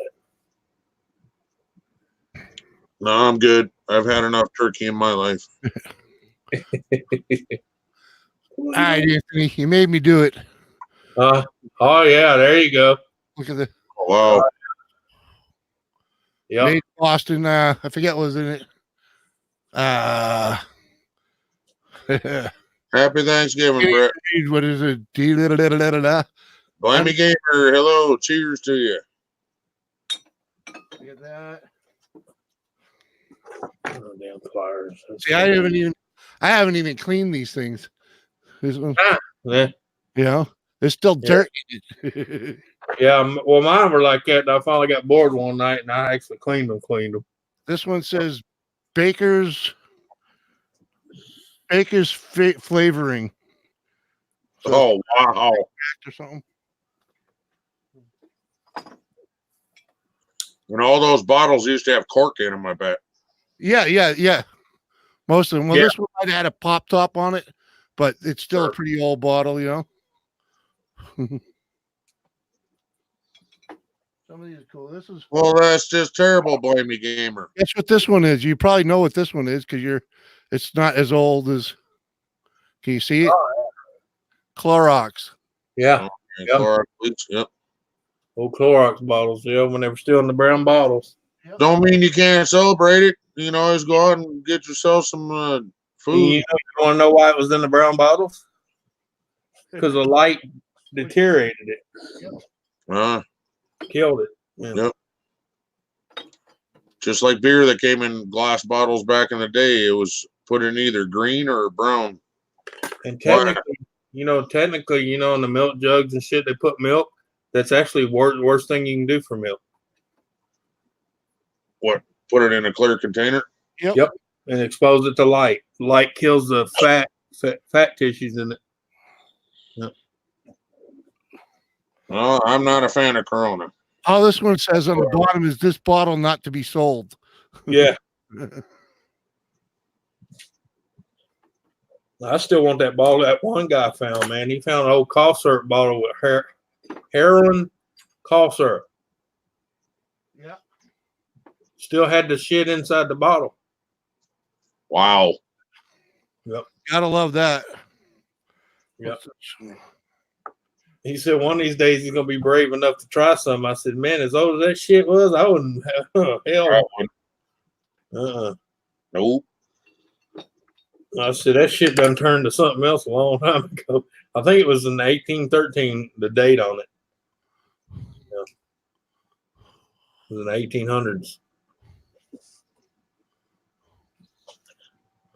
that.
No, I'm good. I've had enough turkey in my life.
All right, Anthony, you made me do it.
Oh yeah, there you go.
Look at the
Wow.
Yeah.
made Boston. I forget what was in it.
Happy Thanksgiving, Brett.
What is it? Da-da-da-da-da-da.
Blimey Gamer, hello. Cheers to you.
Look at that.
Oh, damn pliers.
See, I haven't even cleaned these things. This one,
Yeah.
there's still dirt in it.
Yeah. Well, mine were like that. And I finally got bored one night, and I actually cleaned them.
This one says Baker's flavoring. So
Oh, wow.
or something.
And all those bottles used to have cork in them, I bet.
Yeah. Most of them. Well,
Yeah.
this one might have had a pop top on it, but it's still a pretty old bottle, Some of these are cool. This is
Well, that's just terrible, Blimey Gamer.
Guess what this one is? You probably know what this one is because it's not as old as. Can you see it? Clorox.
Yeah.
And
Yep.
Clorox bleach, yep.
Old Clorox bottles. Yeah, when they were still in the brown bottles.
Don't mean you can't celebrate it. You can always go out and get yourself some food.
You want to know why it was in the brown bottles? Because the light deteriorated it. Killed it. Yeah.
Yep. Just like beer that came in glass bottles back in the day, it was put in either green or brown.
And technically, in the milk jugs and shit, they put milk. That's actually worst thing you can do for milk.
What? Put it in a clear container?
Yep. And expose it to light. Light kills the fat tissues in it. Yep.
Well, I'm not a fan of Corona.
All this one says on the bottom is this bottle not to be sold.
Yeah. I still want that bottle that one guy found, man. He found an old cough syrup bottle with heroin cough syrup.
Yeah.
Still had the shit inside the bottle.
Wow.
Yep.
Gotta love that.
Yep. He said one of these days he's gonna be brave enough to try some. I said, man, as old as that shit was, I wouldn't. Hell.
Nope.
I said that shit done turned to something else a long time ago. I think it was in 1813, the date on it. It was in the 1800s.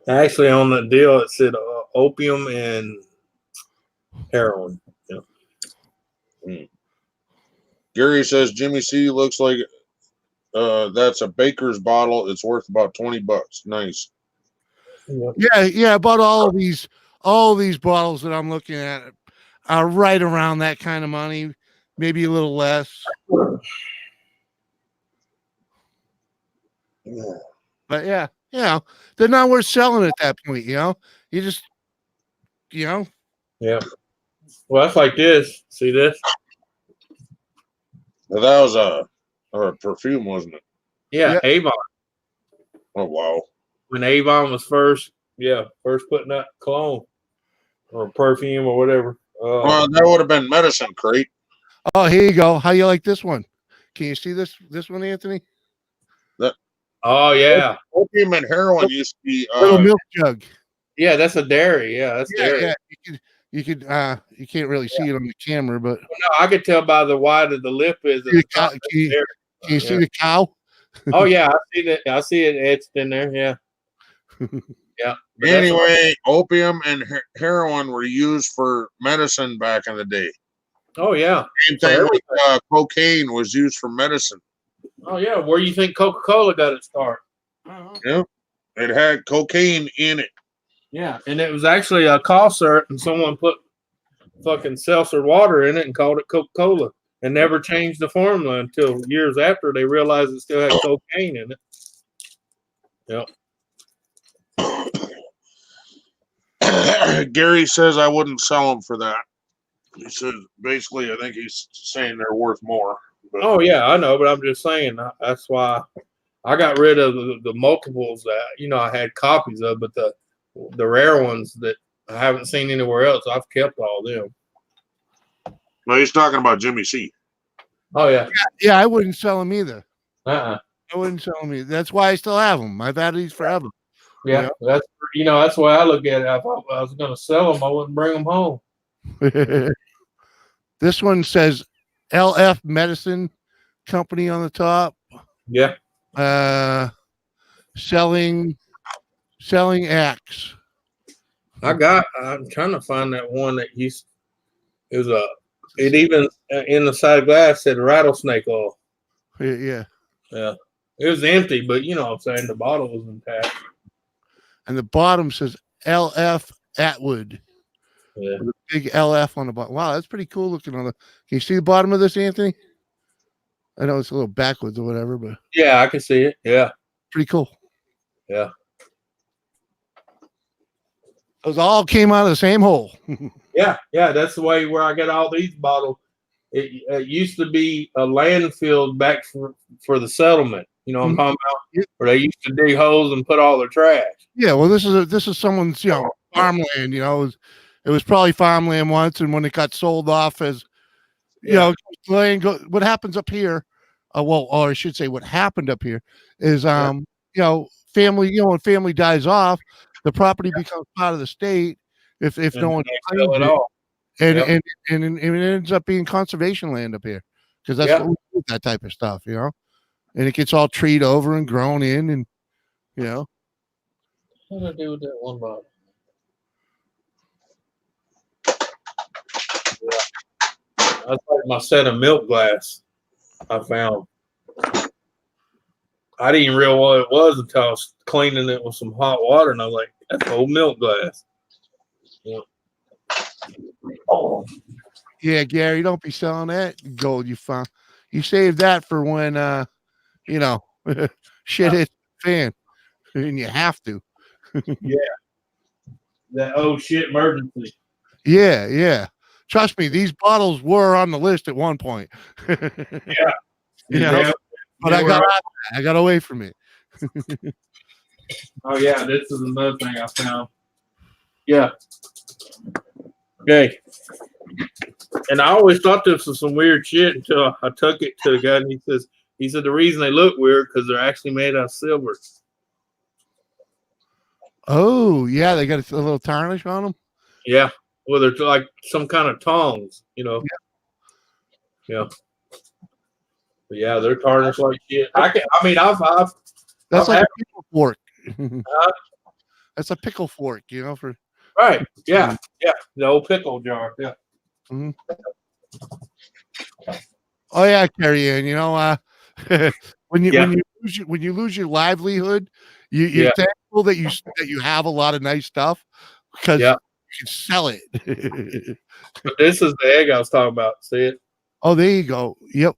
Actually, on the deal, it said opium and heroin. Yeah.
Gary says Jimmy C looks like that's a baker's bottle. It's worth about $20. Nice.
Yeah. About all these bottles that I'm looking at are right around that kind of money, maybe a little less.
Yeah.
But yeah, they're not worth selling at that point. You just,
Yeah. Well, that's like this. See this?
Well, that was a perfume, wasn't it?
Yeah, Avon.
Oh wow.
When Avon was first putting out cologne or perfume or whatever.
Well, that would have been medicine crate.
Oh, here you go. How you like this one? Can you see this one, Anthony?
Oh yeah.
Opium and heroin used to be
little milk jug.
Yeah, that's a dairy. Yeah, that's dairy.
Yeah. You can't really see it on the camera, but
no, I could tell by the wide of the lip is.
Can you see the cow?
Oh yeah, I see that. I see it etched in there. Yeah. Yeah.
Anyway, opium and heroin were used for medicine back in the day.
Oh yeah.
Same thing with cocaine was used for medicine.
Oh yeah. Where do you think Coca-Cola got its start?
Yeah. It had cocaine in it.
Yeah, and it was actually a cough syrup, and someone put fucking seltzer water in it and called it Coca-Cola, and never changed the formula until years after they realized it still had cocaine in it.
Yep. Gary says I wouldn't sell them for that. He says basically, I think he's saying they're worth more. But.
Oh yeah, I know, but I'm just saying that's why I got rid of the multiples that I had copies of, but the rare ones that I haven't seen anywhere else, I've kept all them.
No, he's talking about Jimmy C.
Oh yeah.
Yeah, I wouldn't sell them either.
I
wouldn't sell them either. That's why I still have them. I've had these forever.
Yeah, that's the way I look at it. If I was going to sell them, I wouldn't bring them home.
This one says LF Medicine Company on the top.
Yeah.
Selling Axe.
I'm trying to find that one that it even in the side glass said rattlesnake oil.
Yeah.
Yeah. It was empty, but you know what I'm saying, the bottle was intact.
And the bottom says LF Atwood.
Yeah.
With a big LF on the bottom. Wow, that's pretty cool looking on the. Can you see the bottom of this, Anthony? I know it's a little backwards or whatever, but
yeah, I can see it. Yeah.
Pretty cool.
Yeah.
Those all came out of the same hole.
Yeah, that's the way where I get all these bottles. It used to be a landfill back for the settlement. You know what I'm talking about? Where they used to dig holes and put all their trash.
Yeah, well, this is someone's farmland. It was probably farmland once, and when it got sold off as land. What happens up here? Or I should say, what happened up here is family. When family dies off, the property becomes part of the state. If no one claims it, and it ends up being conservation land up here because that's what we do with that type of stuff, and it gets all treed over and grown in, and
What did I do with that one bottle? Yeah. That's like my set of milk glass I found. I didn't even realize what it was until I was cleaning it with some hot water, and I was like, that's old milk glass. Yeah.
Oh. Yeah, Gary, don't be selling that gold you found. You save that for when shit hits the fan, and you have to.
Yeah. That shit emergency.
Yeah. Trust me, these bottles were on the list at one point.
Yeah.
But I got away from it.
Oh yeah, this is another thing I found. Yeah. Okay. And I always thought this was some weird shit until I took it to the guy, and he said the reason they look weird because they're actually made out of silver.
Oh yeah, they got a little tarnish on them.
Yeah. Well, they're like some kind of tongs, Yeah. Yeah, they're tarnished like shit. I've
That's like
had-
a pickle fork.
uh,
That's a pickle fork, you know. For
right. Yeah. Yeah. The old pickle jar. Yeah.
Mhm. Oh yeah, Carrie Ann. You know, when
Yeah.
when you lose your livelihood, you're
Yeah.
thankful that you have a lot of nice stuff because
Yeah.
you can sell it.
But this is the egg I was talking about. See it?
Oh, there you go. Yep.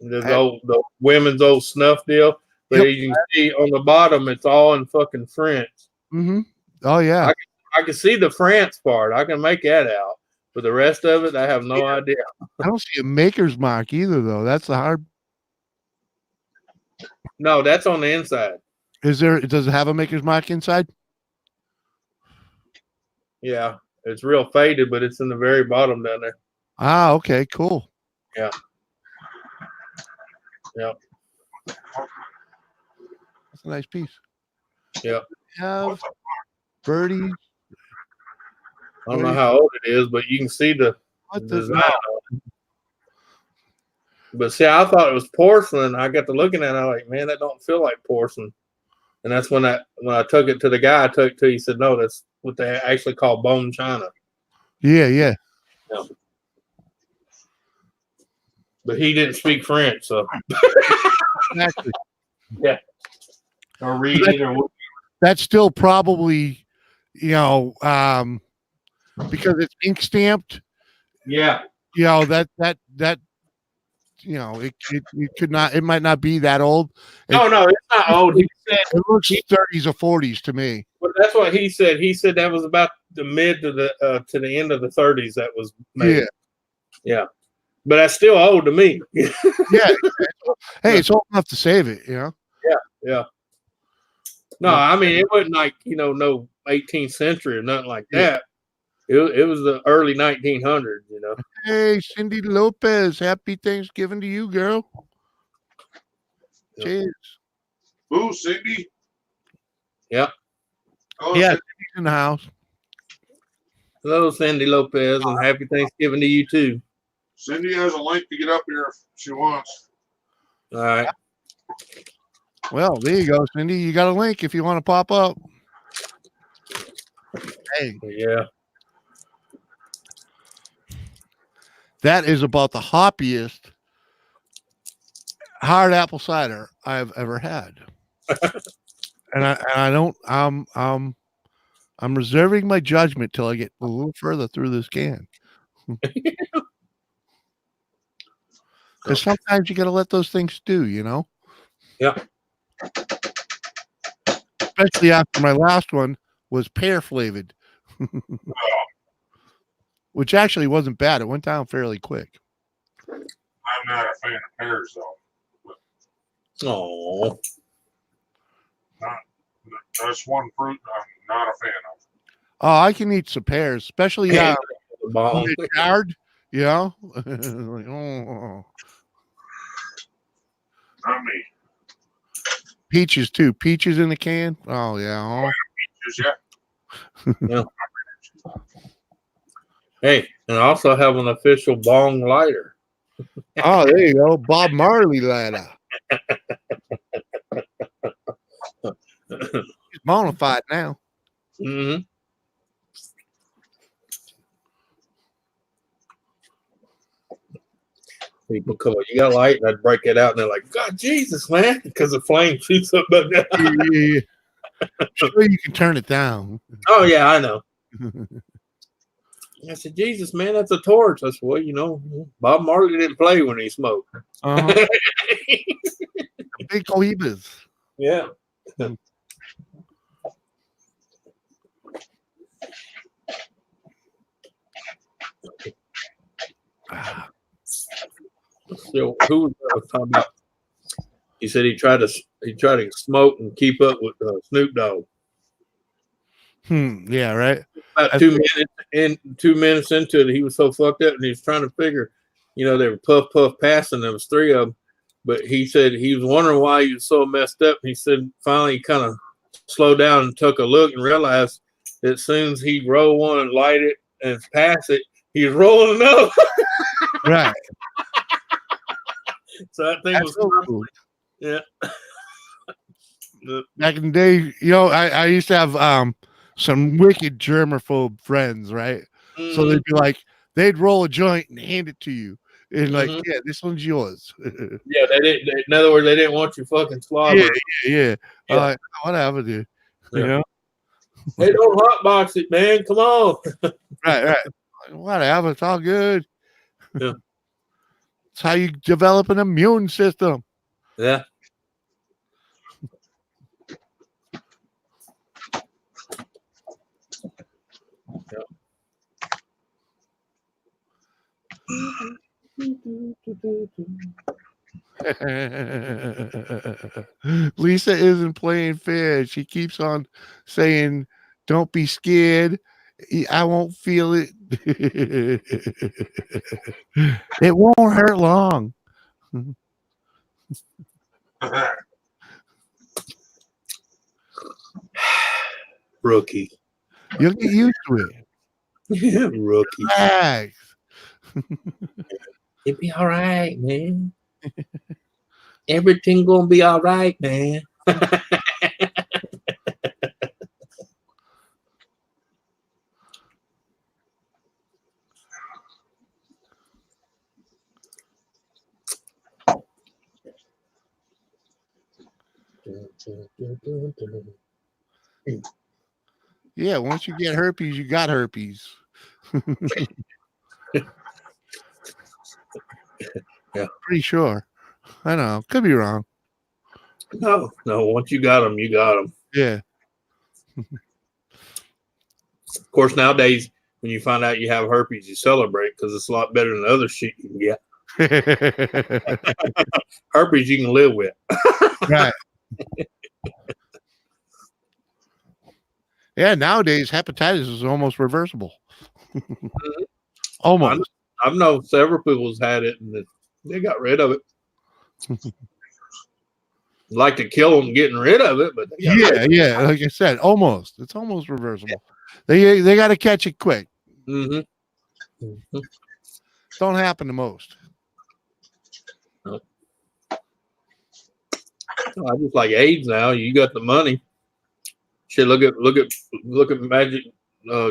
The women's old snuff deal. But
Yep.
as you can see on the bottom, it's all in fucking French.
Mm-hmm. Oh yeah.
I can see the France part. I can make that out. But the rest of it, I have no idea.
I don't see a maker's mark either, though. That's the hard.
No, that's on the inside.
Does it have a maker's mark inside?
Yeah. It's real faded, but it's in the very bottom down there.
Ah, okay, cool.
Yeah. Yeah.
That's a nice piece.
Yeah.
Have birdie.
I don't know how old it is, but you can see the design. But see, I thought it was porcelain. I got to looking at it, I'm like, man, that don't feel like porcelain. And that's when I took it to the guy I took it to, he said, no, that's what they actually call bone china.
Yeah, yeah.
Yeah. But he didn't speak French, so
Exactly.
yeah. Or read it or what.
That's still probably, you know, because it's ink stamped.
Yeah.
You know, that you know, it could not, it might not be that old.
No, it's not old. He said
it looks 30s or 40s to me.
Well, that's what he said. He said that was about the mid to the end of the 30s that was made.
Yeah.
Yeah. But that's still old to me.
Yeah. Hey, it's old enough to save it, you know?
Yeah. No, I mean, it wasn't like, no 18th century or nothing like that. It was the early 1900s,
Hey, Cindy Lopez, happy Thanksgiving to you, girl.
Yeah.
Cheers.
Who, Cindy?
Yeah.
Oh,
Yeah,
Cindy.
Cindy's in the house.
Hello, Sandy Lopez, and happy Thanksgiving to you, too.
Cindy has a link to get up here if she wants.
All right.
Well, there you go, Cindy. You got a link if you want to pop up. Hey.
Yeah.
That is about the hoppiest hard apple cider I've ever had. and I don't I'm reserving my judgment till I get a little further through this can. Because sometimes you got to let those things stew, you know?
Yeah.
Especially after my last one was pear flavored, which actually wasn't bad. It went down fairly quick.
I'm not a fan of pears, though.
Oh.
That's one fruit I'm not a fan of.
Oh, I can eat some pears, especially when they're charred, you know? Like, oh.
Not me.
Peaches, too. Peaches in the can. Oh, yeah. Oh.
Peaches,
Yeah. Hey, and I also have an official bong lighter.
Oh, there you go. Bob Marley lighter. He's bona fide now.
Mm-hmm. People come up, you got a light, and I'd break it out, and they're like, God, Jesus, man, because the flame shoots up back down.
Yeah. Sure, you can turn it down.
Oh, yeah, I know. I said, Jesus, man, that's a torch. I said, well, Bob Marley didn't play when he smoked.
Uh-huh. Big cohibas.
Yeah. So who was I was talking about? He said he tried to smoke and keep up with Snoop Dogg.
Yeah, right.
About 2 minutes into it, he was so fucked up, and he was trying to figure, they were puff passing. There was three of them, but he said he was wondering why he was so messed up. And he said finally he kind of slowed down and took a look and realized that as soon as he roll one and light it and pass it, he's rolling up.
Right.
So that thing
That's
was
so
constantly,
cool.
yeah.
Back in the day, you know, I used to have some wicked germaphobe friends, right? So they'd be like, they'd roll a joint and hand it to you, and like, yeah, this one's yours.
Yeah, they didn't. In other words, they didn't want you fucking slobber.
Yeah.
Yeah.
Like, whatever, dude. You
Yeah.
know,
Hey, don't hotbox it, man. Come on.
right. Like, whatever, it's all good.
Yeah.
It's how you develop an immune system.
Yeah.
Lisa isn't playing fair. She keeps on saying, "Don't be scared. I won't feel it. It won't hurt long."
Rookie.
You'll get used to it.
Rookie.
Relax.
It'll be all right, man. Everything gonna be all right, man.
Yeah, once you get herpes, you got herpes.
Yeah.
Pretty sure. I know. Could be wrong.
No. Once you got them, you got them.
Yeah.
Of course, nowadays, when you find out you have herpes, you celebrate because it's a lot better than the other shit you can get. Herpes you can live with.
Right. Yeah, nowadays hepatitis is almost reversible. Almost.
I've known several people's had it and they got rid of it. Like to kill them getting rid of it, but
Yeah. Like I said, almost. It's almost reversible. They got to catch it quick. Don't happen to most.
I just like AIDS now. You got the money. Shit, look at Magic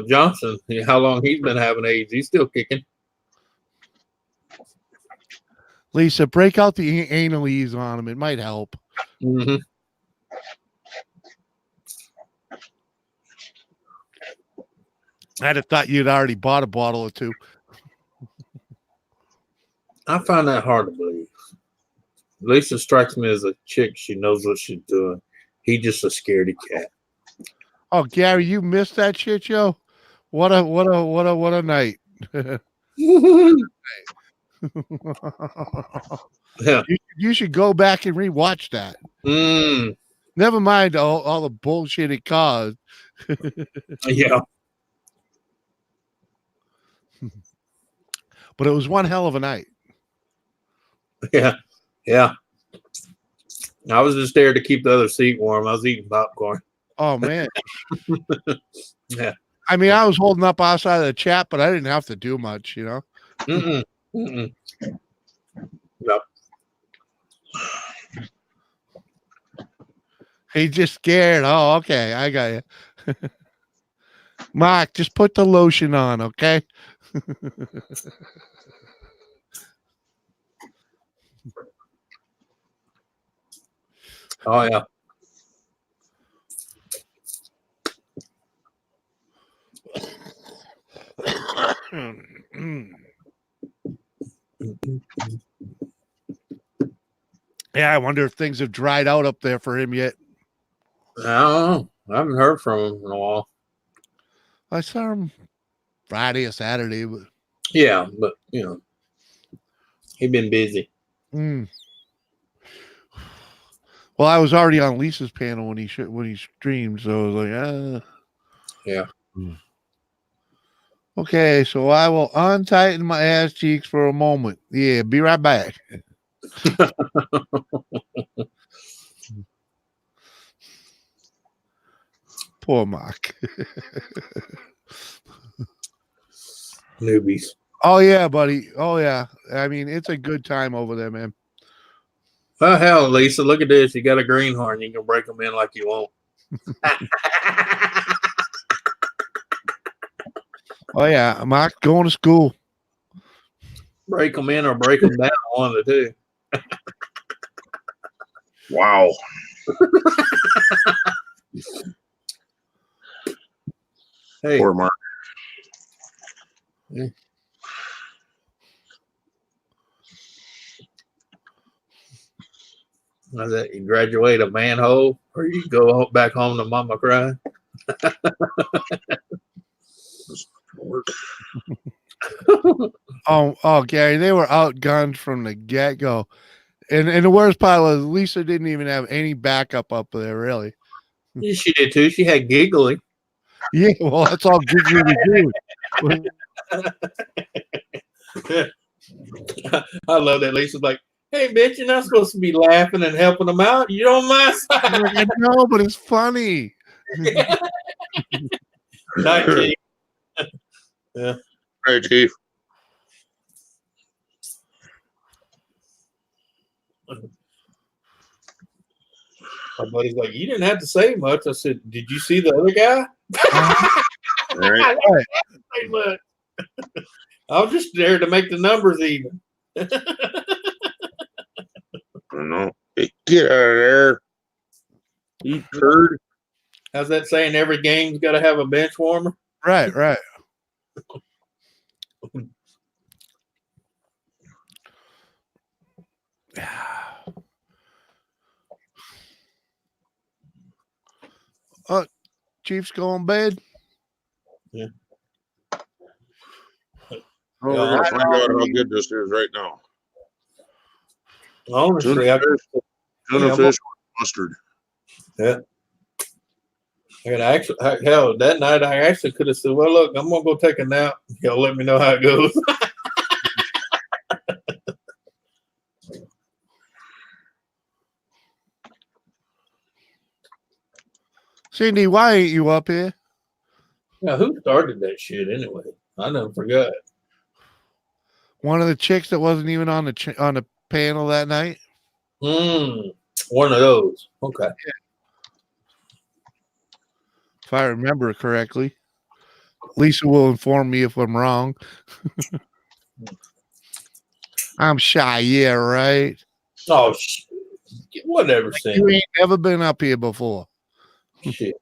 Johnson. How long he's been having AIDS? He's still kicking.
Lisa, break out the anal-ease on him. It might help. I'd have thought you'd already bought a bottle or two.
I find that hard to believe. Lisa strikes me as a chick. She knows what she's doing. He just a scaredy cat.
Oh, Gary, you missed that shit, yo. What a night.
Yeah.
You should go back and rewatch that. Never mind all the bullshit it caused.
Yeah.
But it was one hell of a night.
Yeah. I was just there to keep the other seat warm. I was eating popcorn.
Oh, man.
Yeah.
I mean, I was holding up outside of the chat, but I didn't have to do much, you know?
Yep.
He's just scared. Oh, okay. I got you. Mark, just put the lotion on, okay?
Oh, yeah.
Yeah, I wonder if things have dried out up there for him yet.
I don't know. I haven't heard from him in a while.
I saw him Friday or Saturday. But...
Yeah, but, you know, he'd been busy.
Well, I was already on Lisa's panel when he streamed, so I was like,
Yeah.
Okay, so I will untighten my ass cheeks for a moment. Yeah, be right back. Poor Mark.
Newbies.
Oh yeah, buddy. Oh yeah. I mean, it's a good time over there, man.
Well, hell, Lisa, look at this. You got a greenhorn. You can break them in like you want.
Oh yeah, Mark going to school.
Break them in or break them down. One of the two.
Wow.
Hey,
Poor Mark.
is that you graduate a manhole or you go back home to mama crying?
Oh, Gary, they were outgunned from the get go, and the worst part was Lisa didn't even have any backup up there, really.
She did too. She had giggling.
Yeah, well, that's all Giggly was doing.
I love that. Lisa's like, "Hey, bitch, you're not supposed to be laughing and helping them out. You don't mind?"
I know, but it's funny.
Night, Chief. Yeah.
Hey, Chief.
My buddy's like, "You didn't have to say much." I said, "Did you see the other guy?"
Right.
Say much. I was just there to make the numbers even.
I don't know. Hey, get out of there. You turd.
How's that saying? Every game's got to have a bench warmer.
Right. Chief's going bed.
Yeah.
Oh, we're gonna find out how good this is right now.
Honestly,
Tuna fish with mustard.
Yeah. Hell, that night I actually could have said, "Well, look, I'm gonna go take a nap. Y'all let me know how it goes."
Cindy, why ain't you up here?
Now, who started that shit anyway? I never forgot.
One of the chicks that wasn't even on the panel that night.
One of those. Okay.
If I remember correctly. Lisa will inform me if I'm wrong. I'm shy, yeah, right?
Oh, whatever, Cindy.
You ain't never been up here before.
Shit.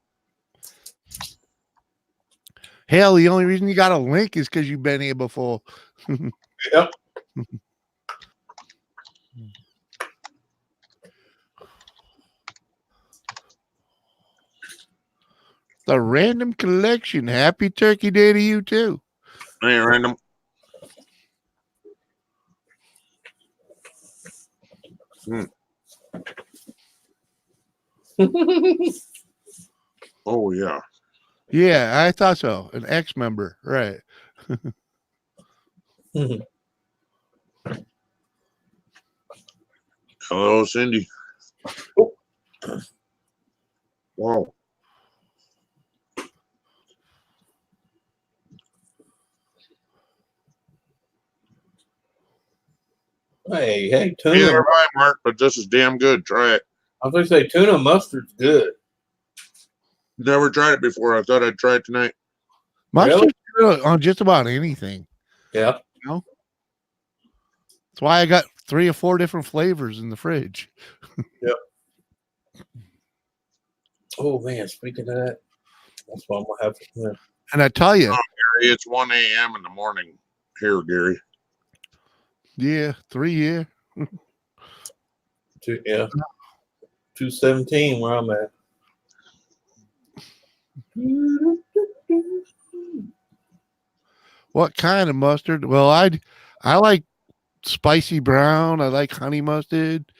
Hell, the only reason you got a link is because you've been here before.
Yep.
The random collection. Happy Turkey Day to you too.
Ain't random. Oh yeah.
Yeah, I thought so. An ex-member, right?
Hello, Cindy. Wow.
Hey, tuna.
Neither have I, Mark, but this is damn good. Try it.
I was gonna say tuna mustard's good.
Never tried it before. I thought I'd try it tonight.
Mustard's good on just about anything.
Yeah.
You know? That's why I got 3 or 4 different flavors in the fridge.
Yep. Oh man, speaking of that, that's what I'm gonna have to.
And I tell you,
Gary, it's 1 a.m. in the morning here, Gary.
yeah, 3 year.
217 where I'm at.
What kind of mustard? Well, I like spicy brown. I like honey mustard,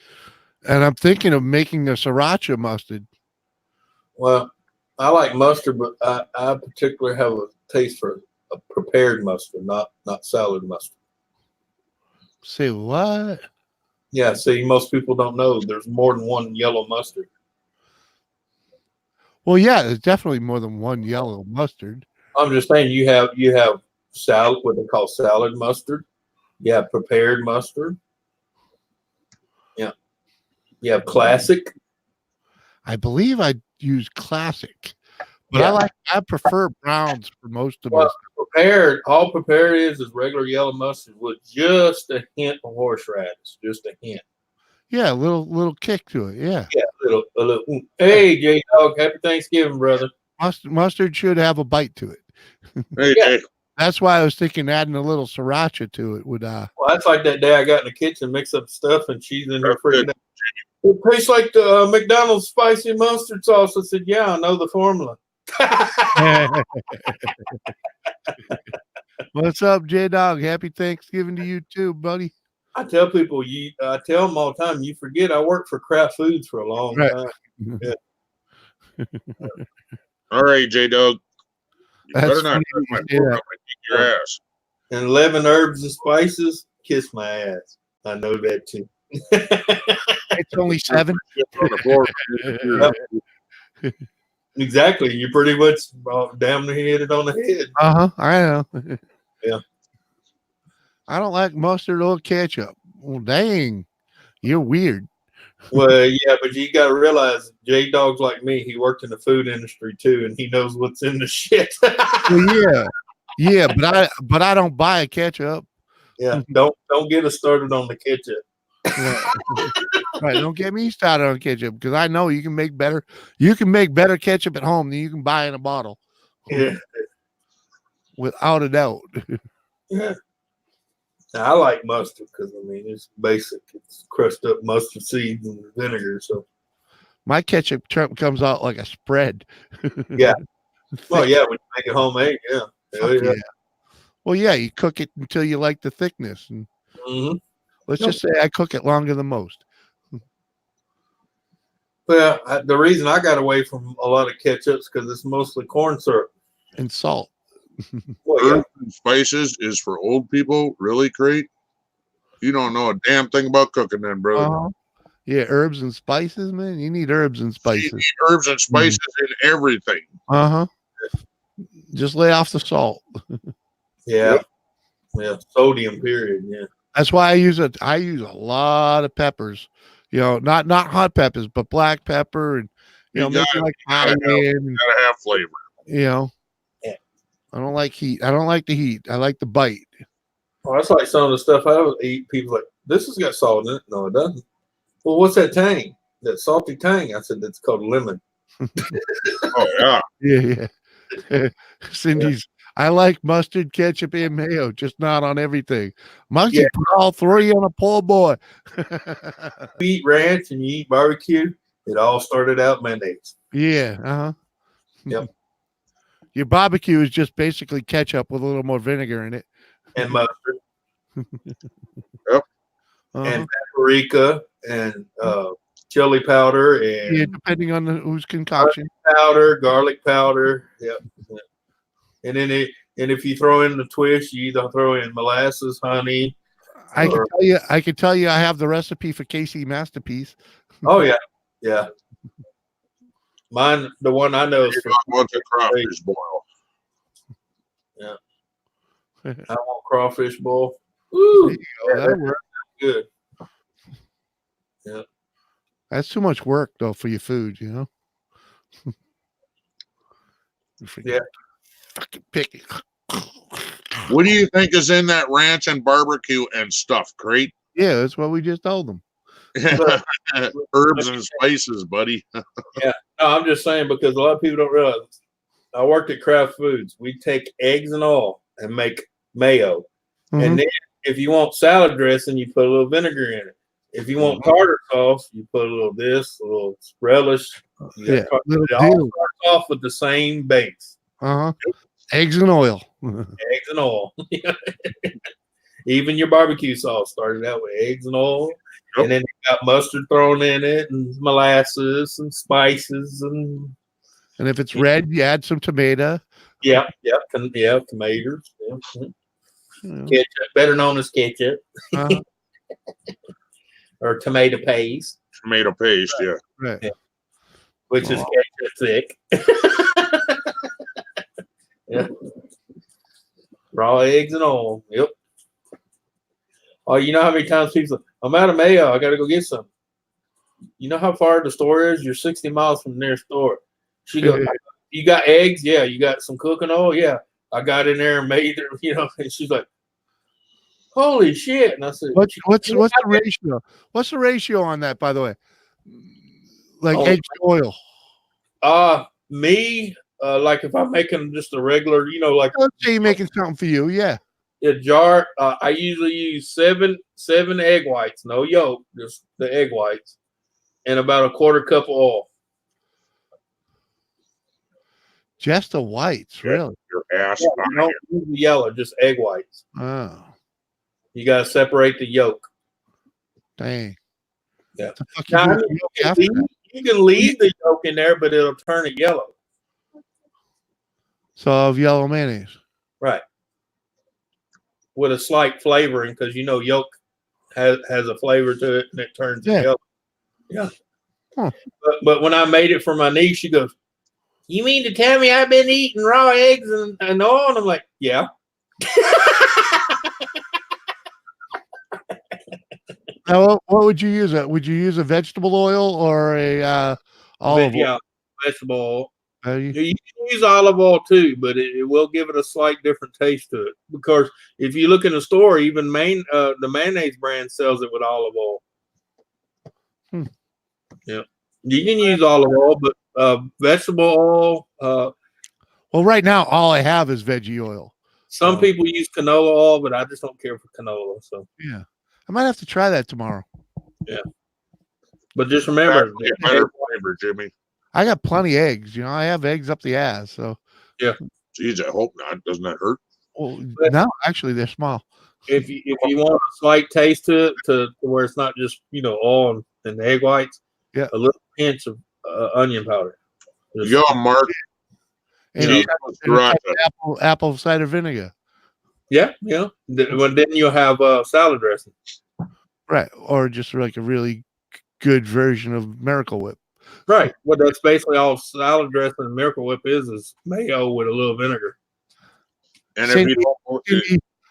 and I'm thinking of making a sriracha mustard.
Well, I like mustard, but I particularly have a taste for a prepared mustard, not salad mustard.
Say what?
Yeah, see, most people don't know there's more than one yellow mustard.
Well, yeah, there's definitely more than one yellow mustard.
I'm just saying you have salad, what they call salad mustard. You have prepared mustard. Yeah. You have classic.
I believe I use classic, but
Yeah.
I prefer browns for most of
Well,
my.
prepared. All prepared is regular yellow mustard with just a hint of horseradish, just a hint.
Yeah, a little kick to it. Yeah.
Yeah, a little. Hey, J Dog, happy Thanksgiving, brother.
Mustard should have a bite to it.
Hey,
Yeah.
Jay.
That's why I was thinking adding a little sriracha to it would
Well, that's like that day I got in the kitchen, mix up stuff, and she's in here
That's
freaking
good.
out. It tastes like the McDonald's spicy mustard sauce. I said, yeah, I know the formula.
What's up, J Dog? Happy Thanksgiving to you too, buddy.
I tell people, I tell them all the time, you forget I worked for Kraft Foods for a long time. Yeah.
All right, J Dog. You
That's
better not
funny
touch my
you say
fork.
that.
I'm gonna kick your ass.
And 11 herbs and spices, kiss my ass. I know that too.
It's only 7.
On the floor.
Exactly. You pretty much damn near hit it on the head.
I know.
Yeah.
I don't like mustard or ketchup. Well, dang, you're weird.
Well, yeah, but you got to realize J Dog's like me. He worked in the food industry too, and he knows what's in the shit.
Well, yeah, but I don't buy a ketchup.
Yeah, don't get us started on the ketchup.
Right, don't get me started on ketchup because I know you can make better. You can make better ketchup at home than you can buy in a bottle.
Yeah,
without a doubt.
yeah. I like mustard because I mean it's basic. It's crushed up mustard seeds and vinegar. So
My ketchup comes out like a spread.
yeah. Well, yeah, when you make it homemade, yeah.
Yeah. Well, yeah, you cook it until you like the thickness, and let's just say I cook it longer than most.
Well, the reason I got away from a lot of ketchups because it's mostly corn syrup
and salt.
Well, yeah.
Herbs and spices is for old people. Really, Crate? You don't know a damn thing about cooking, then, brother.
Yeah, herbs and spices, man. You need herbs and spices.
You need herbs and spices in everything.
Just lay off the salt.
Yeah. Yeah. Sodium, period. Yeah.
That's why I use a lot of peppers. You know, not hot peppers, but black pepper and maybe like cayenne.
You gotta have flavor.
You know.
Yeah.
I don't like heat. I don't like the heat. I like the bite.
Well, that's like some of the stuff I would eat. People like, this has got salt in it. No, it doesn't. Well, what's that tang? That salty tang? I said, that's called lemon.
Oh, yeah.
Yeah. Cindy's, I like mustard, ketchup, and mayo, just not on everything. Mustard, put all 3 on a poor boy.
You eat ranch and you eat barbecue, it all started out mayonnaise.
Yeah.
Yep.
Your barbecue is just basically ketchup with a little more vinegar in it.
And mustard.
Yep.
And paprika and chili powder and
depending on whose concoction.
Garlic powder. Yep. And then if you throw in the twist, you either throw in molasses, honey.
I can tell you I have the recipe for KC Masterpiece.
Oh yeah. Yeah. Mine, the one I know is for
a crawfish boil.
Yeah. I want crawfish boil. Ooh,
that'll work.
Good. Yeah.
That's too much work though for your food, you know.
Yeah.
Fucking picky.
What do you think is in that ranch and barbecue and stuff, Crate?
Yeah, that's what we just told them.
Herbs and spices, buddy.
Yeah. No, I'm just saying because a lot of people don't realize. I worked at Kraft Foods. We take eggs and oil and make mayo. And then if you want salad dressing, you put a little vinegar in it. If you want tartar sauce, you put a little this, a little relish. It all starts off with the same base.
Eggs and oil.
Eggs and oil. Even your barbecue sauce started out with eggs and oil. Yep. And then you got mustard thrown in it and molasses and spices and
if it's red, you add some tomato.
Yeah, tomatoes. Yeah. Ketchup, better known as ketchup. Or tomato paste.
Tomato paste,
right.
Yeah. Which is ketchup thick. Yeah. Raw eggs and oil. Yep. Oh, you know how many times people say, I'm out of mayo, I gotta go get some. you know how far the store is? You're 60 miles from the nearest store. She goes, you got eggs? Yeah. You got some cooking oil? Yeah. I got in there and made it, and she's like, holy shit. And I said,
what's the ratio? What's the ratio on that, by the way? Like eggs to oil.
Me, like if I'm making just a regular, like
Let's say you're making something for you, yeah.
A jar, I usually use seven egg whites, no yolk, just the egg whites, and about a quarter cup of oil.
Just the whites, really?
Your ass.
Yeah, you don't use the yellow, just egg whites.
Oh,
You gotta separate the yolk.
dang.
Yeah.
Now,
You can leave the yolk in there, but it'll turn it yellow.
So of yellow mayonnaise.
Right. With a slight flavoring, because yolk has a flavor to it and it turns it yellow. Yeah.
Huh.
But when I made it for my niece, she goes, "You mean to tell me I've been eating raw eggs and oil?" And I'm like, "Yeah."
Now, what would you use? Would you use a vegetable oil or a olive oil?
Yeah, vegetable oil.
You
can use olive oil too, but it will give it a slight different taste to it. Because if you look in the store, even the mayonnaise brand sells it with olive oil. Yeah, you can use olive oil, but vegetable oil.
Well, right now all I have is veggie oil.
Some people use canola oil, but I just don't care for canola. So
yeah, I might have to try that tomorrow.
Yeah, but just remember,
better flavor, Jimmy.
I got plenty of eggs. I have eggs up the ass. So
yeah.
Geez, I hope not. Doesn't that hurt?
Well, no, actually, they're small.
If you want a slight taste to it, to where it's not just oil and the egg whites,
yeah,
a little pinch of onion powder.
Yo, Mark.
And apple cider vinegar.
Yeah. Well, then you'll have salad dressing.
Right, or just like a really good version of Miracle Whip.
Right. Well, that's basically all salad dressing and Miracle Whip is mayo with a little vinegar.
And if you don't,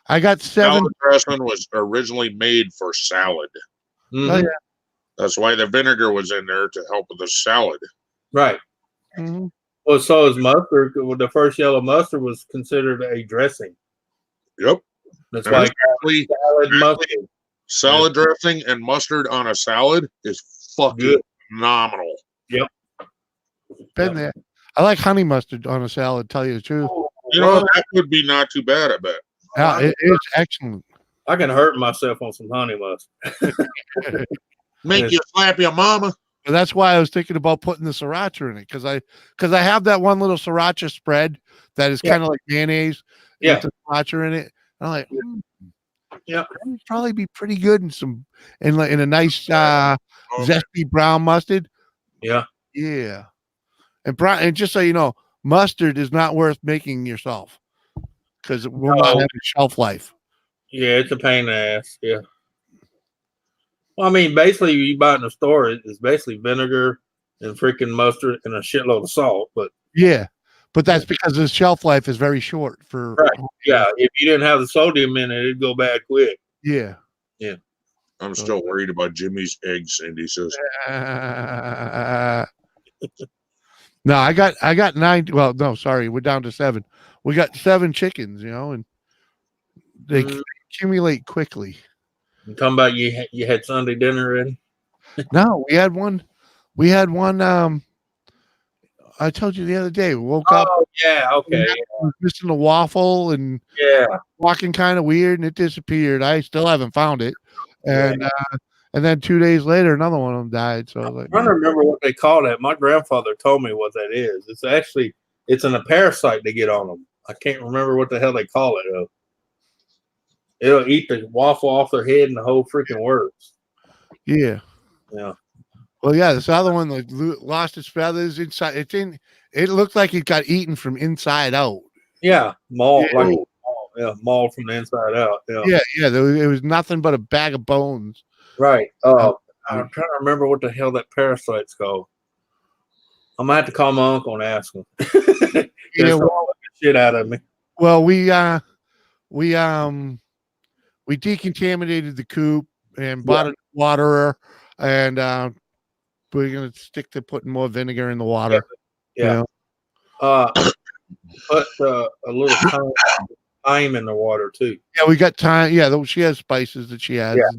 I got 7.
Salad dressing was originally made for salad.
Mm-hmm.
Oh, yeah.
That's why the vinegar was in there to help with the salad.
Right.
Mm-hmm.
Well, so is mustard. The first yellow mustard was considered a dressing.
Yep.
That's why salad mustard.
Salad dressing and mustard on a salad is fucking phenomenal.
Yep.
Been there. I like honey mustard on a salad, tell you the truth.
That would be not too bad, I bet.
Yeah, it is excellent.
I can hurt myself on some honey mustard.
Make you slap your mama.
And that's why I was thinking about putting the sriracha in it, because I have that one little sriracha spread that is kind of like mayonnaise with the sriracha in it. And I'm like,
yeah,
that would probably be pretty good in a nice zesty brown mustard.
Yeah.
And just so you know, mustard is not worth making yourself because it will not have a shelf life.
Yeah, it's a pain in the ass. Yeah. Well, I mean, basically, you buy it in the store, it's basically vinegar and freaking mustard and a shitload of salt. But
that's because the shelf life is very short for.
Right. Yeah. If you didn't have the sodium in it, it'd go bad quick.
Yeah.
I'm still worried about Jimmy's eggs, Cindy says.
No, I got 9. Well, no, sorry, we're down to 7. We got 7 chickens, and they accumulate quickly.
You talking about you had Sunday dinner ready?
No, we had one. I told you the other day. We woke up.
Oh yeah, okay.
Missing the waffle and walking kind of weird, and it disappeared. I still haven't found it. And then 2 days later, another one of them died. So I was like,
I'm trying to remember what they call that. My grandfather told me what that is. It's a parasite they get on them. I can't remember what the hell they call it though. It'll eat the waffle off their head and the whole freaking works.
Yeah. Well, this other one lost its feathers inside. It looked like it got eaten from inside out.
Yeah, mauled from the inside out.
Yeah. It was nothing but a bag of bones.
Right. I'm trying to remember what the hell that parasite's called. I'm gonna have to call my uncle and ask him. Shit out of me.
Well, we decontaminated the coop and bought a waterer, and we're gonna stick to putting more vinegar in the water.
Yeah. Put a little thyme in the water too.
Yeah, we got time. Yeah, she has spices that she has.
Yeah.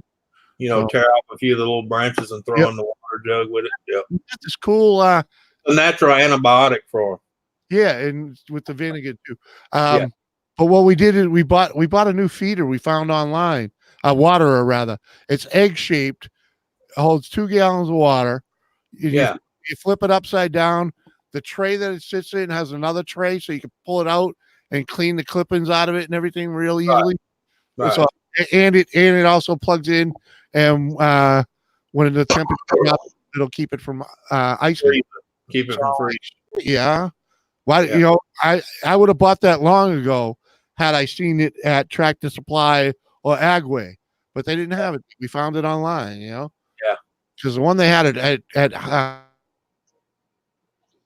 You know, tear off a few of the little branches and throw in the water jug with it. Yeah.
It's cool.
A natural antibiotic for her.
Yeah, and with the vinegar too. But what we did is we bought a new feeder we found online, a waterer rather. It's egg shaped, holds 2 gallons of water. You flip it upside down. The tray that it sits in has another tray, so you can pull it out and clean the clippings out of it and everything real easily.
Right.
So, and it also plugs in, and when the temperature comes up, it'll keep it from icing.
Keep it from freezing.
Yeah. Why? You know, I would have bought that long ago had I seen it at Tractor Supply or Agway, but they didn't have it. We found it online. You know.
Yeah.
Because the one they had it at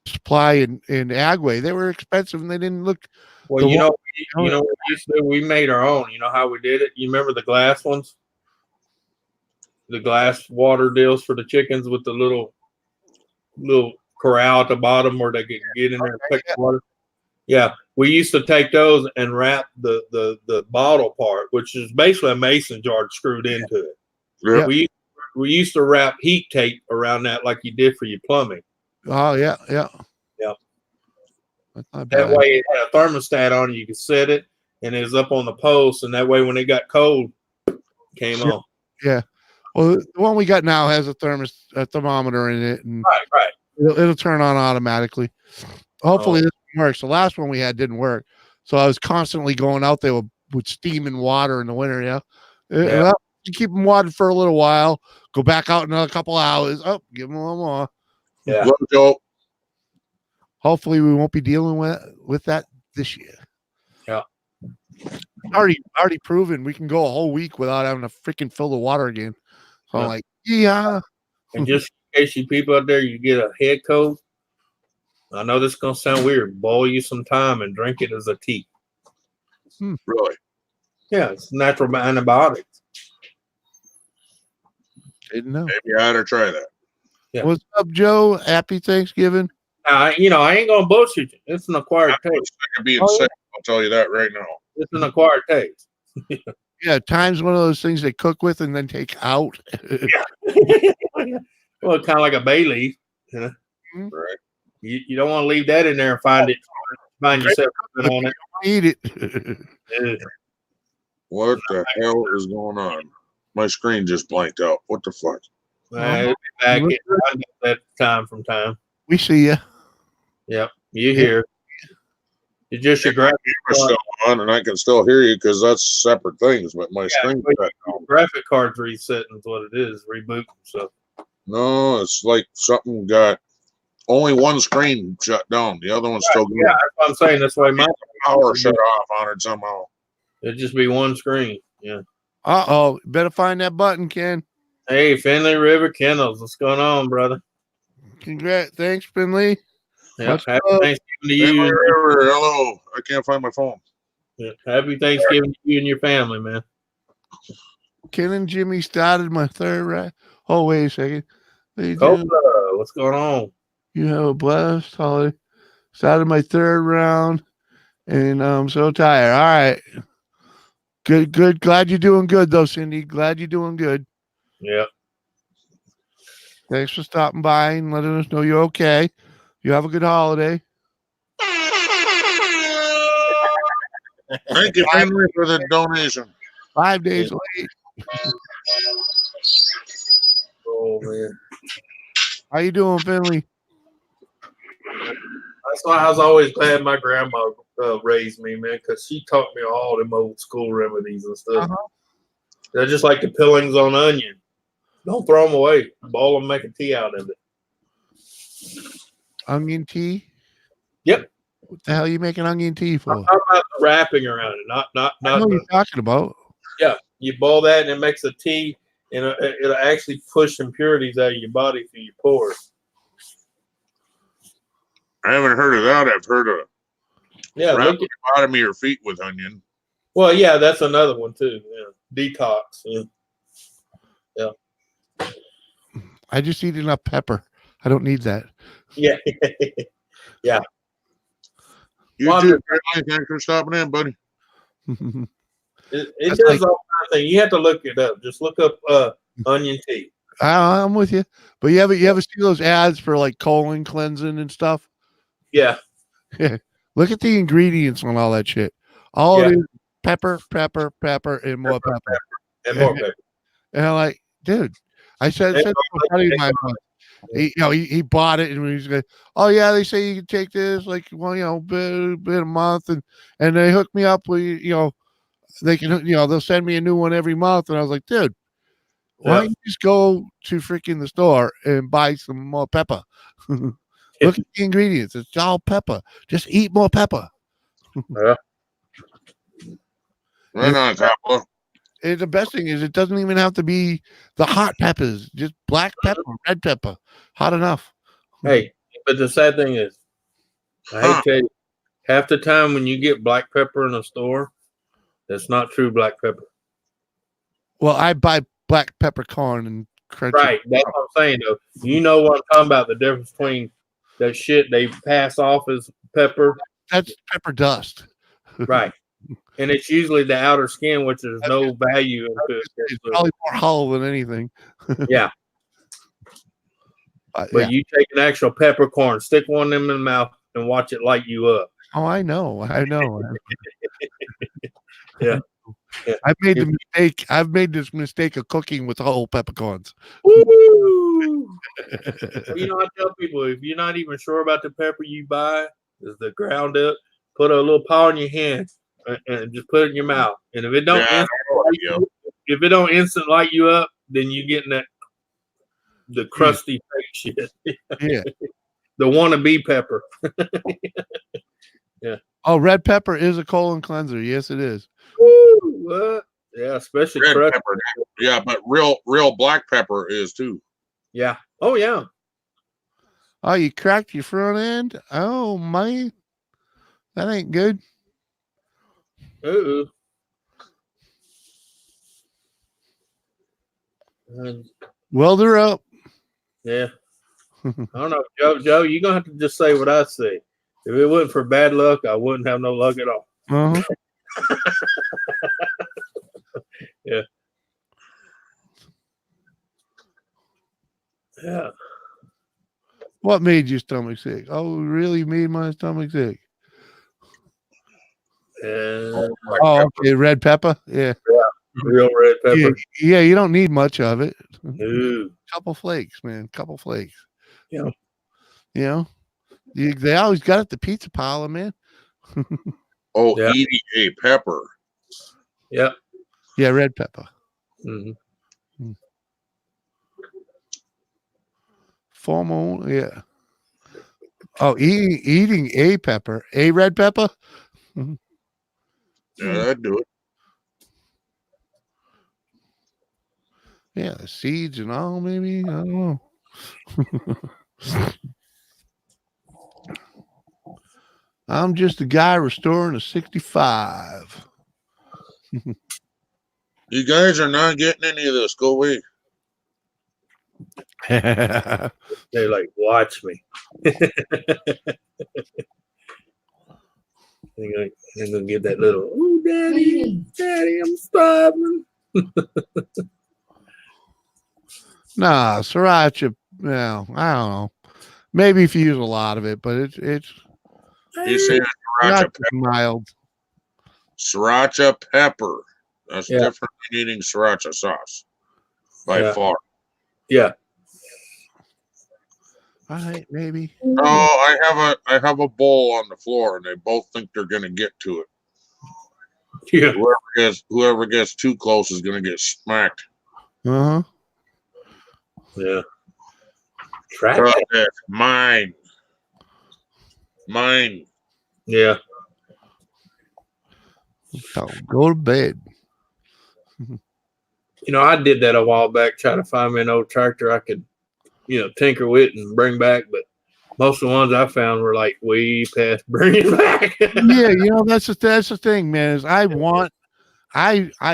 Supply in Agway, they were expensive and they didn't look.
Well, you know what we used to do? We made our own. You know how we did it? You remember the glass ones? The glass water deals for the chickens with the little corral at the bottom where they could get in there and pick the water. Yeah, we used to take those and wrap the bottle part, which is basically a mason jar screwed into it.
Yeah.
We used to wrap heat tape around that like you did for your plumbing.
Oh yeah.
That way it had a thermostat on it. You could set it, and it was up on the post, and that way when it got cold, it came on.
Yeah. Well, the one we got now has a thermometer in it, and
right.
It'll turn on automatically. Hopefully this works. The last one we had didn't work, so I was constantly going out there with steam and water in the winter. Yeah. Well, you keep them watered for a little while. Go back out another couple hours. Oh, give them a little more.
Yeah.
Hopefully we won't be dealing with that this year.
Yeah.
Already proven we can go a whole week without having to freaking fill the water again. So I'm like,
And just in case you people out there, you get a head cold. I know this is gonna sound weird. Boil you some thyme and drink it as a tea.
Really?
Yeah, it's natural antibiotics.
Didn't know.
Maybe I ought to try that.
Yeah.
What's up, Joe? Happy Thanksgiving.
I ain't gonna bullshit you. It's an acquired taste.
I could be sick. I'll tell you that right now.
It's an acquired taste.
Yeah, time's one of those things they cook with and then take out.
Well, kind of like a bay leaf.
Right.
You don't want to leave that in there and find yourself on it.
Eat it.
What the hell is going on? My screen just blanked out. What the fuck?
It'll be back at that time from time.
We see you.
Yep, you hear. It's just your graphic
still on, and I can still hear you because that's separate things. But my screen.
Graphic card's resetting is what it is. Rebooting. So.
No, it's like something got only one screen shut down. The other one's still going.
Yeah, that's what I'm saying. That's why my
power shut off on it somehow.
It'd just be one screen. Yeah.
Better find that button, Ken.
Hey, Finley River Kennels. What's going on, brother?
Congrats. Thanks, Finley.
Yeah, happy Thanksgiving to you.
Hello. I can't find my phone.
Yeah, happy Thanksgiving to you and your family, man.
Ken and Jimmy started my third round. Oh, wait a second.
What's going on?
You have a blessed holiday. Started my third round, and I'm so tired. All right. Good. Glad you're doing good, though, Cindy. Glad you're doing good.
Yeah.
Thanks for stopping by and letting us know you're okay. You have a good holiday.
Thank you, Henry, for the donation.
5 days late.
Oh, man.
How you doing, Finley?
That's why I was always glad my grandma raised me, man, because she taught me all them old school remedies and stuff. They're just like the peelings on onion. Don't throw them away. Boil them, make a tea out of it.
Onion tea?
Yep.
What the hell are you making onion tea for?
I'm talking about the wrapping around it, not.
I know what you're talking about.
Yeah, you boil that and it makes a tea, and it'll actually push impurities out of your body through your pores.
I haven't heard of that. I've heard of
look at
the bottom of your feet with onion.
Well, yeah, that's another one too. Yeah, detox. Yeah.
I just eat enough pepper. I don't need that.
Yeah.
You
Well,
too, Caroline. Thanks for stopping in, buddy.
It
That's
does
like-
all kinds of things. You have to look it up. Just look up onion tea.
I'm with you. But you ever see those ads for like colon cleansing and stuff?
Yeah.
Look at the ingredients on all that shit. All
Yeah.
it is pepper, and more pepper.
And more pepper.
And I'm like, dude, I said to a buddy of mine, he bought it and he's like, oh yeah, they say you can take this like, well, bit a month, and they hook me up with, they can, they'll send me a new one every month. And I was like, dude, why don't you just go to freaking the store and buy some more pepper? Look at the ingredients. It's all pepper. Just eat more pepper.
Yeah.
Right on, Coppola.
And the best thing is it doesn't even have to be the hot peppers, just black pepper, red pepper, hot enough.
Hey, but the sad thing is, I hate to tell you, half the time when you get black pepper in a store, that's not true black pepper.
Well, I buy black peppercorn and crunch
Right. That's what I'm saying, though. You know what I'm talking about, the difference between that shit they pass off as pepper.
That's pepper dust.
Right. And it's usually the outer skin, which there's no value into it.
It's probably more hollow than anything.
Yeah. But you take an actual peppercorn, stick one of them in the mouth, and watch it light you up.
Oh, I know.
Yeah.
I've made the mistake. I've made this mistake of cooking with whole peppercorns.
Woo! You know, I tell people, if you're not even sure about the pepper you buy, is the ground up, put a little paw in your hand and just put it in your mouth. And if it don't instant light you up, then you're getting the crusty fake shit.
Yeah.
The wannabe pepper. Yeah.
Oh, red pepper is a colon cleanser. Yes, it is.
Woo, what? Yeah, especially
red pepper. Yeah, but real black pepper is too.
Yeah. Oh, yeah.
Oh, you cracked your front end? Oh, man. That ain't good.
Uh-oh.
Weld her up.
Yeah. I don't know. Joe, you're going to have to just say what I say. If it wasn't for bad luck, I wouldn't have no luck at all.
Uh-huh.
Yeah. Yeah.
What made your stomach sick? Oh, really made my stomach sick.
Oh,
okay. Red pepper. Yeah.
Real red pepper.
Yeah, you don't need much of it.
Ooh.
Couple flakes, man. Couple flakes.
Yeah.
They always got it at the pizza parlor, man.
Eating a pepper.
Yeah.
Yeah, red pepper.
Mm-hmm.
Formal, yeah. Oh, eating a pepper, a red pepper.
Yeah, that'd do it.
Yeah, the seeds and all, maybe. I don't know. I'm just a guy restoring a 65.
You guys are not getting any of this. Go away.
They're like, watch me. They're gonna get that little, oh, daddy, I'm starving.
Nah, sriracha. No, I don't know. Maybe if you use a lot of it, but it's
He's saying sriracha
not
pepper.
mild.
Sriracha pepper. That's
Yeah.
different than eating sriracha sauce. By far.
Yeah.
All right, maybe.
Oh, I have a bowl on the floor, and they both think they're gonna get to it.
Yeah.
Whoever gets too close is gonna get smacked.
Uh-huh.
Yeah. Track
Try
it.
that. Mine.
Yeah.
So go to bed.
You know, I did that a while back, trying to find me an old tractor I could, tinker with and bring back. But most of the ones I found were like way past bringing back.
Yeah, that's the thing, man. Is I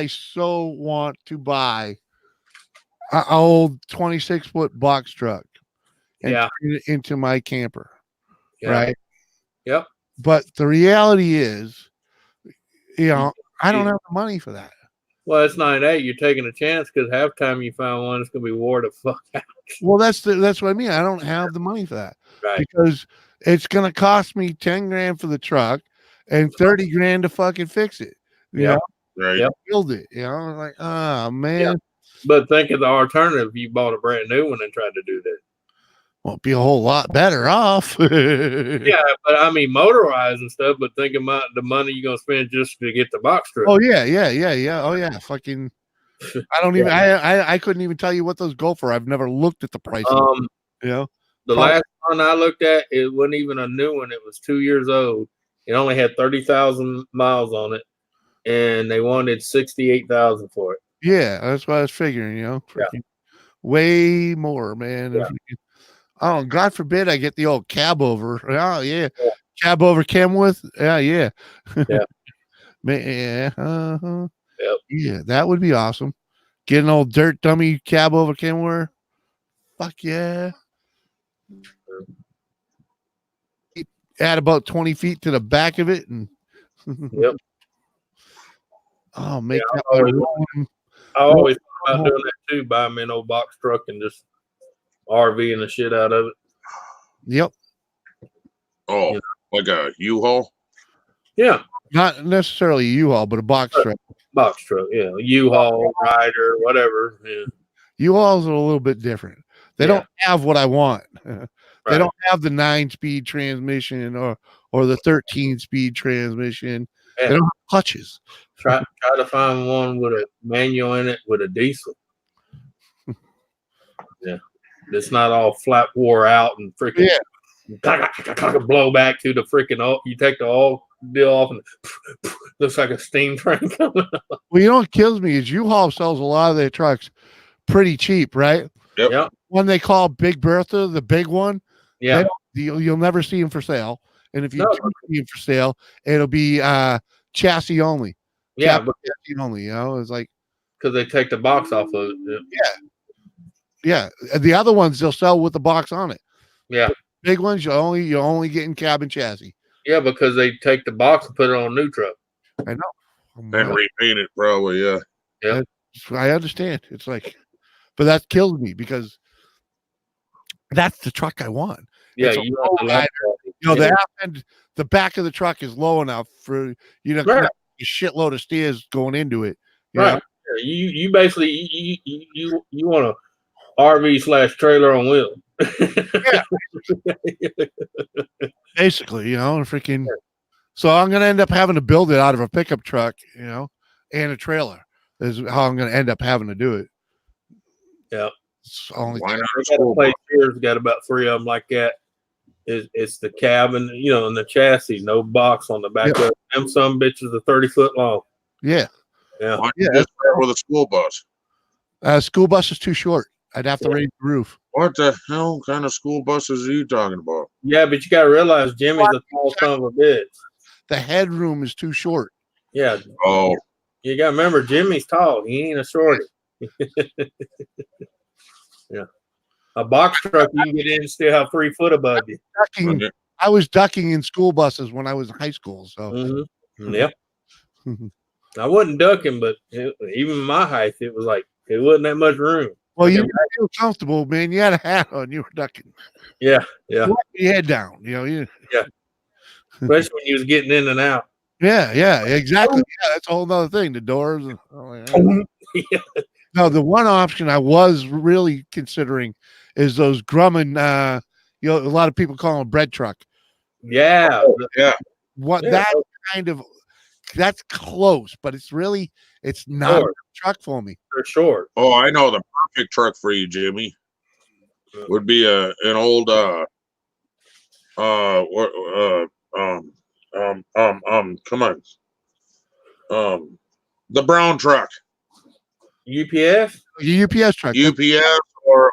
so want to buy an old 26-foot box truck. and
Yeah.
turn it into my camper.
Yeah.
Right.
Yep.
But the reality is, I don't have the money for that.
Well, it's not that you're taking a chance because half time you find one that's gonna be wore the fuck out.
Well, that's what I mean. I don't have the money for that
Right.
because it's gonna cost me 10 grand for the truck and 30 grand to fucking fix it.
Yep.
Right.
Yep.
Build it. Like, oh man.
Yeah. But think of the alternative. You bought a brand new one and tried to do that.
Won't be a whole lot better off.
Yeah, but I mean motorized and stuff. But think about the money you're gonna spend just to get the box truck.
Oh yeah. Oh yeah. Fucking. I don't even. I couldn't even tell you what those go for. I've never looked at the price.
The last one I looked at, it wasn't even a new one. It was 2 years old. It only had 30,000 miles on it, and they wanted 68,000 for it.
Yeah, that's what I was figuring. Way more, man.
Yeah.
Oh, God forbid I get the old cab over. Oh yeah. Cab over Kenworth. Yeah.
Yeah.
Man,
Yep.
yeah, that would be awesome. Get an old dirt dummy cab over Kenworth. Fuck yeah. Add about 20 feet to the back of it and
Yep.
oh, make that
I always thought about doing that too. Buy me an old box truck and just RV and the shit out of it.
Yep.
Oh, like a U-Haul?
Yeah.
Not necessarily a U-Haul, but a box truck.
Box truck. Yeah. U-Haul, Ryder, whatever. Yeah.
U-Hauls are a little bit different. They don't have what I want. They don't have the 9-speed transmission or the 13-speed transmission.
Yeah.
They don't have clutches.
Try to find one with a manual in it with a diesel. Yeah. It's not all flat wore out and freaking blow back to the freaking oil. You take the oil deal off and looks like a steam train coming up.
Well, you know what kills me is U-Haul sells a lot of their trucks pretty cheap, right?
Yep.
One they call Big Bertha, the big one.
Yeah.
You'll never see them for sale. And if you do see them for sale, it'll be chassis only.
Yeah,
chassis only. It's like
because they take the box off of it.
Yeah. The other ones they'll sell with the box on it.
Yeah.
Big ones you're only getting cab and chassis.
Yeah, because they take the box and put it on a new truck.
I know.
And repaint it probably, yeah.
Yeah.
I understand. It's like, but that kills me because that's the truck I want.
Yeah,
you know, the half end, the back of the truck is low enough for a shitload of stairs going into it.
Right. You basically you want a RV / trailer on wheels.
Yeah. Basically, freaking. So I'm gonna end up having to build it out of a pickup truck, and a trailer is how I'm gonna end up having to do it.
Yeah.
It's only
place here's got about 3 of them like that. It's the cabin, and the chassis, no box on the back of it. Them some bitches are 30 foot long.
Yeah.
Yeah.
Why don't you just start with a school bus?
School bus is too short. I'd have to raise the roof.
What the hell kind of school buses are you talking about?
Yeah, but you got to realize Jimmy's a tall son of a bitch.
The headroom is too short.
Yeah.
Oh.
You got to remember, Jimmy's tall. He ain't a shorty. Yeah. A box truck, you can get in and still have 3 foot above you.
I was ducking in school buses when I was in high school. So.
Mm-hmm. Yep. I wasn't ducking, but even my height, it was like, it wasn't that much room.
Well, you feel comfortable, man. You had a hat on. You were ducking.
Yeah. Yeah.
You let your head down.
Yeah. Especially when you was getting in and out.
Yeah, exactly. Yeah, that's a whole other thing. The doors.
Yeah.
No, the one option I was really considering is those Grumman. A lot of people call them a bread truck.
Yeah.
That kind of that's close, but it's not a truck for me.
For sure.
Oh, I know the perfect truck for you, Jimmy. Would be an old come on. The brown truck.
UPS?
Your UPS truck.
UPS or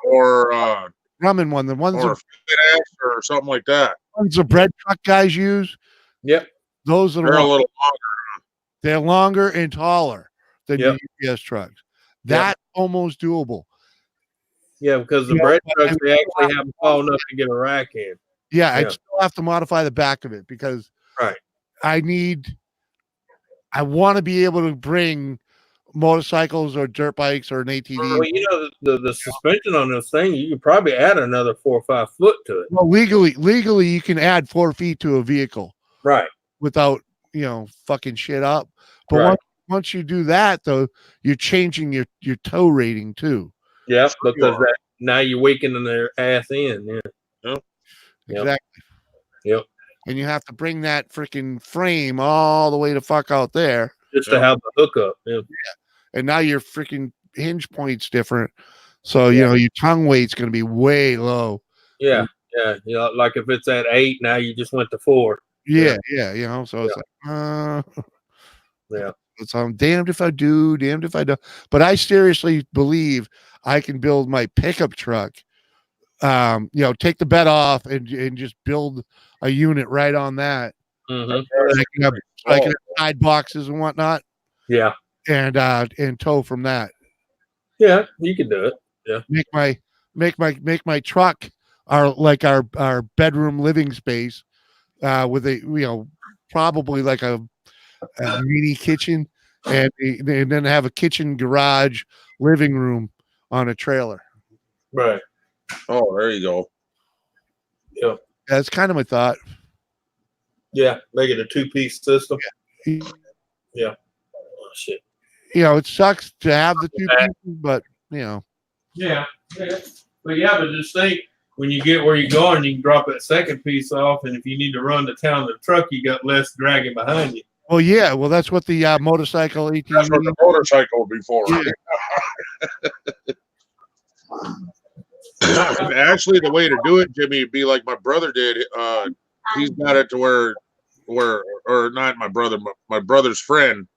Grumman one. The ones
or FedEx or something like that.
Ones the bread truck guys use.
Yep.
Those are
a little longer.
They're longer and taller than the UPS trucks. That's almost doable.
Yeah, because the bread trucks they actually have them tall enough to get a rack in.
Yeah, I still have to modify the back of it because I want to be able to bring motorcycles or dirt bikes or an ATV.
Well, you know the suspension on this thing, you could probably add another 4 or 5 foot to it.
Well, legally, you can add 4 feet to a vehicle,
right?
Without fucking shit up. But once you do that, though, you're changing your tow rating too.
Yeah, because now you're weakening their ass in. Yeah.
Exactly.
Yep.
And you have to bring that freaking frame all the way to fuck out there
just to have the hookup. Yeah.
And now your freaking hinge point's different. So, your tongue weight's going to be way low.
Yeah. Yeah. Like if it's at 8, now you just went to 4.
Yeah. So it's like, yeah. So I'm damned if I do, damned if I don't. But I seriously believe I can build my pickup truck. Take the bed off and just build a unit right on that.
Mm-hmm.
I can have side boxes and whatnot.
Yeah.
And tow from that.
Yeah, you can do it. Yeah.
Make my truck our bedroom living space with a probably like a mini kitchen and then have a kitchen, garage, living room on a trailer.
Right.
Oh, there you go.
Yeah.
That's kind of my thought.
Yeah, make it a 2-piece system. Yeah. Oh, shit.
It sucks to have the 2 pieces, but
Yeah. But just think when you get where you're going, you can drop that second piece off, and if you need to run to town in the truck, you got less dragging behind you.
Well, yeah. Well, that's what the motorcycle ATV.
That's what the motorcycle before. Yeah. Actually, the way to do it, Jimmy, would be like my brother did. He's got it to where, or not my brother, my brother's friend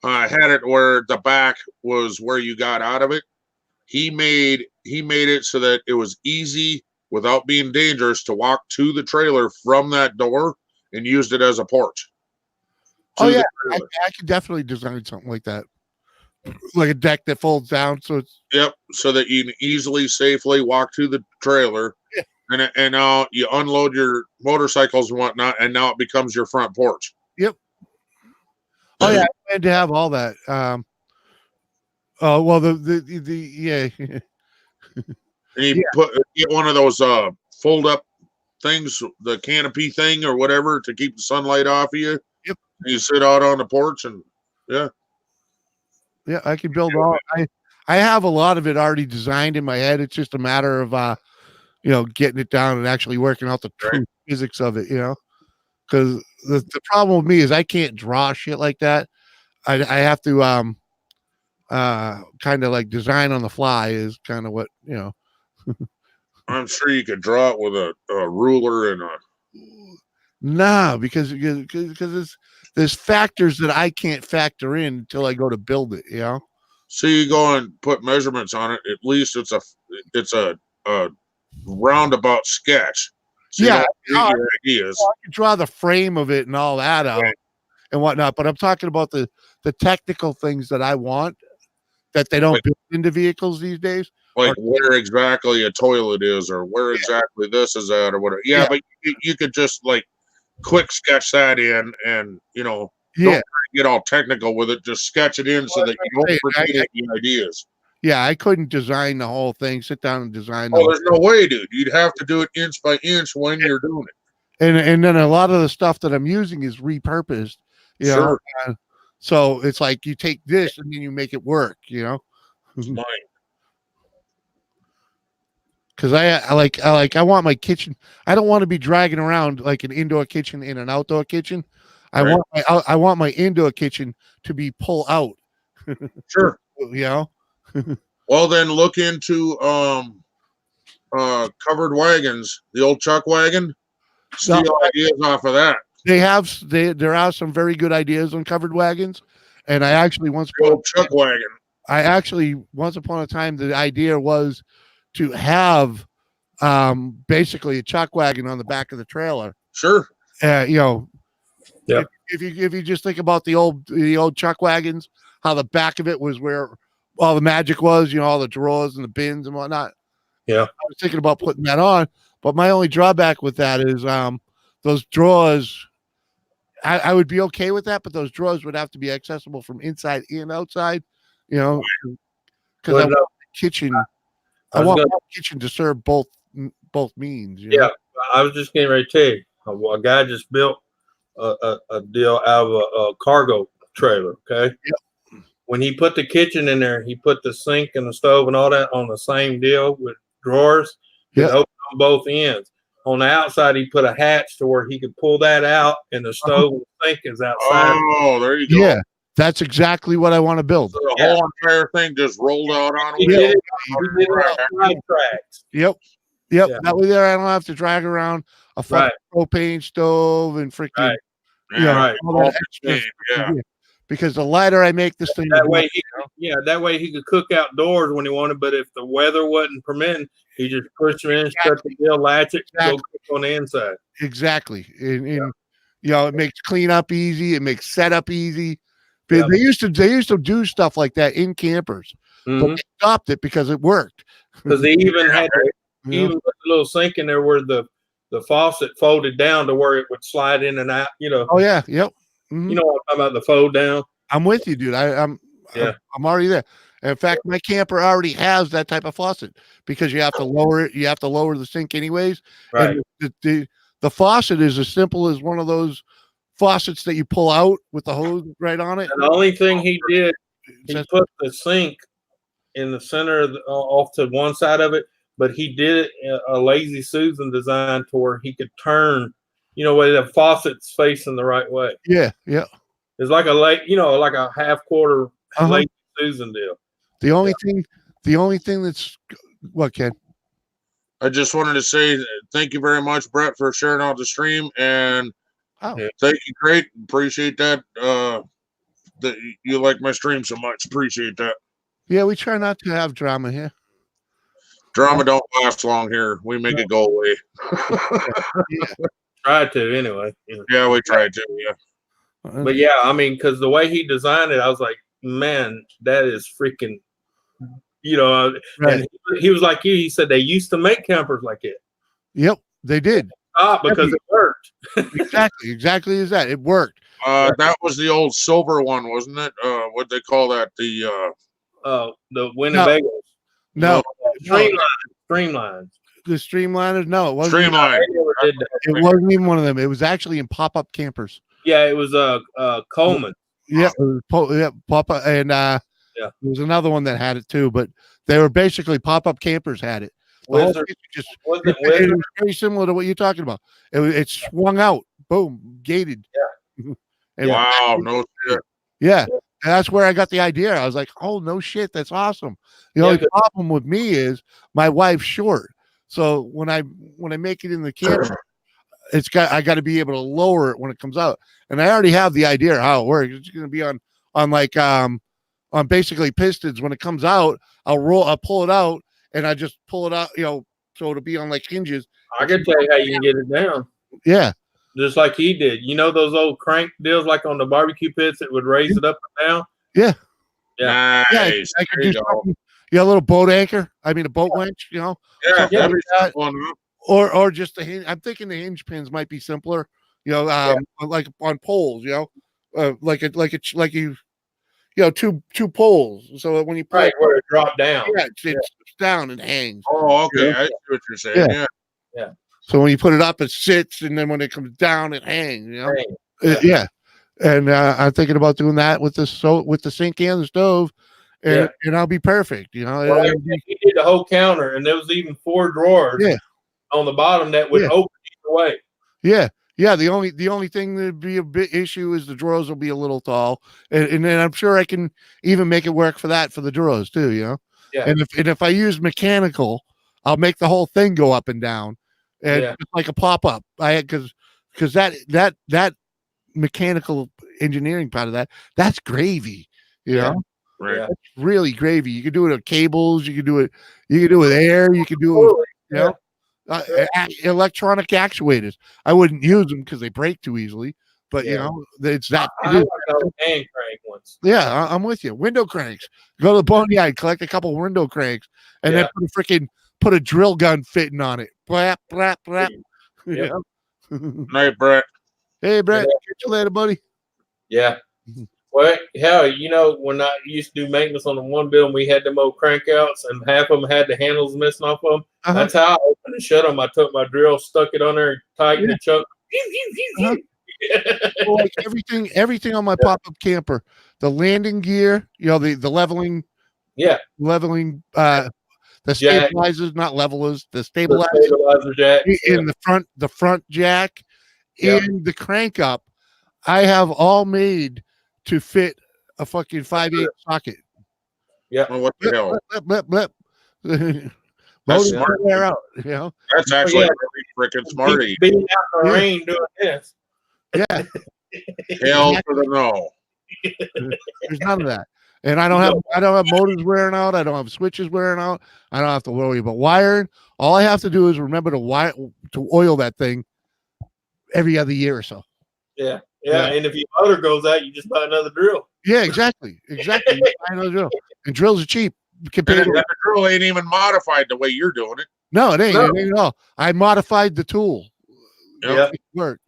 had it where the back was where you got out of it. He made it so that it was easy without being dangerous to walk to the trailer from that door and used it as a porch.
Oh yeah, I could definitely design something like that, like a deck that folds down. So it's
so that you can easily, safely walk to the trailer, and now you unload your motorcycles and whatnot, and now it becomes your front porch.
Yep. Oh yeah, I plan to have all that. Oh well, yeah.
And you get one of those fold up things, the canopy thing or whatever, to keep the sunlight off of you.
Yep.
And you sit out on the porch and
yeah, I can build all. I have a lot of it already designed in my head. It's just a matter of getting it down and actually working out the true physics of it. Because the problem with me is I can't draw shit like that. I have to kind of like design on the fly is kind of what
I'm sure you could draw it with a ruler and
no, because there's factors that I can't factor in until I go to build it.
So you go and put measurements on it. At least it's a roundabout sketch. So
I
can
draw the frame of it and all that out and whatnot. But I'm talking about the technical things that I want that they don't build into vehicles these days.
Like where exactly a toilet is, or where exactly this is at, or whatever. Yeah, but you could just like quick sketch that in, and don't get all technical with it. Just sketch it in so that you don't forget any ideas.
Yeah, I couldn't design the whole thing. Sit down and design.
Oh, there's no way, dude. You'd have to do it inch by inch when you're doing it.
And then a lot of the stuff that I'm using is repurposed.
Sure.
So it's like you take this and then you make it work.
It's mine.
Because I want my kitchen. I don't want to be dragging around like an indoor kitchen in an outdoor kitchen. I want my indoor kitchen to be pull out.
Sure. Well, then look into covered wagons, the old chuck wagon. Steal ideas off of that.
There are some very good ideas on covered wagons, and I actually once upon a time the idea was to have basically a chuck wagon on the back of the trailer.
Sure.
If you just think about the old chuck wagons, how the back of it was where all the magic was, all the drawers and the bins and whatnot.
Yeah.
I was thinking about putting that on, but my only drawback with that is those drawers. I would be okay with that, but those drawers would have to be accessible from inside and outside, you know, because I want the kitchen. I want my kitchen to serve both means. You know?
I was just getting ready to tell you, a guy just built a deal out of a cargo trailer. Okay.
Yep.
When he put the kitchen in there, he put the sink and the stove and all that on the same deal with drawers. You can open on both ends. On the outside, he put a hatch to where he could pull that out, and the stove and the sink is outside.
Oh, there you go.
Yeah, that's exactly what I want to build.
So the whole entire thing just rolled out on
He
him.
did it on tracks.
Yep.
Yeah.
That way there I don't have to drag around a fucking propane stove and freaking all that extra because the lighter I make this thing
that way that way he could cook outdoors when he wanted, but if the weather wasn't permitting, he just push it in, shut the deal, latch it, go cook on the inside.
Exactly. And you know, it makes cleanup easy, it makes setup easy. They used to do stuff like that in campers, but they stopped it because it worked.
Because they even had even put a little sink in there where the faucet folded down to where it would slide in and out, you know.
Oh yeah, yep.
Mm-hmm. You know what I'm talking about, the fold down.
I'm with you, dude. I'm already there. In fact, my camper already has that type of faucet because you have to lower it. You have to lower the sink anyways.
Right.
And the faucet is as simple as one of those faucets that you pull out with the hose right on it.
And the only thing he did, he put the sink in the center of off to one side of it, but he did a lazy Susan design to where he could turn, you know, where the faucet's facing the right way.
Yeah, yeah.
It's like like a half quarter lazy Susan deal.
The only thing that's what, Ken?
I just wanted to say thank you very much, Brett, for sharing out the stream, and thank you, great. Appreciate that. That you like my stream so much. Appreciate that.
Yeah, we try not to have drama here.
Drama don't last long here. We make it go away.
Try to anyway.
Yeah, we try to. Yeah.
But yeah, I mean, because the way he designed it, I was like, man, that is freaking. You know, and he was like you. He said they used to make campers like it.
Yep, they did.
Because it worked.
exactly as that. It worked.
That was the old silver one, wasn't it? What they call that? The
Winnebagos.
No.
Streamlines.
The Streamliners? No, it wasn't.
Streamline.
It wasn't even one of them. It was actually in pop-up campers.
Yeah, it was Coleman.
Yeah, it was pop-up, and there was another one that had it too, but they were basically pop-up campers had it. It was very similar to what you're talking about. It swung out, boom, gated.
Yeah.
Wow, no shit.
Yeah. And that's where I got the idea. I was like, oh, no shit, that's awesome. The only problem with me is my wife's short. So when I make it in the camper, I got to be able to lower it when it comes out. And I already have the idea how it works. It's going to be on basically pistons. When it comes out, I'll pull it out and I just pull it out, so it'll be on like hinges.
I can tell you how you can get it down.
Yeah.
Just like he did. You know those old crank deals like on the barbecue pits that would raise it up and down?
Yeah.
Yeah. Nice.
I could do something. Yeah, a little boat anchor. I mean, a boat winch,
Yeah.
Or just the hinge. I'm thinking the hinge pins might be simpler, like on poles, two poles. So when you
where it dropped down.
Yeah, it's down and hangs.
Oh, okay. I see what you're saying.
Yeah.
So when you put it up, it sits, and then when it comes down, it hangs.
Yeah.
And I'm thinking about doing that with the sink and the stove, and I'll be perfect.
He did the whole counter, and there was even 4 drawers. On the bottom that would open either way.
Yeah. The only thing that'd be a bit issue is the drawers will be a little tall, and then I'm sure I can even make it work for the drawers too. Yeah. And if I use mechanical, I'll make the whole thing go up and down. And just like a pop-up, because that mechanical engineering part of that's gravy,
Right.
That's really gravy. You can do it with cables, you can do it with air, you can do it with, electronic actuators. I wouldn't use them because they break too easily, but it's that.
I like those hand crank ones.
Yeah, I'm with you. Window cranks. Go to the boneyard, collect a couple window cranks, and then put a drill gun fitting on it. Blap, blap, blap.
Yep.
Night, Brett.
Hey, Brett, catch you later, buddy.
Yeah. Well, hell, you know, when I used to do maintenance on the one building, we had them old crankouts, and half of them had the handles missing off of them. That's how I opened and shut them. I took my drill, stuck it on there, tightened the chuck.
Well, like everything on my pop-up camper, the landing gear, you know, the leveling, leveling, the
Jack.
stabilizers, not levelers, the stabilizers,
stabilizer jack
in the front jack, and the crank up, I have all made to fit a fucking 5/8 socket.
Yeah.
Well, what the hell?
Blip, blip, blip.
That's smart.
Wear out, you know?
That's actually really freaking smart.
Being out in the rain doing this.
Yeah.
Hell to the no.
There's none of that. And I don't have motors wearing out. I don't have switches wearing out. I don't have to worry about wiring. All I have to do is remember to oil that thing every other year or so.
Yeah. And if your motor goes out, you just buy another drill.
Yeah, exactly. You buy another drill. And drills are cheap compared to
that drill ain't even modified the way you're doing it.
No, it ain't. It ain't at all. I modified the tool.
Yeah.
It worked.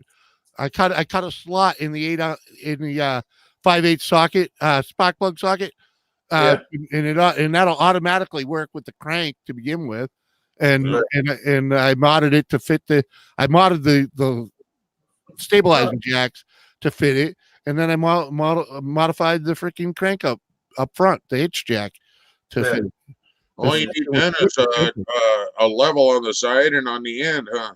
I cut a slot in the 5/8 socket, spark plug socket, and that'll automatically work with the crank to begin with, and I modded it to fit I modded the stabilizing jacks to fit it, and then I modified the freaking crank up front, the hitch jack to fit it.
All you need then is a level on the side and on the end, huh?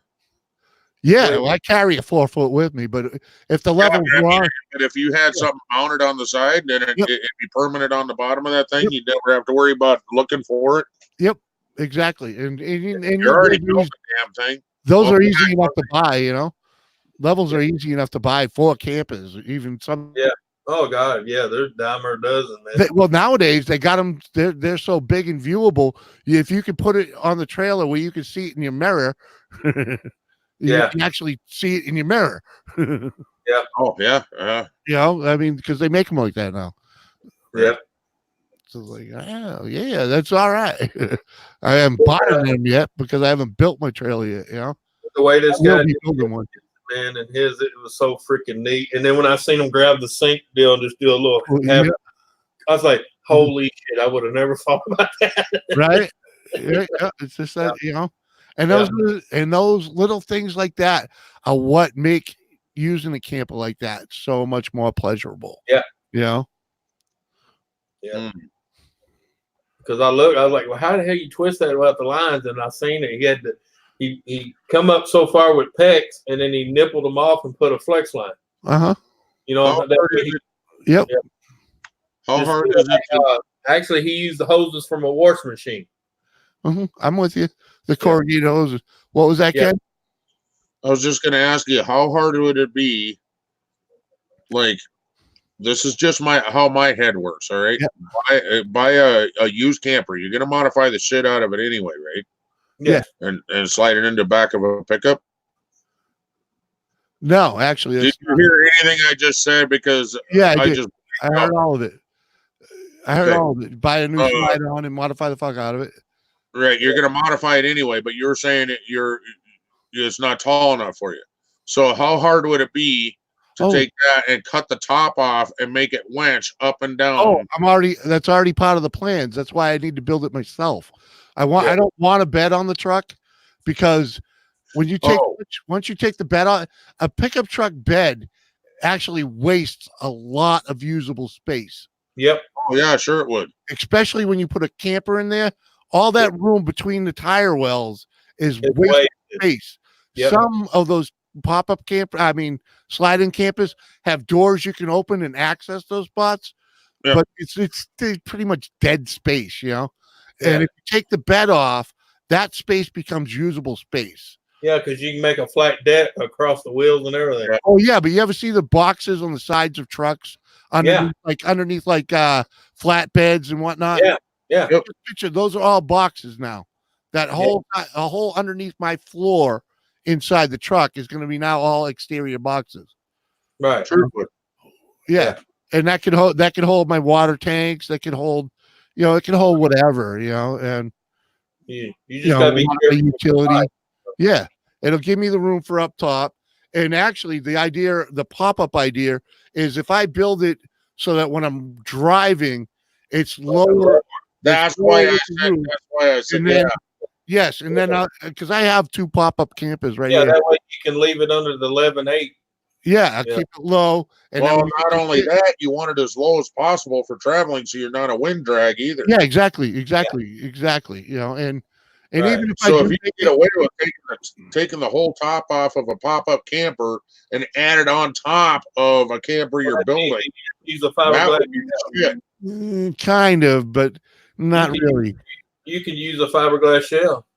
Yeah, well, I carry a 4-foot with me, but if the level's wrong,
but if you had something mounted on the side, then it'd be permanent on the bottom of that thing. You'd never have to worry about looking for it.
Yep, exactly. And
you're already built the damn thing.
Those are easy enough to buy, you know. Levels are easy enough to buy for campers, even some.
Yeah. Oh God, yeah, there's dime a dozen, man.
Well, nowadays they got them. They're so big and viewable. If you can put it on the trailer where you can see it in your mirror, you can actually see it in your mirror.
Yeah.
Oh yeah.
You know, I mean, because they make them like that now.
Yeah.
So it's like, oh yeah, that's all right. I haven't bought them yet because I haven't built my trailer yet. You know,
the way this guy did
building one.
Man, and it was so freaking neat. And then when I seen him grab the sink deal and just do a little, I was like, "Holy shit!" I would have never thought about that.
Right? Yeah, it's just that, you know, and those little things like that are what make using a camper like that so much more pleasurable.
Yeah,
you know.
Yeah. Because I was like, well, how the hell you twist that about the lines? And I seen it. He had to. He come up so far with pecs, and then he nippled them off and put a flex line. You know,
yep.
How hard is it?
Actually, he used the hoses from a wash machine.
I'm with you. The corrugated hoses. What was that, Ken?
I was just going to ask you, how hard would it be? Like, this is just how my head works. All right, buy a used camper. You're going to modify the shit out of it anyway, right?
Yeah,
and slide it into the back of a pickup.
No, actually,
did you hear anything I just said? Because
I heard all of it. I heard all of it. Buy a new slide on and modify the fuck out of it.
Right, you're going to modify it anyway, but you're saying it's not tall enough for you. So how hard would it be to take that and cut the top off and make it winch up and down?
That's already part of the plans. That's why I need to build it myself. I don't want a bed on the truck because when you take once you take the bed on, a pickup truck bed actually wastes a lot of usable space.
Yep.
Oh yeah, sure it would.
Especially when you put a camper in there, all that room between the tire wells is wasted space. Yep. Some of those pop-up slide-in campers have doors you can open and access those spots, but it's pretty much dead space, you know. And if you take the bed off, that space becomes usable space.
Yeah, because you can make a flat deck across the wheels and everything.
Oh yeah, but you ever see the boxes on the sides of trucks underneath flatbeds and whatnot?
Yeah.
Picture those are all boxes now. That whole a hole underneath my floor inside the truck is going to be now all exterior boxes.
Right.
Sure.
Yeah, and that could hold my water tanks. That could hold. You know, it can hold whatever, you know, and
You just gotta be
the
careful.
utility. Yeah, it'll give me the room for up top. And actually, the pop-up idea is if I build it so that when I'm driving, it's lower.
That's why I said
And
yeah.
then, yes, and then because I have 2 pop-up campers right
Yeah,
here.
that way you can leave it under the 11.8.
Yeah, I keep it low. And
Well,
then
not only that, you want it as low as possible for traveling, so you're not a wind drag either.
yeah, exactly. You know, and
Right.
even if
So
I
if
do
you get away with taking the whole top off of a pop-up camper and add it on top of a camper you're building,
Use a
that
fiberglass.
would be the shit.
kind of, but not really.
You can use a fiberglass shell.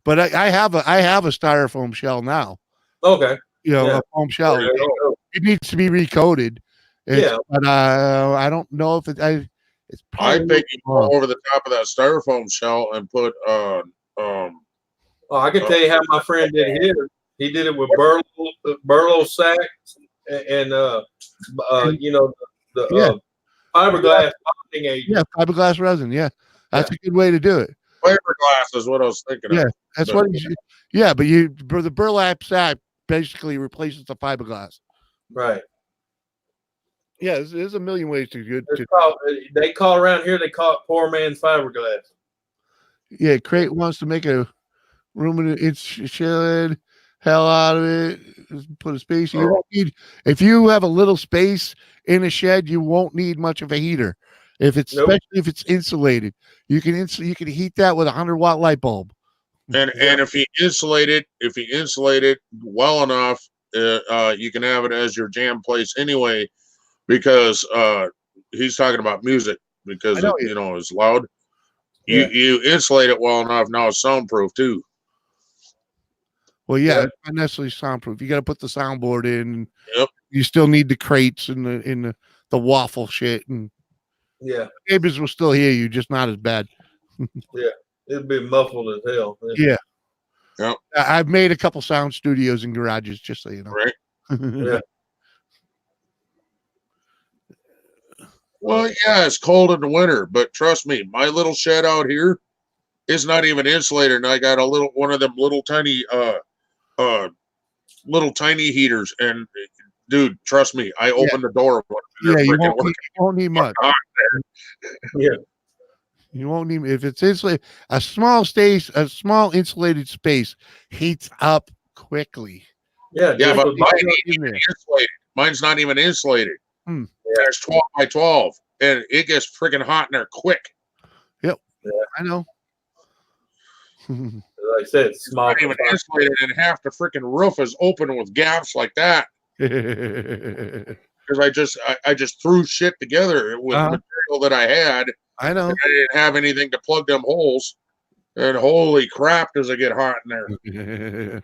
But I have a styrofoam shell now.
Okay.
You know,
Yeah.
a foam shell.
There you go.
It needs to be recoated.
Yeah.
But I don't know if it's
I
probably
think you go over the top of that styrofoam shell and put
Oh, I can tell you how my friend did his. He did it with burlap sacks and you know the fiberglass bonding agent.
Yeah, fiberglass resin. Yeah, that's a good way to do it.
fiberglass is what I was thinking
Yeah,
of.
that's
But-
what. Yeah, but the burlap sack basically replaces the fiberglass.
Right.
Yeah, there's a million ways to do it.
They call around here. They call it poor man's fiberglass.
Yeah, Crate wants to make a room in its shed. Hell out of it. Just put a space. You won't need if you have a little space in a shed. You won't need much of a heater. Especially if it's insulated, you can heat that with a 100-watt light bulb.
And if you insulate it well enough, you can have it as your jam place anyway, because he's talking about music because it's loud. You insulate it well enough, now it's soundproof too.
Well, yeah, it's not necessarily soundproof. You got to put the soundboard in.
Yep.
You still need the crates and the waffle shit, and neighbors will still hear you, just not as bad.
Yeah, it'd be muffled as hell.
Yeah.
Yep.
I've made a couple sound studios in garages, just so you know.
Right.
Yeah.
Well, yeah, it's cold in the winter, but trust me, my little shed out here is not even insulated, and I got one of them little tiny heaters. And dude, trust me, I opened the door.
Yeah, you won't need much.
Yeah.
You won't need if it's insulated. A small insulated space heats up quickly.
Yeah, but mine's not even insulated. There's 12 by 12, and it gets freaking hot in there quick.
Yep.
Yeah.
I know.
Like I said, it's small.
Not even insulated, and half the freaking roof is open with gaps like that. Because I just threw shit together with material that I had.
I know.
I didn't have anything to plug them holes, and holy crap, does it get hot in there?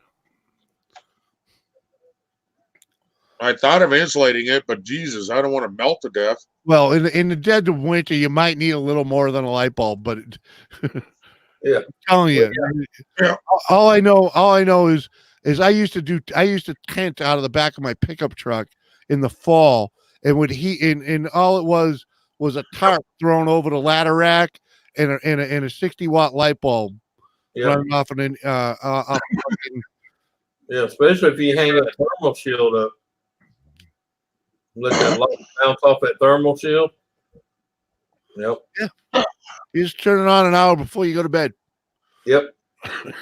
I thought of insulating it, but Jesus, I don't want to melt to death.
Well, in the dead of winter, you might need a little more than a light bulb, but
yeah,
I'm telling you, all I know is I used to tent out of the back of my pickup truck in the fall, and would heat, and all it was a tarp thrown over the ladder rack and a 60-watt light bulb running off an
yeah, especially if you hang a thermal shield up. Let that light bounce off that thermal shield. Yep.
Yeah. You just turn it on an hour before you go to bed.
Yep.
And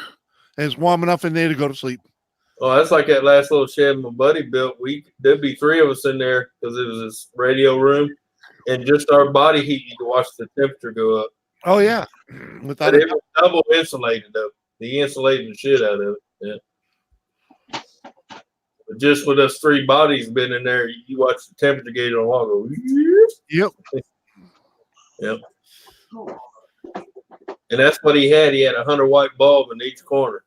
it's warm enough in there to go to sleep.
Oh, that's like that last little shed my buddy built. There'd be 3 of us in there because it was this radio room, and just our body heat, you could watch the temperature go up.
Oh yeah.
But it was double insulated though. He insulated the shit out of it. Yeah. But just with us 3 bodies been in there, you watch the temperature gauge on the wall go.
Yep.
Yep. And that's what he had. He had a 100-watt bulb in each corner.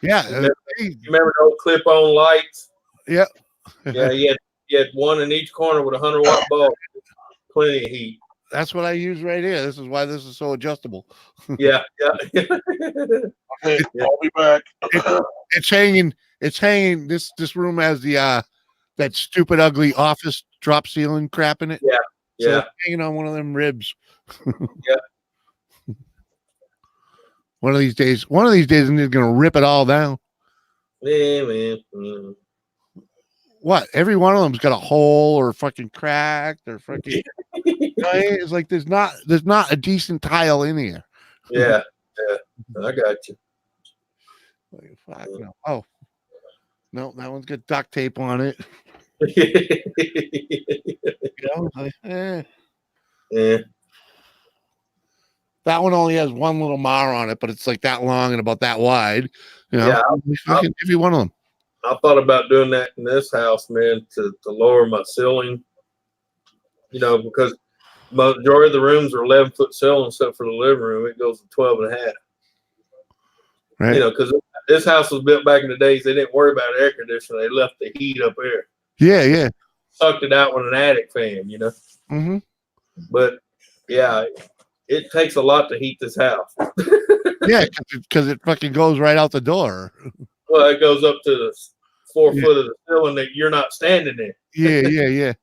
Yeah.
You remember those clip-on lights?
Yep.
Yeah, he had one in each corner with a 100-watt bulb. Plenty of heat.
That's what I use right here. This is why this is so adjustable.
Yeah.
Okay, I'll be back.
It's hanging. This room has the that stupid ugly office drop ceiling crap in it.
Yeah.
So it's hanging on one of them ribs.
Yeah.
One of these days, he's gonna rip it all down.
Yeah, man. Mm.
What? Every one of them's got a hole or fucking cracked or fucking. It's like there's not a decent tile in here.
Yeah, I got you.
Like, fuck, no. Oh, no, that one's got duct tape on it.
Yeah.
That one only has one little mar on it, but it's like that long and about that wide.
Yeah,
every one of them.
I thought about doing that in this house, man, to lower my ceiling. Because majority of the rooms are 11-foot ceiling except for the living room. It goes to 12 and a half.
Right.
Because this house was built back in the days. They didn't worry about air conditioning. They left the heat up there.
Yeah.
Sucked it out with an attic fan,
Mm-hmm.
But, yeah, it takes a lot to heat this house.
Yeah, because it fucking goes right out the door.
Well, it goes up to the 4 foot of the ceiling that you're not standing in.
Yeah.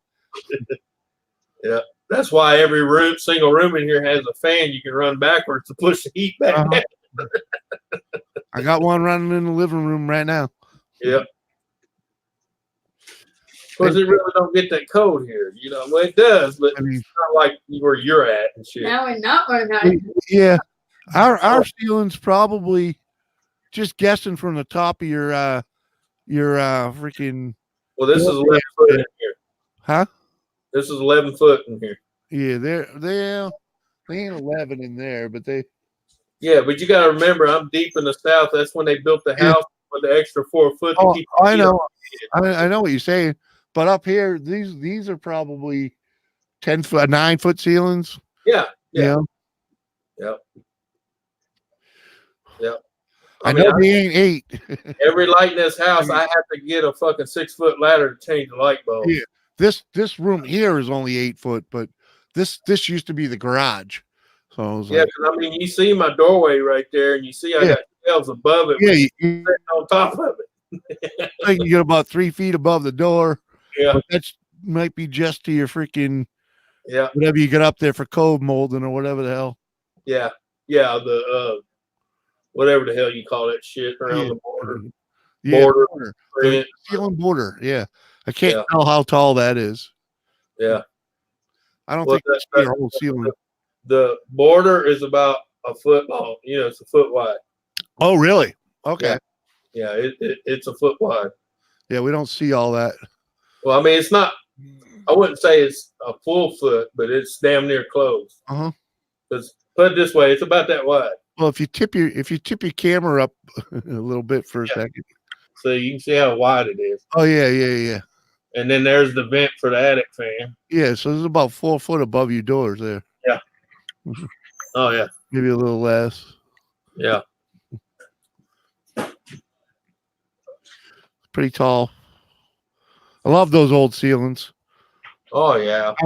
Yeah. That's why every single room in here has a fan you can run backwards to push the heat back down.
I got one running in the living room right now.
Yep. Of course, it really don't get that cold here. Well, it does, but it's not like where you're at and shit.
Now we're not going to.
Yeah. Our ceiling's probably, just guessing from the top of your freaking.
Well, this is 11 foot in here.
Huh?
This is 11 foot in here.
Yeah, they ain't 11 in there, but they.
Yeah, but you got to remember, I'm deep in the south. That's when they built the house with the extra 4 foot.
Oh, I know. I know what you're saying, but up here, these are probably 10-foot, 9-foot ceilings.
Yeah.
Yeah.
I
know they ain't 8.
Every light in this house, I have to get a fucking 6-foot ladder to change the light bulb.
Yeah. This room here is only 8 foot, but this used to be the garage. So I was
yeah, because you see my doorway right there, and you see I got shelves above it.
Yeah,
sitting on top of it.
Like you get about 3 feet above the door.
Yeah,
but that might be just to your freaking
whatever
you get up there for code molding or whatever the hell.
Yeah, the whatever the hell you call that shit around the border.
Border. The ceiling border. Yeah, I can't tell how tall that is.
Yeah,
I don't think that's your whole ceiling.
The border is about a foot long. It's a foot wide.
Oh, really? Okay.
Yeah, it's a foot wide.
Yeah, we don't see all that.
Well, I mean, it's not. I wouldn't say it's a full foot, but it's damn near close. Because put it this way, it's about that wide.
Well, if you tip your camera up a little bit for a second,
so you can see how wide it is.
Oh yeah.
And then there's the vent for the attic fan.
Yeah, so there's about 4 foot above your doors there.
Yeah. Oh yeah.
Maybe a little less.
Yeah.
Pretty tall. I love those old ceilings.
Oh yeah.
I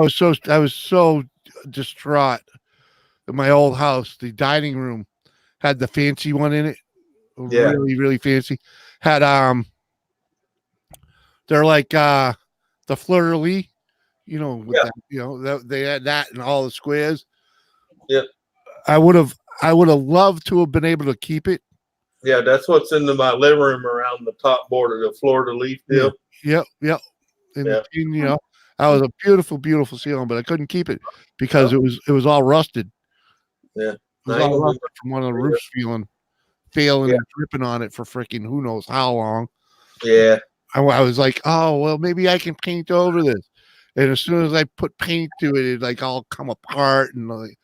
was so distraught in my old house. The dining room had the fancy one in it.
Yeah.
Really, really fancy. Had they're like the fleur-de-lis, that, they had that in all the squares.
Yeah.
I would have loved to have been able to keep it.
Yeah, that's what's in my living room around the top border, the Fleur-de-Lis deal.
Yep. And I was a beautiful, beautiful ceiling, but I couldn't keep it because it was all rusted.
Yeah.
It was all rusted from one of the roofs failing and dripping on it for freaking who knows how long.
Yeah.
I was like, oh well, maybe I can paint over this. And as soon as I put paint to it, it like all come apart and like,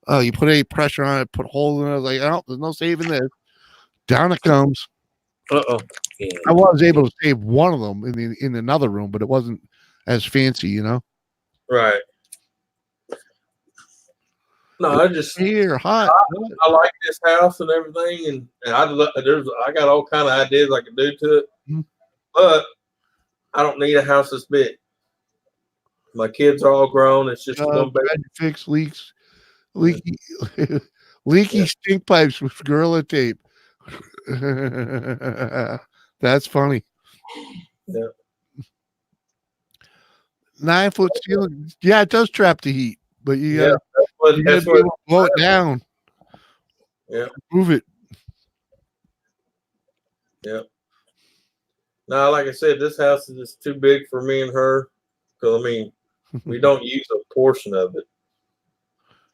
oh, you put any pressure on it, put holes in it. I was like, oh, there's no saving this. Down it comes.
Yeah.
I was able to save one of them in another room, but it wasn't as fancy,
Right. No, I just
hot.
I like this house and everything, and I got all kind of ideas I can do to it, but I don't need a house this big. My kids are all grown. It's just one big.
Fix leaky stink pipes with Gorilla Tape. That's funny.
Yeah.
9-foot ceiling. Yeah, it does trap the heat, but you gotta,
that's what
blow it down.
Yeah.
Move it.
Yep. Now, like I said, this house is just too big for me and her. Because I mean, we don't use a portion of it,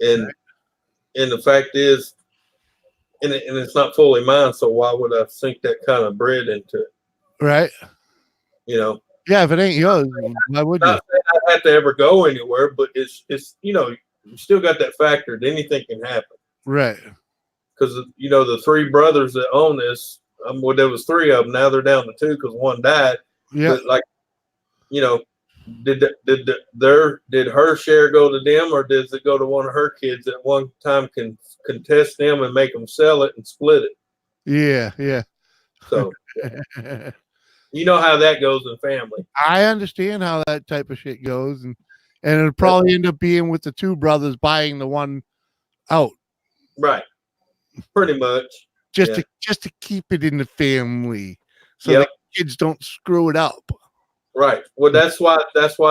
and the fact is, and it's not fully mine. So why would I sink that kind of bread into it?
Right.
You know.
Yeah, if it ain't yours, why would you?
Not saying I have to ever go anywhere, but it's you know, you still got that factor that anything can happen.
Right.
Because you know the three brothers that own this, well, there was three of them. Now they're down to two because one died.
Yeah.
But like, you know, did her share go to them, or does it go to one of her kids that one time can contest them and make them sell it and split it?
Yeah. Yeah.
So you know how that goes in family.
I understand how that type of shit goes, and it'll probably end up being with the two brothers buying the one out.
Right. Pretty much.
Just to keep it in the family, so the kids don't screw it up.
Right. Well, that's why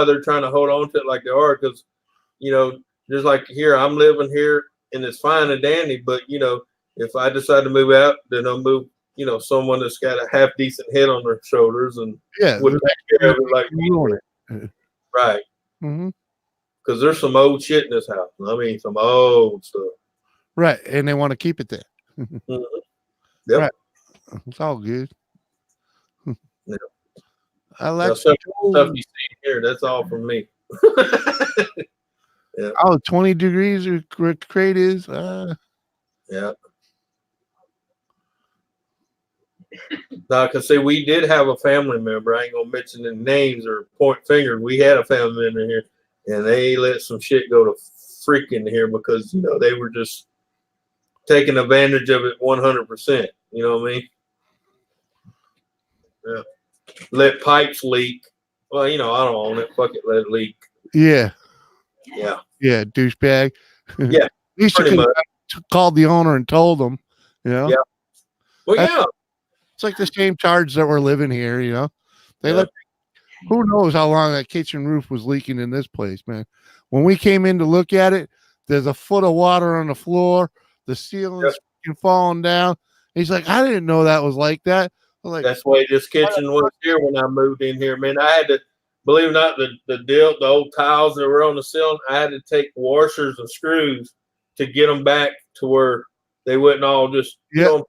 they're trying to hold on to it like they are, because you know, just like here, I'm living here and it's fine and dandy, but you know, if I decide to move out, then I'll move, you know, someone that's got a half decent head on their shoulders and would take care of it like me. Right.
Mm-hmm.
Because there's some old shit in this house. I mean, some old stuff.
Right, and they want to keep it there.
Mm-hmm. Yep.
Right. It's all good.
Yep.
I like
stuff you see here. That's all from me. Yeah.
Oh, 20 degrees or crate is.
Yeah. Now, because see, we did have a family member. I ain't gonna mention the names or point fingers. We had a family member here, and they let some shit go to freaking here because you know they were just taking advantage of it 100%. You know what I mean? Yeah. Let pipes leak. Well, you know, I don't own it. Fuck it, let it leak.
Yeah.
Yeah.
Yeah, douchebag.
Yeah.
At least you could have called the owner and told them, you know?
Yeah. Well, yeah.
It's like the same charge that we're living here, you know? Who knows how long that kitchen roof was leaking in this place, man. When we came in to look at it, there's a foot of water on the floor. The ceiling's falling down. He's like, I didn't know that was like that. Like,
that's the way this kitchen was here when I moved in here, man. I had to, believe it or not, the old tiles that were on the ceiling, I had to take washers and screws to get them back to where they wouldn't all just, you know,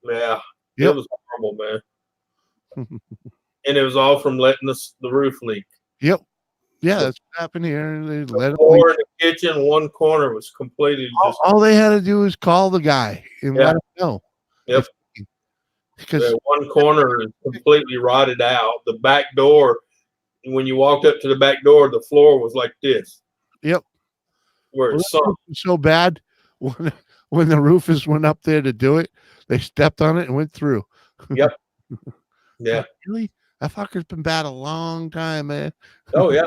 it was horrible, man. And it was all from letting the roof leak.
Yep. Yeah, that's what happened here. They let
it leak. In the kitchen, one corner was completely
all they had to do is call the guy and let him know.
Yep.
Because
one corner is completely rotted out. The back door, when you walked up to the back door, the floor was like this.
Yep.
Where it sunk.
So bad when the roofers went up there to do it, they stepped on it and went through.
Yep. Yeah.
Really? That fucker's been bad a long time, man.
Oh yeah.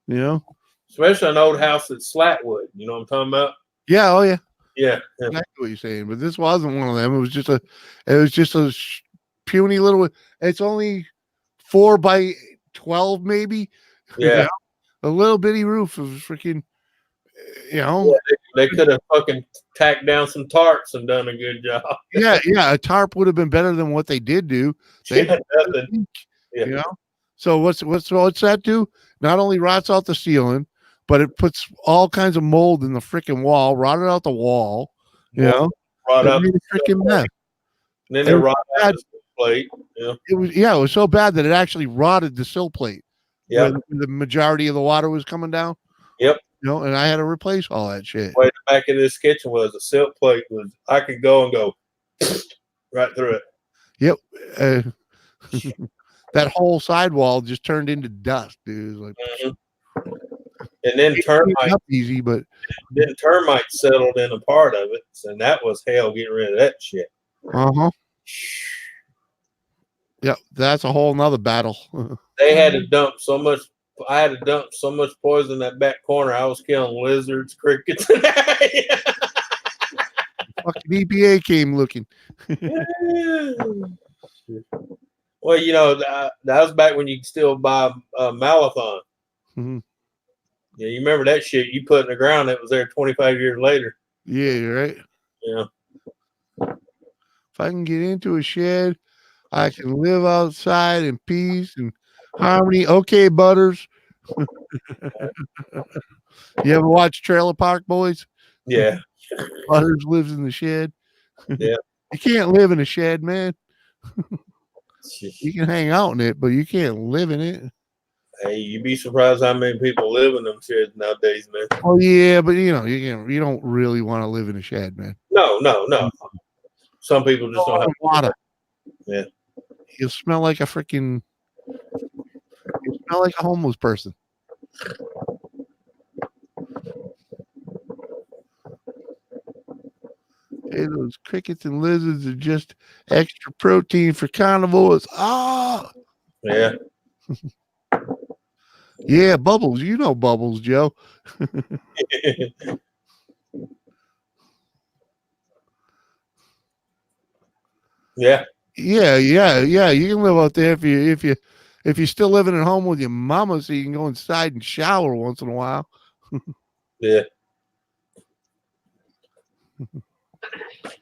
You know?
Especially an old house that's slat wood. You know what I'm talking about?
Yeah, oh yeah.
Yeah.
Exactly what you're saying. But this wasn't one of them. It was just a puny little, it's only 4 by 12, maybe.
Yeah.
You know? A little bitty roof of freaking, you know.
Yeah, they could have fucking tacked down some tarps and done a good job.
Yeah, a tarp would have been better than what they did do.
Nothing.
You know. So what's that do? Not only rots out the ceiling, but it puts all kinds of mold in the freaking wall, rotted out the wall. You know,
rot out
the freaking mess.
And then it rotted out the plate. Yeah.
It was so bad that it actually rotted the sill plate.
Yeah.
When the majority of the water was coming down.
Yep.
You know, and I had to replace all that shit.
Way the back of this kitchen was a silk plate I could go and go right through it.
Yep. That whole sidewall just turned into dust, dude. Like,
and then termites
easy, but
then termites settled in a part of it, and that was hell getting rid of that shit.
Yeah, that's a whole nother battle.
They had to dump so much. I had to dump so much poison in that back corner. I was killing lizards, crickets.
Fucking EPA came looking.
Well, you know, that was back when you could still buy Malathon.
Mm-hmm.
Yeah, you remember that shit you put in the ground that was there 25 years later.
Yeah, you're right.
Yeah.
If I can get into a shed, I can live outside in peace and harmony. Okay, Butters. You ever watch Trailer Park Boys?
Yeah.
Butters lives in the shed.
Yeah.
You can't live in a shed, man. You can hang out in it, but you can't live in it.
Hey, you'd be surprised how many people live in them sheds nowadays, man.
Oh yeah, but you don't really want to live in a shed, man.
No. Some people just don't have
water.
Yeah.
You smell like a freaking. You smell like a homeless person. Hey, those crickets and lizards are just extra protein for carnivores. Ah,
Yeah.
yeah, Bubbles. You know Bubbles, Joe.
Yeah.
Yeah. You can live out there if you're still living at home with your mama, so you can go inside and shower once in a while.
Yeah.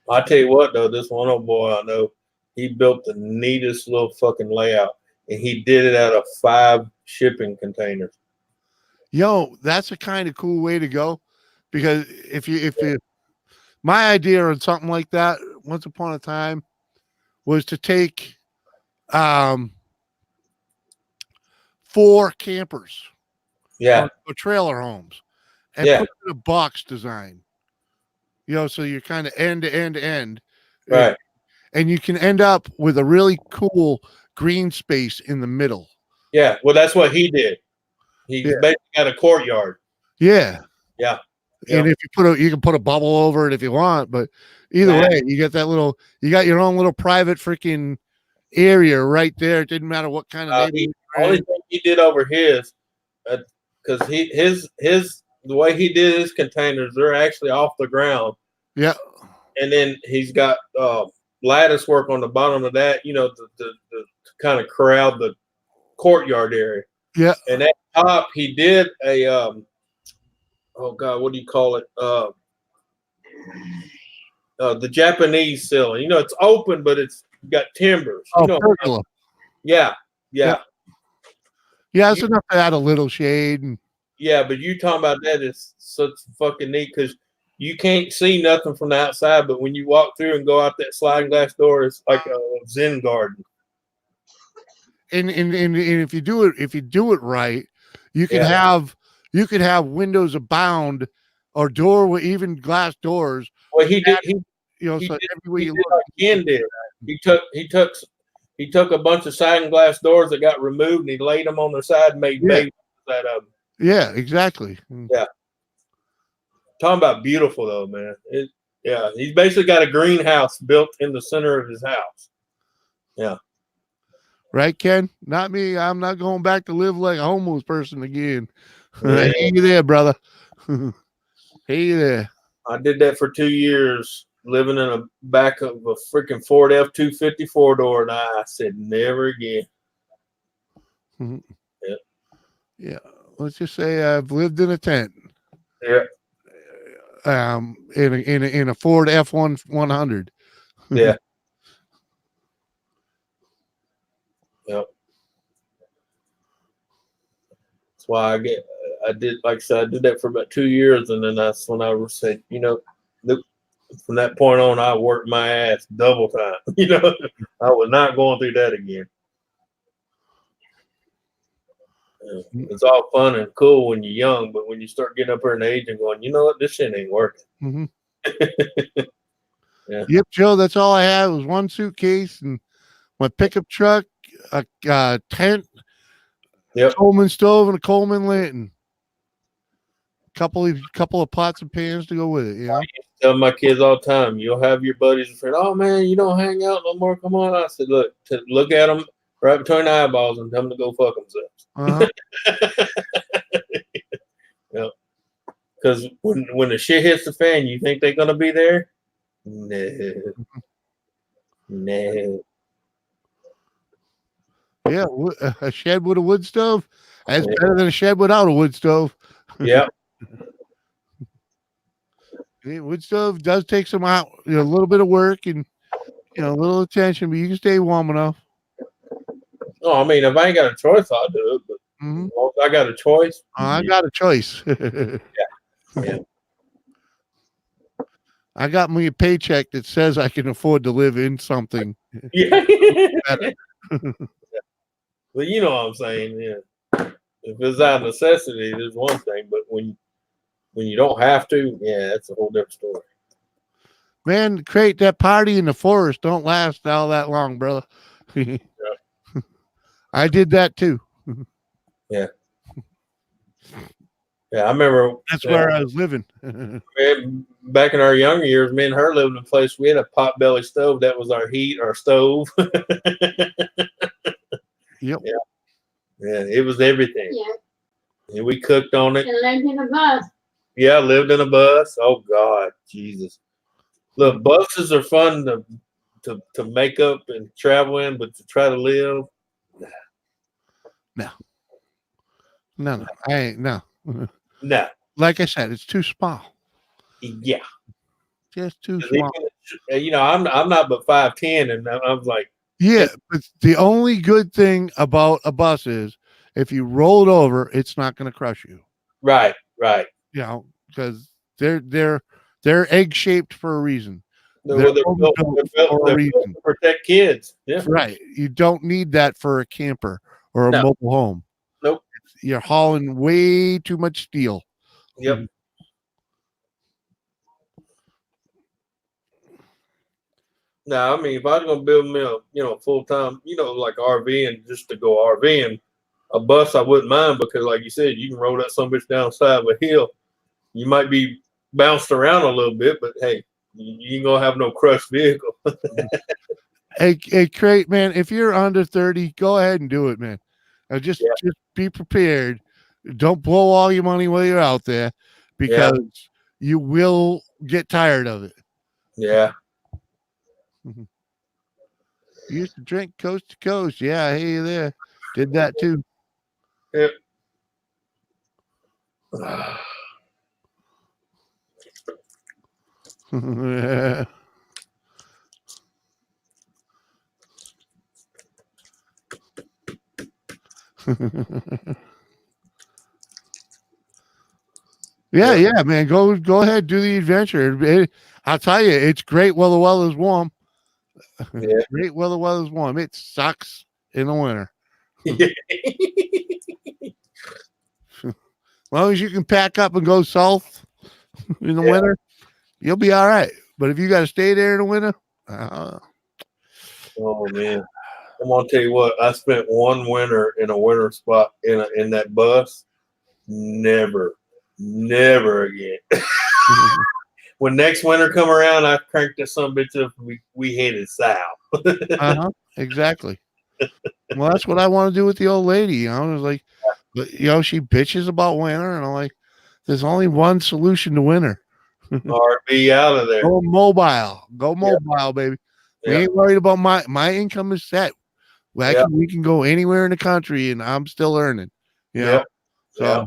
I tell you what, though, this one old boy I know, he built the neatest little fucking layout, and he did it out of 5 shipping containers.
Yo, that's a kind of cool way to go, because if you my idea on something like that once upon a time was to take 4 campers,
Yeah,
or trailer homes, and
yeah,
put it in a box design. So you're kind of end to end to end,
right.
and you can end up with a really cool green space in the middle.
Yeah, well, that's what he did. He basically got a courtyard.
Yeah.
Yeah.
And if you can put a bubble over it if you want, but either way, you got you got your own little private freaking area right there. It didn't matter what kind of
the only thing he did over his, because the way he did his containers, they're actually off the ground.
Yeah.
And then he's got lattice work on the bottom of that, to kind of corral the courtyard area.
Yeah.
And at top, he did a oh god, what do you call it? The Japanese ceiling. It's open, but it's got timbers.
Pergola.
Yeah.
Yeah, it's enough to add a little shade.
Yeah, but you talking about that is such fucking neat, because you can't see nothing from the outside, but when you walk through and go out that sliding glass door, it's like a Zen garden.
And if you do it right, you can have windows abound, or even glass doors.
Well, he did.
Everywhere you look,
like Ken did. He took a bunch of sliding glass doors that got removed, and he laid them on their side and made bases out of them.
Yeah, exactly.
Yeah. Talking about beautiful though, man. He's basically got a greenhouse built in the center of his house. Yeah.
Right, Ken? Not me. I'm not going back to live like a homeless person again. Yeah. Hey you there, brother. Hey you there.
I did that for 2 years, living in the back of a freaking Ford F-250 4-door, and I said never again.
Mm-hmm. Yeah. Let's just say I've lived in a tent.
Yeah.
In a Ford F-100.
Yeah. Yep. That's why I did, like I said, I did that for about 2 years, and then that's when I said, from that point on, I worked my ass double time. I was not going through that again. It's all fun and cool when you're young, but when you start getting up there in age and going, you know what, this shit ain't working.
Mm-hmm. Yeah. Yep, Joe. That's all I had was one suitcase and my pickup truck, a tent, Coleman stove, and a Coleman lantern. Couple of pots and pans to go with it.
I tell my kids all the time, you'll have your buddies and friends. Oh man, you don't hang out no more. Come on. I said, look at them right between the eyeballs and tell them to go fuck themselves. Yep. Because when the shit hits the fan, you think they're gonna be there? No.
Yeah, a shed with a wood stove. That's better than a shed without a wood stove.
Yeah.
Wood stove does take some out, a little bit of work, and a little attention, but you can stay warm enough.
No, I mean, if I ain't got a choice, I'll do it. But
Mhm.
as long as I got a choice,
I got a choice.
yeah.
I got me a paycheck that says I can afford to live in something.
Yeah.
Better.
Well, you know what I'm saying. Yeah. If it's out of necessity, there's one thing, but when you don't have to, yeah, that's a whole different story.
Man, create that party in the forest don't last all that long, brother. I did that too.
Yeah. Yeah, I remember
That's where I was living.
back in our younger years, me and her lived in a place we had a potbelly stove. That was our heat, our stove.
Yep.
Yeah. Yeah, it was everything.
Yeah.
And we cooked on it.
And lived in a bus.
Yeah, I lived in a bus. Oh God, Jesus. Look, buses are fun to make up and travel in, but to try to live,
No, I ain't no.
no.
Like I said, it's too small.
Yeah.
Just too small.
You know, I'm not but 5'10", and I was like,
Yeah, but the only good thing about a bus is if you roll it over, it's not going to crush you.
right.
You know, because they're egg shaped for a reason.
They're
They're
built
for a reason.
to protect kids. Yeah.
Right. You don't need that for a camper or a
No.
mobile home.
Nope.
You're hauling way too much steel.
Yep. Now, I mean, if I was gonna build me a full time, like RV and just to go RVing, a bus I wouldn't mind because, like you said, you can roll that some bitch down the side of a hill. You might be bounced around a little bit, but hey, you ain't gonna have no crushed vehicle.
Hey, Crate, man, if you're under 30, go ahead and do it, man. Just be prepared. Don't blow all your money while you're out there because you will get tired of it.
Yeah.
You used to drink coast to coast. Yeah, I hear you there. Did that too.
Yep.
Yeah, man. Go ahead, do the adventure. I'll tell you, it's great while the weather's warm.
Yeah.
Great while the weather's warm. It sucks in the winter. As long as you can pack up and go south in the winter, you'll be all right. But if you got to stay there in the winter,
oh man, I'm gonna tell you what. I spent one winter in a winter spot in that bus. Never again. When next winter come around, I cranked this son bitch up. We headed south.
Exactly. Well, that's what I want to do with the old lady. I was like, but she bitches about winter, and I'm like, there's only one solution to winter.
Or be out of there.
Go mobile, baby. We ain't worried about my income is set. We can go anywhere in the country, and I'm still earning. So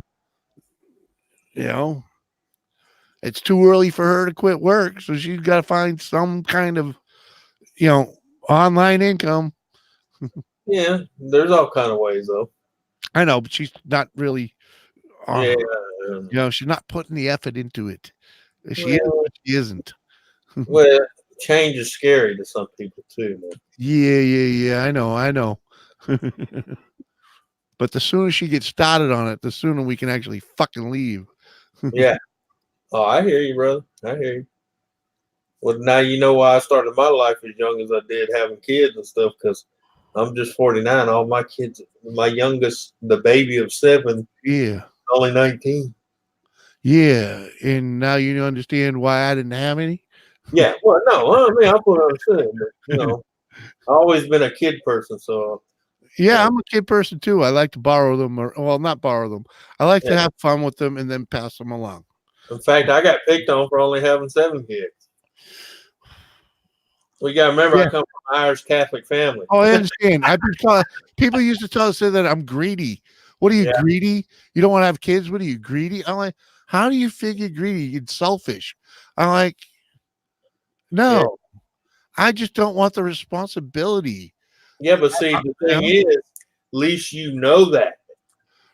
it's too early for her to quit work, so she's got to find some kind of online income.
Yeah, there's all kind of ways though.
I know, but she's not really. She's not putting the effort into it. She isn't.
Well, change is scary to some people too, man.
Yeah. I know. But the sooner she gets started on it, the sooner we can actually fucking leave.
Yeah. Oh, I hear you, brother. I hear you. Well, now you know why I started my life as young as I did, having kids and stuff, because I'm just 49. All my kids, my youngest, the baby of 7, only 19.
Yeah, and now you understand why I didn't have any?
Yeah, well, no, I mean, I put understand, but, I've always been a kid person, so.
Yeah, I'm a kid person too. I like to borrow them, not borrow them. I like to have fun with them and then pass them along.
In fact, I got picked on for only having 7 kids. We got to remember, I come from an Irish Catholic family.
Oh, I understand. People used to say that I'm greedy. What are you, greedy? You don't want to have kids? What are you, greedy? I'm like, how do you figure greedy? You're selfish. I'm like, no. I just don't want the responsibility.
Yeah, but see, the thing is, at least you know that.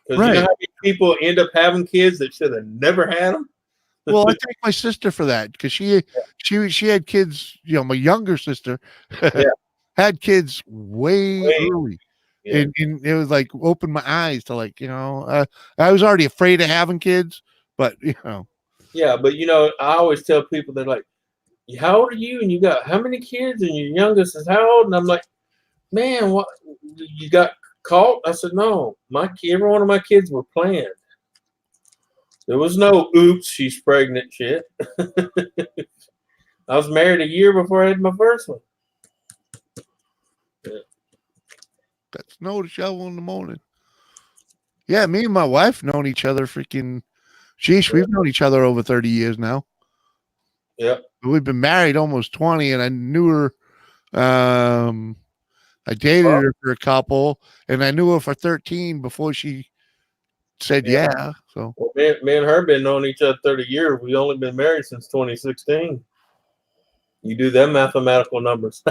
Because you know how many people end up having kids that should have never had them?
Well, I thank my sister for that because she had kids. You know, my younger sister had kids way early, and it was like opened my eyes to like I was already afraid of having kids, but
Yeah, but I always tell people they're like, "How old are you? And you got how many kids? And your youngest is how old?" And I'm like, "Man, what you got caught?" I said, "No, every one of my kids were planned. There was no oops, she's pregnant shit." I was married a year before I had my first one.
got snow to shovel in the morning. Yeah, me and my wife known each other freaking. Sheesh, we've known each other over 30 years now.
Yeah.
We've been married almost 20, and I knew her. I dated her for a couple, and I knew her for 13 before she said yeah. So
well, me and her been knowing each other 30 years. We only been married since 2016. You do them mathematical numbers.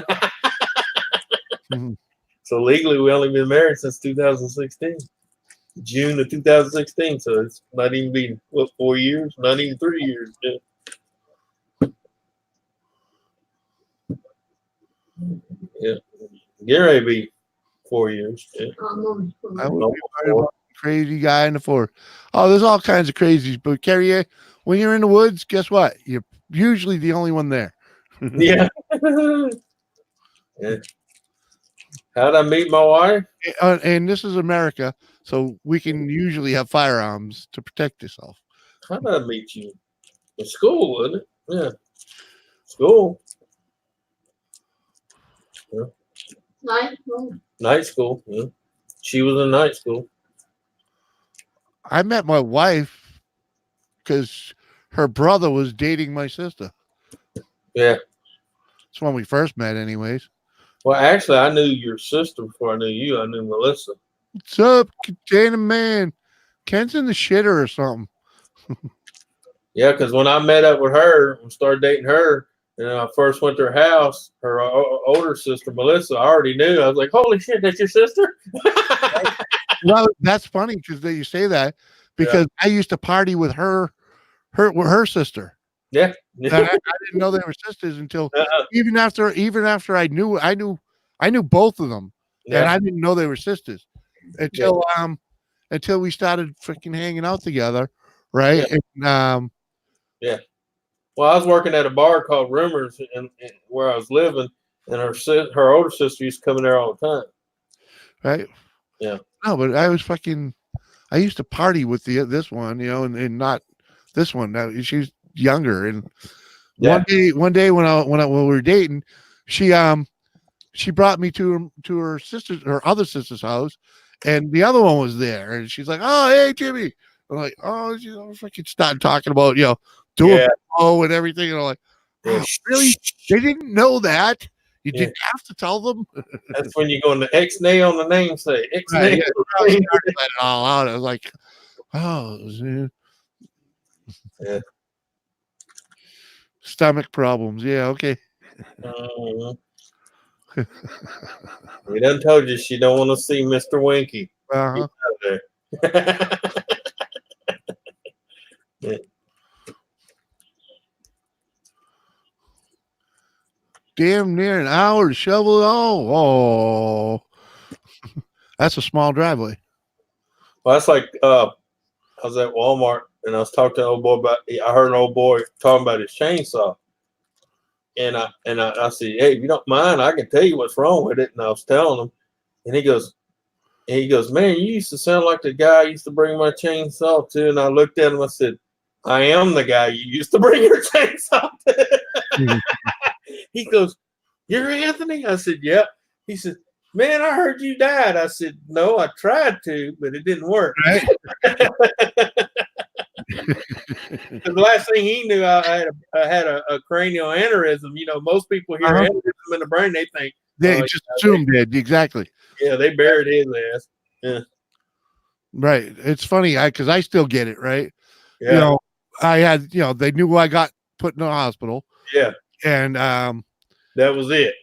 mm-hmm.
So legally, we only been married since 2016, June of 2016. So it's not even been 4 years, not even 3 years. Yeah, get ready to be 4 years. Yeah.
I would be worried about a crazy guy in the forest. Oh, there's all kinds of crazies. But Carrie, when you're in the woods, guess what? You're usually the only one there.
Yeah. Yeah. How'd I meet my wife?
And this is America, so we can usually have firearms to protect yourself.
How did I meet you? In school, wasn't it? Yeah. School. Yeah. Night school. Yeah. She was in night school.
I met my wife because her brother was dating my sister.
Yeah.
That's when we first met, anyways.
Well, actually, I knew your sister before I knew you. I knew Melissa.
What's up, Dana man? Ken's in the shitter or something.
Yeah, because when I met up with her and started dating her, and I first went to her house, her older sister, Melissa, I already knew. I was like, holy shit, that's your sister?
Well, that's funny because you say that because I used to party with her sister.
Yeah.
And I didn't know they were sisters until even after I knew both of them, and I didn't know they were sisters until we started freaking hanging out together, right? And,
yeah. Well, I was working at a bar called Rumors, and where I was living, and her older sister used to come in there all the time.
Right.
Yeah.
No, but I used to party with this one, and not this one. Now she's younger, and one day when we were dating, she brought me to her other sister's house, and the other one was there, and she's like, "Oh, hey, Jimmy." I'm like, "Oh," freaking started talking about doing and everything, and I'm like, "Oh, really? They didn't know that? You didn't have to tell them."
That's when you go in the X-nay on the namesake. X-nay.
Right, let it all out. I was like, "Oh,
yeah."
Stomach problems. Yeah, okay.
We done told you she don't want to see Mr. Winky.
Uh-huh.
Yeah.
Damn near an hour to shovel it all. Oh, that's a small driveway.
Well, that's like I was at Walmart and I was talking to an old boy I heard an old boy talking about his chainsaw. And I said, "Hey, if you don't mind, I can tell you what's wrong with it." And I was telling him, and he goes, "Man, you used to sound like the guy I used to bring my chainsaw to." And I looked at him, I said, "I am the guy you used to bring your chainsaw to." He goes, "You're Anthony?" I said, "Yep." He said, "Man, I heard you died." I said, "No, I tried to, but it didn't work."
Right?
The last thing he knew, I had a cranial aneurysm. Most people hear aneurysm in the brain, they think
they just assumed it. Exactly.
Yeah, they buried his ass. Yeah.
Right. It's funny because I still get it. Right.
Yeah.
I had they knew I got put in the hospital.
Yeah.
And
That was it.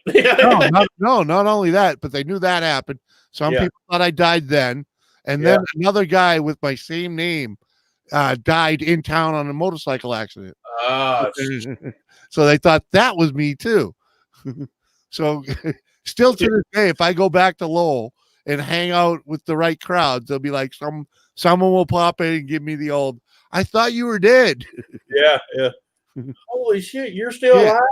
Not only that, but they knew that happened. Some
Yeah.
people thought I died then. And then another guy with my same name died in town on a motorcycle accident.
Ah,
So they thought that was me too. So still to this day, if I go back to Lowell and hang out with the right crowds, they'll be like, someone will pop in and give me the old, I thought you were dead.
yeah. Holy shit, you're still alive?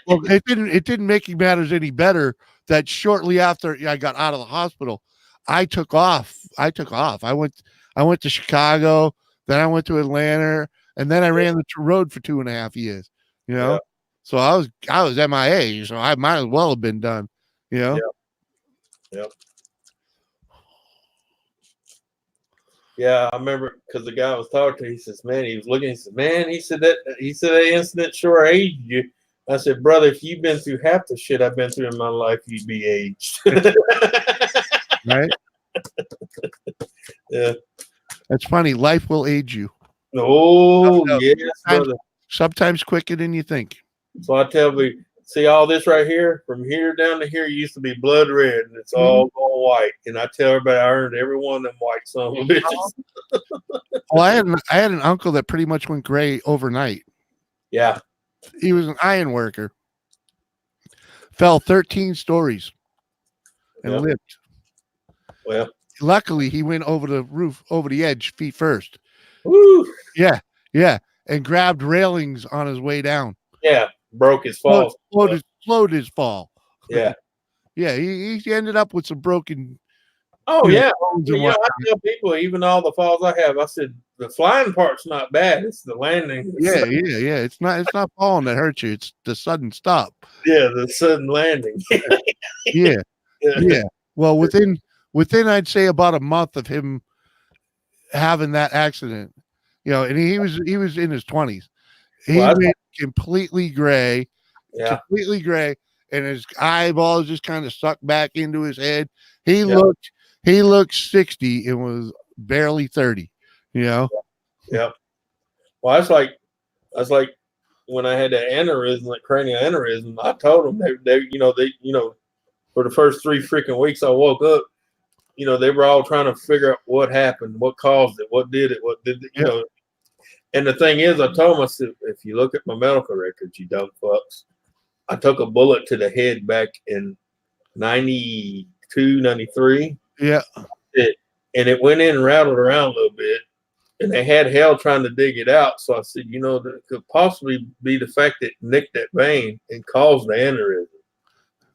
Well, it didn't make matters any better that shortly after I got out of the hospital, I took off. I went to Chicago, then I went to Atlanta, and then I ran the road for 2.5 years. You know,
Yeah.
so I was MIA, so I might as well have been done. You know.
Yep. Yeah, I remember because the guy I was talking to, he says, man, he was looking, he said, man, he said that incident sure aged you. I said, brother, if you've been through half the shit I've been through in my life, you'd be aged.
Right?
Yeah.
That's funny. Life will age you.
Oh, yes, brother.
Sometimes quicker than you think.
So I tell me, see all this right here? From here down to here used to be blood red, and it's all going white. And I tell everybody I earned every one of them white son of a bitches.
Well, I had an uncle that pretty much went gray overnight.
Yeah.
He was an iron worker. Fell 13 stories and lived.
Well,
luckily he went over the roof, over the edge, feet first.
Woo.
Yeah, and grabbed railings on his way down.
Yeah, broke his fall.
Slowed his fall.
Yeah.
Yeah, he ended up with some broken.
Oh yeah, I tell people, even all the falls I have, I said the flying part's not bad. It's the landing.
Yeah. It's not falling that hurts you. It's the sudden stop.
Yeah, the sudden landing.
Yeah. Well, within I'd say about a month of him having that accident, and he was in his 20s. He went completely gray.
Yeah.
Completely gray, and his eyeballs just kind of stuck back into his head. He looked 60 and was barely 30.
Yeah. Well, that's like when I had that aneurysm, that cranial aneurysm. I told them they for the first 3 freaking weeks I woke up, they were all trying to figure out what happened, what caused it, what did it, And the thing is, I told them, I said, if you look at my medical records, you dumb fucks, I took a bullet to the head back in 92, 93.
Yeah.
And it went in and rattled around a little bit. And they had hell trying to dig it out. So I said, that could possibly be the fact that it nicked that vein and caused the aneurysm.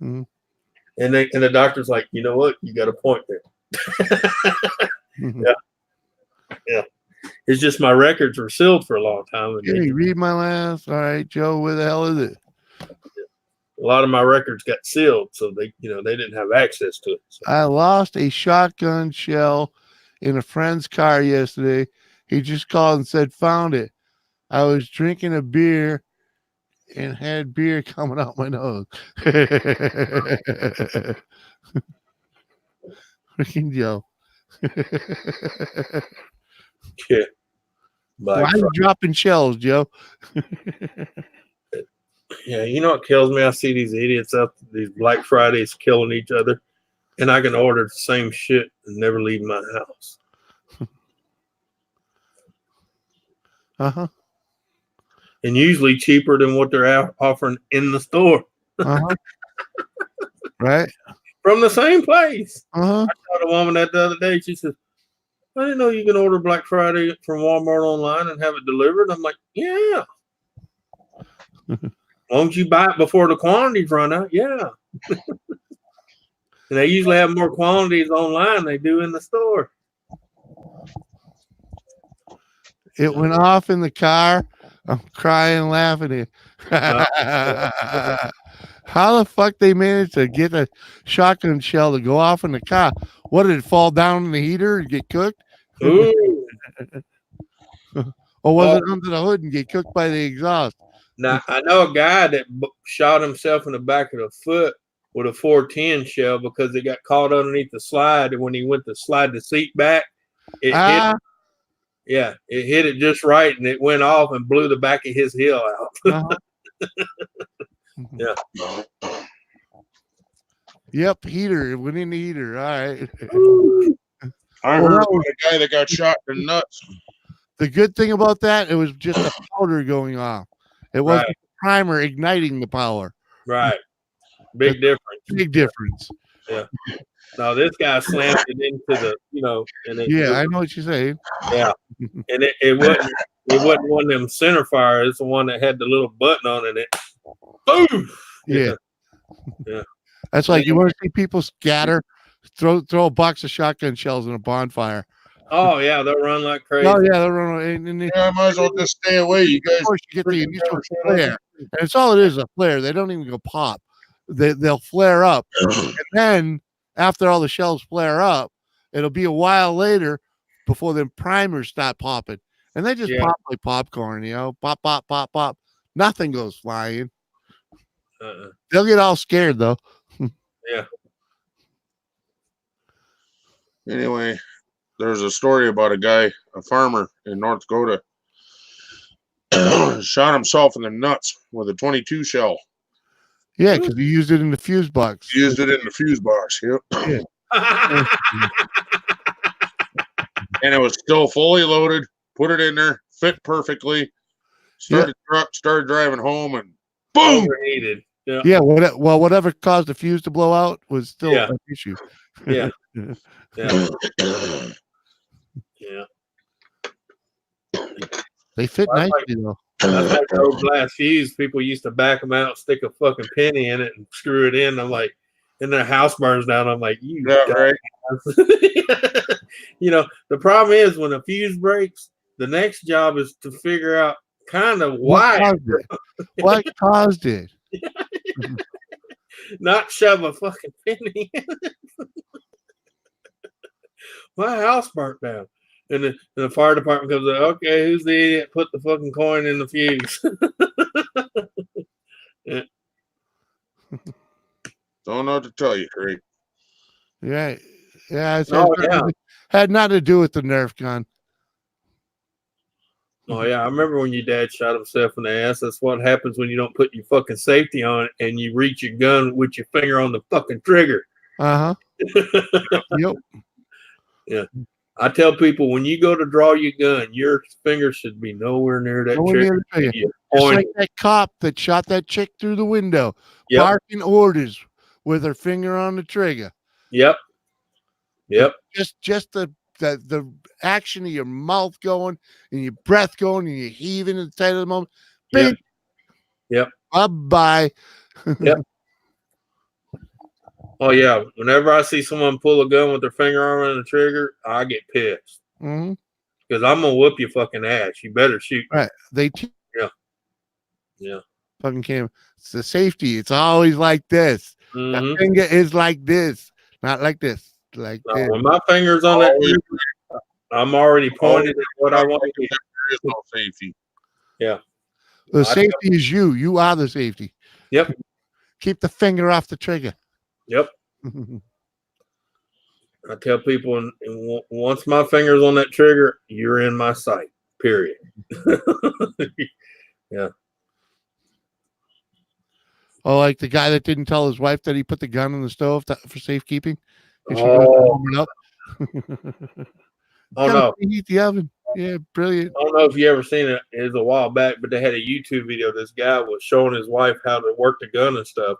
Mm-hmm.
And the doctor's like, you know what? You got a point there.
Mm-hmm.
Yeah. It's just my records were sealed for a long time.
Can you read my last? All right, Joe, where the hell is it?
A lot of my records got sealed, so they didn't have access to it. So.
I lost a shotgun shell in a friend's car yesterday. He just called and said, found it. I was drinking a beer and had beer coming out my nose. Freaking Joe.
Yeah.
Why are you dropping shells, Joe?
Yeah, what kills me? I see these idiots up these Black Fridays killing each other, and I can order the same shit and never leave my house.
Uh-huh.
And usually cheaper than what they're offering in the store.
Uh-huh. Right.
From the same place.
Uh-huh.
I told a woman that the other day, she said, I didn't know you can order Black Friday from Walmart online and have it delivered. I'm like, yeah. As long as you buy it before the quantities run out, yeah. And they usually have more quantities online than they do in the store.
It went off in the car. I'm crying, laughing here. How the fuck they managed to get a shotgun shell to go off in the car? What, did it fall down in the heater and get cooked?
Ooh.
Or was it under the hood and get cooked by the exhaust?
Now, I know a guy that shot himself in the back of the foot with a 410 shell because it got caught underneath the slide. And when he went to slide the seat back, it hit it just right, and it went off and blew the back of his heel out. Yeah.
Yep, heater. It went in the heater. All right.
I
Well,
heard
that
about
was-
a guy that got shot in the nuts.
The good thing about that, it was just a powder going off. It wasn't
Right.
the primer igniting the power.
Right. Big difference.
Big difference.
No, this guy slammed it into the, and it
Yeah,
just,
I know what you're saying.
yeah. And it wasn't one of them center fires. It's the one that had the little button on it. Boom.
Yeah.
Yeah.
That's like you want to see people scatter, throw a box of shotgun shells in a bonfire.
Oh yeah, they'll run like crazy.
Oh yeah, they're running. And
Yeah, I might as well just stay away. You guys,
of course, you get the
freaking
initial
never shut up.
flare, and it's all it is, a flare. They don't even go pop. They'll flare up, and then after all the shells flare up, it'll be a while later before the primers start popping, and they just pop like popcorn. Pop, pop, pop, pop. Nothing goes flying. They'll get all scared though.
Yeah.
Anyway, there's a story about a guy, a farmer in North Dakota, shot himself in the nuts with a 22 shell.
Yeah, because he used it in the fuse box.
He used it in the fuse box. Yep.
Yeah.
And it was still fully loaded. Put it in there, fit perfectly. Started driving home, and boom!
Overheated. Yeah.
Yeah. Whatever caused the fuse to blow out was still an issue.
Yeah. Yeah. Yeah.
They fit
Well,
nicely though.
That's like the old glass fuse. People used to back them out, stick a fucking penny in it, and screw it in. I'm like, and their house burns down. I'm like, you.
Yeah, right.
The problem is when a fuse breaks, the next job is to figure out kind of why.
What caused it?
Not shove a fucking penny in it. My house burnt down. And the fire department comes up, okay, who's the idiot put the fucking coin in the fuse? Yeah.
Don't know what to tell you, Craig.
Yeah. Yeah.
Oh,
Had nothing to do with the Nerf gun.
Oh yeah, I remember when your dad shot himself in the ass. That's what happens when you don't put your fucking safety on and you reach your gun with your finger on the fucking trigger.
Uh-huh. Yep.
Yeah. I tell people when you go to draw your gun, your finger should be nowhere near that trigger.
Just like that cop that shot that chick through the window, barking orders with her finger on the trigger.
Yep.
Just the action of your mouth going and your breath going and you're heaving at the tight of the moment. Bing.
Yep.
Bye-bye.
Yep. Oh yeah. Whenever I see someone pull a gun with their finger on the trigger, I get pissed.
Mm-hmm.
Because I'm gonna whoop your fucking ass. You better shoot.
Right.
Yeah.
Fucking camera. It's the safety. It's always like this.
Mm-hmm.
The finger is like this, not like this. Like this.
When my finger's on that trigger, I'm already pointed at what I want to do.
There is no safety.
Yeah.
The safety is you. You are the safety.
Yep.
Keep the finger off the trigger.
Yep. I tell people, and once my finger's on that trigger, you're in my sight. Period. Yeah.
Oh, like the guy that didn't tell his wife that he put the gun in the stove for safekeeping. And she
Oh.
it up.
Oh no.
Heat the oven. Yeah, brilliant.
I don't know if you ever seen it. It was a while back, but they had a YouTube video. This guy was showing his wife how to work the gun and stuff,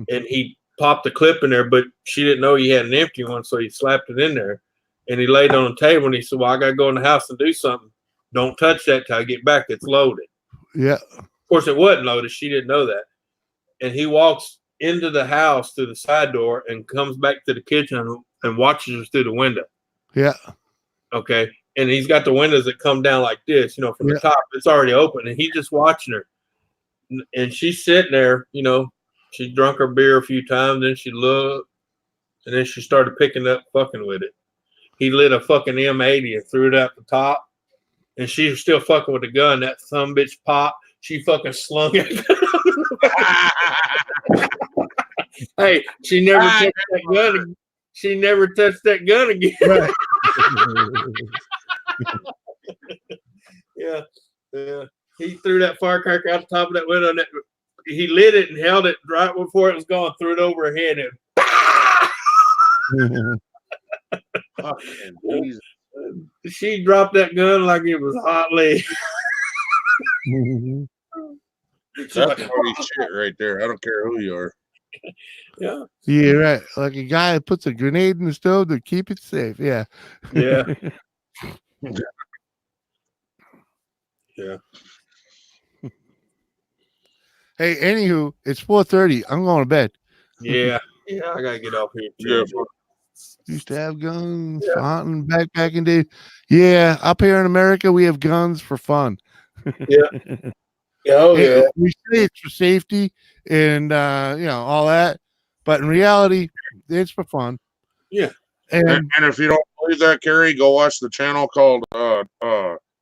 and he popped the clip in there, but she didn't know he had an empty one, so he slapped it in there, and he laid it on the table, and he said, "Well, I gotta go in the house and do something. Don't touch that till I get back. It's loaded."
Yeah.
Of course, it wasn't loaded. She didn't know that, and he walks into the house through the side door and comes back to the kitchen and watches her through the window.
Yeah.
Okay. And he's got the windows that come down like this, from the top. It's already open, and he's just watching her. And she's sitting there, she drunk her beer a few times, then she looked, and then she started picking up fucking with it. He lit a fucking M80 and threw it out the top, and she was still fucking with the gun. That some bitch popped. She fucking slung it. Hey, she never touched that gun. She never touched that gun again.
Right.
Yeah. He threw that firecracker out the top of that window, and that he lit it and held it right before it was going, threw it over her head, and
Fucking Jesus.
she dropped that gun like it was hot lead. She's
That's
like,
funny shit right there. I don't care who you are.
yeah,
Yeah, right. Like a guy that puts a grenade in the stove to keep it safe. Yeah.
yeah, yeah.
Hey, anywho, it's 4:30. I'm going to bed.
Yeah, yeah, I gotta get off here.
Yeah,
Too.
Used to have guns
Yeah.
for hunting back in days. Yeah, up here in America, we have guns for fun.
Yeah. Oh yeah.
We say it's for safety and all that, but in reality, it's for fun.
Yeah.
And
And if you don't believe that, Kerry, go watch the channel called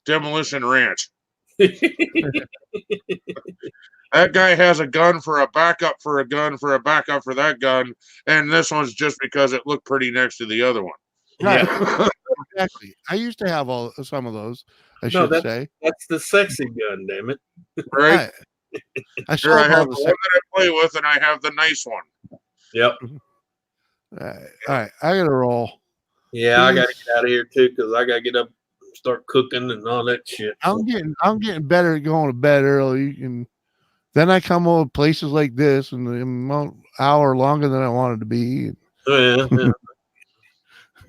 Demolition Ranch. That guy has a gun for a backup for a gun for a backup for that gun, and this one's just because it looked pretty next to the other one.
right,
Yeah.
exactly. I used to have some of those. I
No,
should say.
that's the sexy gun, damn it.
Right?
I
Here I
sold
have
all
the
the
one that I play with, and I have the nice one.
Yep.
All right, I gotta roll.
Yeah, I gotta get out of here too because I gotta get up, and start cooking and all that shit.
I'm getting better at going to bed early, and then I come over places like this, and an hour longer than I wanted to be.
Yeah, yeah.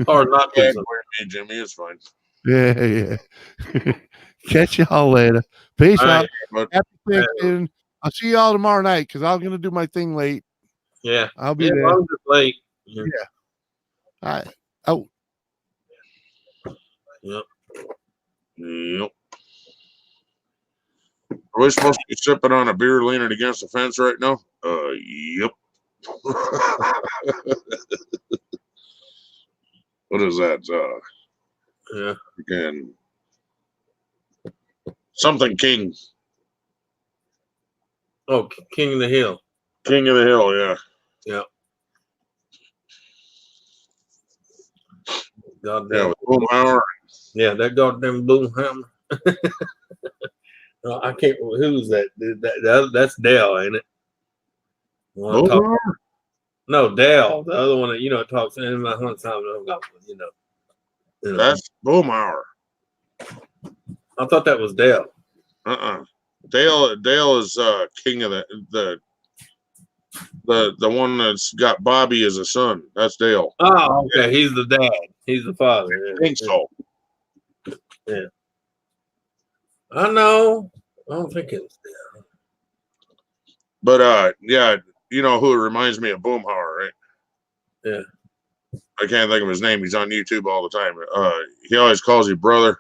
Hard not
Yeah,
to.
me, Jimmy, it's fine.
Yeah. Catch y'all later. Peace
All
out.
right.
Happy Thanksgiving. I'll see y'all tomorrow night because I'm gonna do my thing late.
Yeah,
I'll be there.
I'm just late.
Yeah. All right. Oh.
Yep.
Yep. Are we supposed to be sipping on a beer leaning against the fence right now? Yep. What is that?
Yeah.
Again, something King.
Oh, King of the Hill.
King of the Hill, yeah.
Yeah.
Yeah,
Goddamn.
with Boomhauer.
Yeah, that goddamn Boomhammer. I can't. Who's that? That's Dale, ain't it? The one talk-
Boomhauer?
no, Dale, the other one that talks in my hunt time.
That's Boomhauer.
I thought that was Dale.
Dale is king of the one that's got Bobby as a son. That's Dale.
Oh, okay. He's the dad. He's the father. Yeah.
I think so.
Yeah. I know. I don't think it's Dale.
But yeah, you know who it reminds me of? Boomhauer, right?
Yeah.
I can't think of his name. He's on YouTube all the time. He always calls you brother.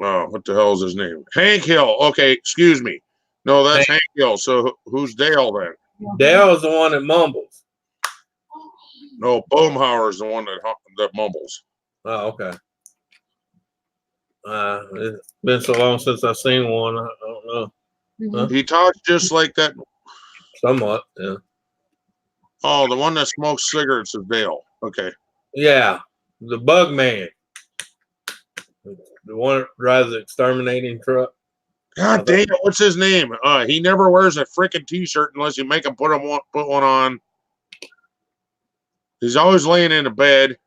Oh, what the hell is his name? Hank Hill. Okay, excuse me. No, that's Hank Hill. So who's Dale then?
Dale is the one that mumbles.
No, Boomhauer is the one that mumbles.
Oh, okay. It's been so long since I've seen one. I don't know. Huh?
He talks just like that.
Somewhat, yeah.
Oh, the one that smokes cigarettes is Dale. Okay.
Yeah, the Bug Man. The one that drives the exterminating truck.
God damn it, what's his name? He never wears a freaking t-shirt unless you make him put one on. He's always laying in a bed.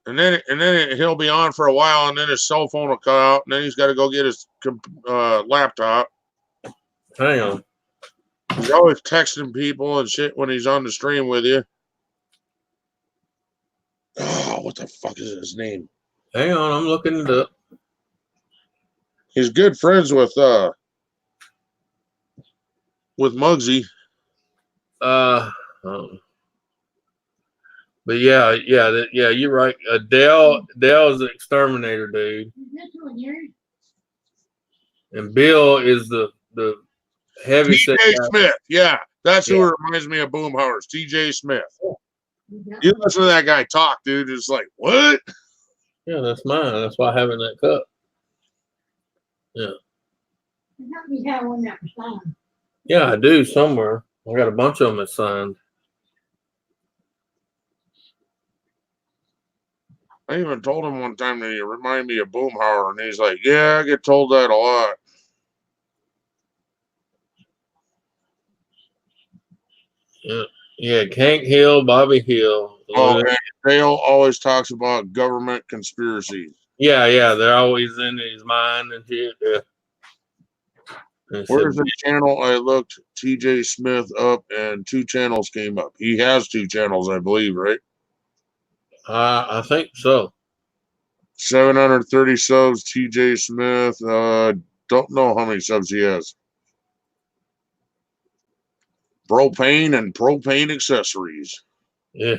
And then he'll be on for a while, and then his cell phone will cut out, and then he's got to go get his laptop.
Hang on.
He's always texting people and shit when he's on the stream with you. Oh, what the fuck is his name?
Hang on, I'm looking it up.
He's good friends with Muggsy.
But yeah, you're right. Dale is the exterminator dude, and Bill is the heavy set
TJ
guy.
Smith. Yeah, that's who reminds me of Boomhauer's. TJ Smith. You listen to that guy talk, dude. It's like, what?
Yeah, that's mine. That's why I have it in that cup. Yeah. Yeah, I do somewhere. I got a bunch of them that signed.
I even told him one time that he reminded me of Boomhauer, and he's like, "Yeah, I get told that a lot."
Yeah, Hank Hill, Bobby Hill.
Oh, and Dale always talks about government conspiracies.
Yeah, they're always in his mind and shit. Yeah.
Where's the channel? I looked TJ Smith up, and 2 channels came up. He has 2 channels, I believe, right?
I think so.
730 subs, TJ Smith. Don't know how many subs he has. Propane and propane accessories.
Yeah.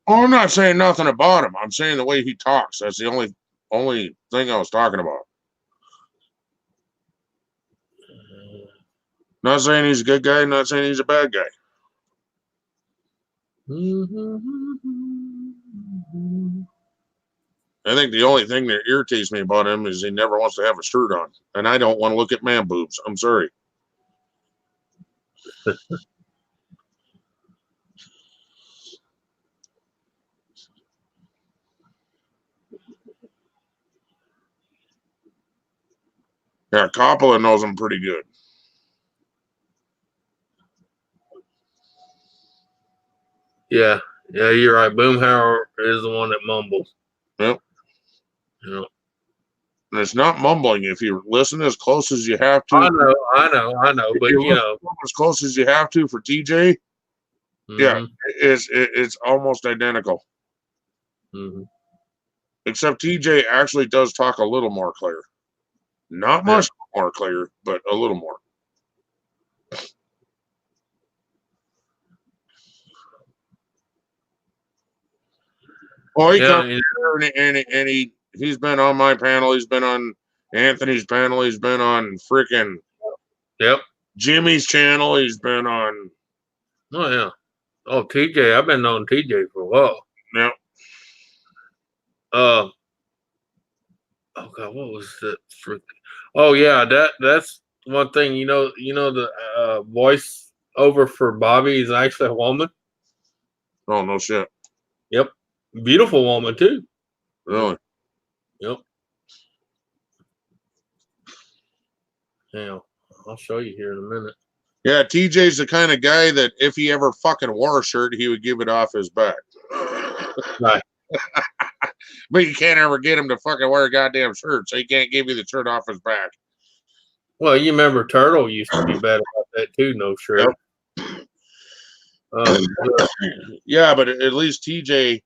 Oh, I'm not saying nothing about him. I'm saying the way he talks. That's the only thing I was talking about. Not saying he's a good guy. Not saying he's a bad guy. I think the only thing that irritates me about him is he never wants to have a shirt on, and I don't want to look at man boobs. I'm sorry. Yeah, Coppola knows him pretty good.
Yeah, you're right. Boomhauer is the one that mumbles.
Yep.
Yep.
And it's not mumbling. If you listen as close as you have to.
I know. But you know,
as close as you have to for TJ.
Mm-hmm.
Yeah, it's almost identical.
Mm-hmm.
Except TJ actually does talk a little more clear. Not much more clear, but a little more. Oh, he comes here and he's been on my panel. He's been on Anthony's panel. He's been on freaking Jimmy's channel. He's been on.
Oh yeah. Oh TJ, I've been knowing TJ for a while.
Yep.
Oh God, what was that? Oh yeah, that's one thing. You know the voice over for Bobby is actually a woman.
Oh no shit.
Yep, beautiful woman too.
Really?
Yep. Yeah, I'll show you here in a minute.
Yeah, TJ's the kind of guy that if he ever fucking wore a shirt, he would give it off his back.
Right.
But you can't ever get him to fucking wear a goddamn shirt, so he can't give you the shirt off his back.
Well, you remember Turtle used to be bad about that too, no shirt.
Yep. Yeah, but at least TJ,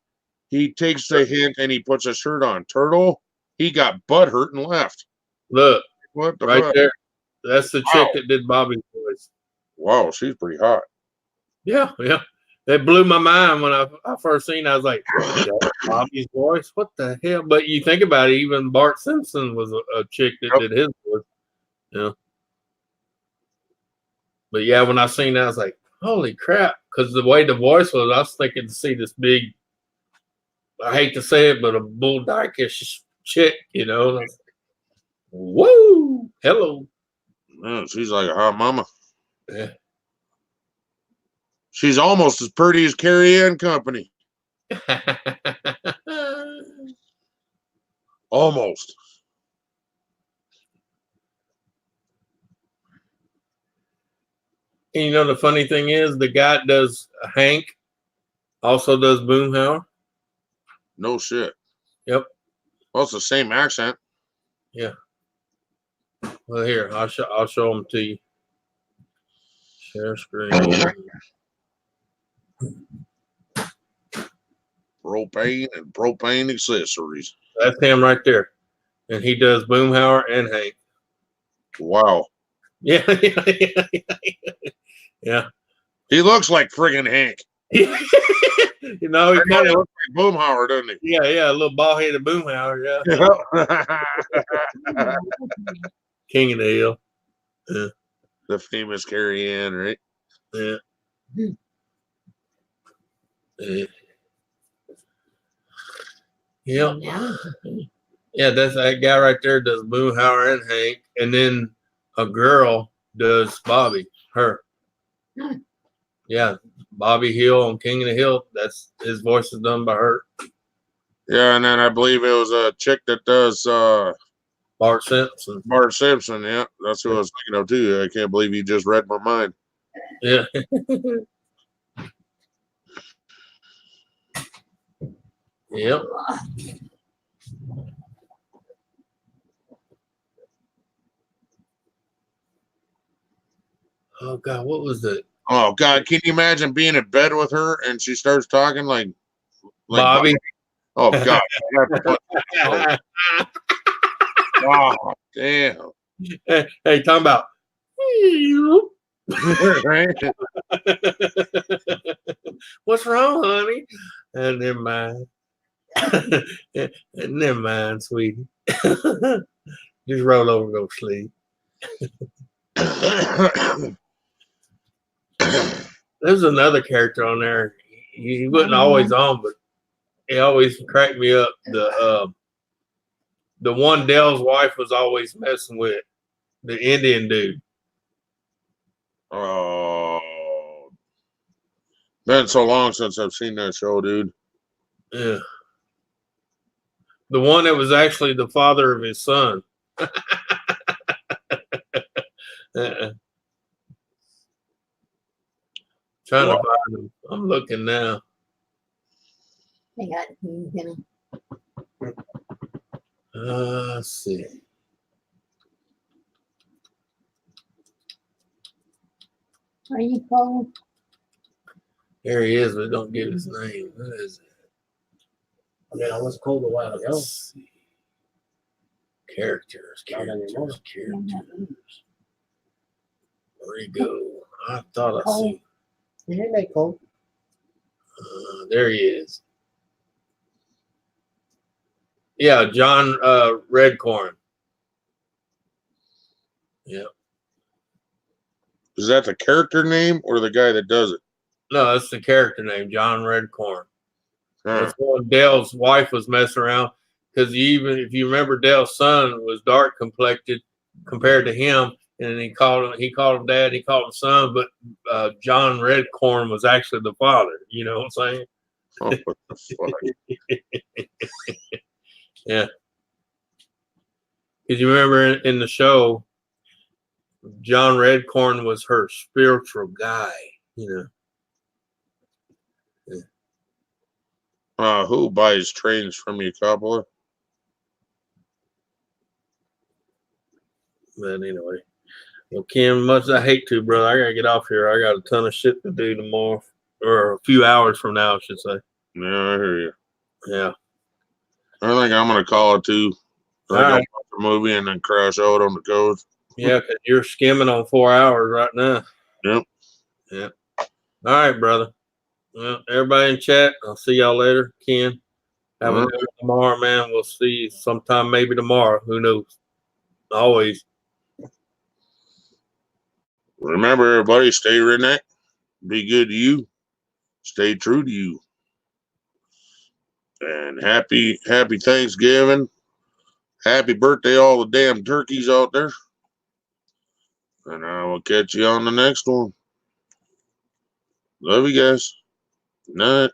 he takes the hint and he puts a shirt on. Turtle, he got butt hurt and left.
Look,
what the
right
fuck?
there. That's the chick that did Bobby's voice.
Wow, she's pretty hot.
Yeah. It blew my mind when I first seen it. I was like, Bobby's voice? What the hell? But you think about it, even Bart Simpson was a chick that did his voice. Yeah. But yeah, when I seen that, I was like, holy crap. Because the way the voice was, I was thinking to see this big, I hate to say it, but a bull dykish chick, you know. And I was like, whoa, hello.
Man, she's like a hot mama.
Yeah.
She's almost as pretty as Carrie Ann Company. Almost.
And you know the funny thing is, the guy that does Hank also does Boomhauer.
No shit.
Yep.
Well, it's the same accent.
Yeah. Well, here I'll show them to you. Share screen.
Propane and propane accessories.
That's him right there, and he does Boomhauer and Hank.
Wow.
Yeah. Yeah.
He looks like friggin' Hank.
You know, he kind of
looks like Boomhauer, doesn't he?
Yeah, a little ball-headed Boomhauer. Yeah. King of the Hill. Yeah.
The famous Carrie Ann, right?
Yeah. Yeah. Yeah, that's that guy right there does Boomhauer and Hank, and then a girl does Bobby, her. Yeah, Bobby Hill on King of the Hill. That's his voice is done by her.
Yeah, and then I believe it was a chick that does
Bart Simpson.
Bart Simpson. Yeah, that's who I was thinking of too. I can't believe you just read my mind.
Yeah. Yep. Oh God, what was it?
Oh God, can you imagine being in bed with her and she starts talking like
Bobby?
Oh God. Oh damn.
Hey, talking about.
Right?
What's wrong, honey? Never mind. Never mind, sweetie. Just roll over and go to sleep. There's another character on there. He wasn't always on, but he always cracked me up. The one Dell's wife was always messing with, the Indian dude.
Oh, been so long since I've seen that show, dude.
Yeah. The one that was actually the father of his son. Trying to find him. I'm looking now.
Hang on.
Let's see.
Are you cold?
There he is, but don't give his name. What is it?
I mean, I was cold a while ago.
Let's see. Characters.
Not anymore.
Where'd he go? I thought I
Cold.
seen.
You ain't that cold.
There he is. Yeah, John Redcorn. Yeah.
Is that the character name or the guy that does it?
No, that's the character name, John Redcorn.
Huh.
That's when Dale's wife was messing around. Because even if you remember, Dale's son was dark complected compared to him, and he called him dad, he called him son, but John Redcorn was actually the father. You know what I'm saying?
Oh, what the fuck?
Yeah. Because you remember in the show, John Redcorn was her spiritual guy, you know.
Who buys trains from you, Coppola?
But anyway, well, Kim, much as I hate to, brother, I gotta get off here. I got a ton of shit to do tomorrow, or a few hours from now, I should say.
Yeah, I hear you.
Yeah.
I think I'm gonna call it too.
All
Like
right.
watch the movie and then crash out on the coast.
Yeah, because you're skimming on 4 hours right now.
Yep.
Yeah. All right, brother. Well, everybody in chat, I'll see y'all later. Ken, have a good one tomorrow, man. We'll see you sometime, maybe tomorrow. Who knows? Always.
Remember, everybody, stay redneck. Be good to you. Stay true to you. And happy Thanksgiving. Happy birthday, all the damn turkeys out there. And I will catch you on the next one. Love you guys. Good night.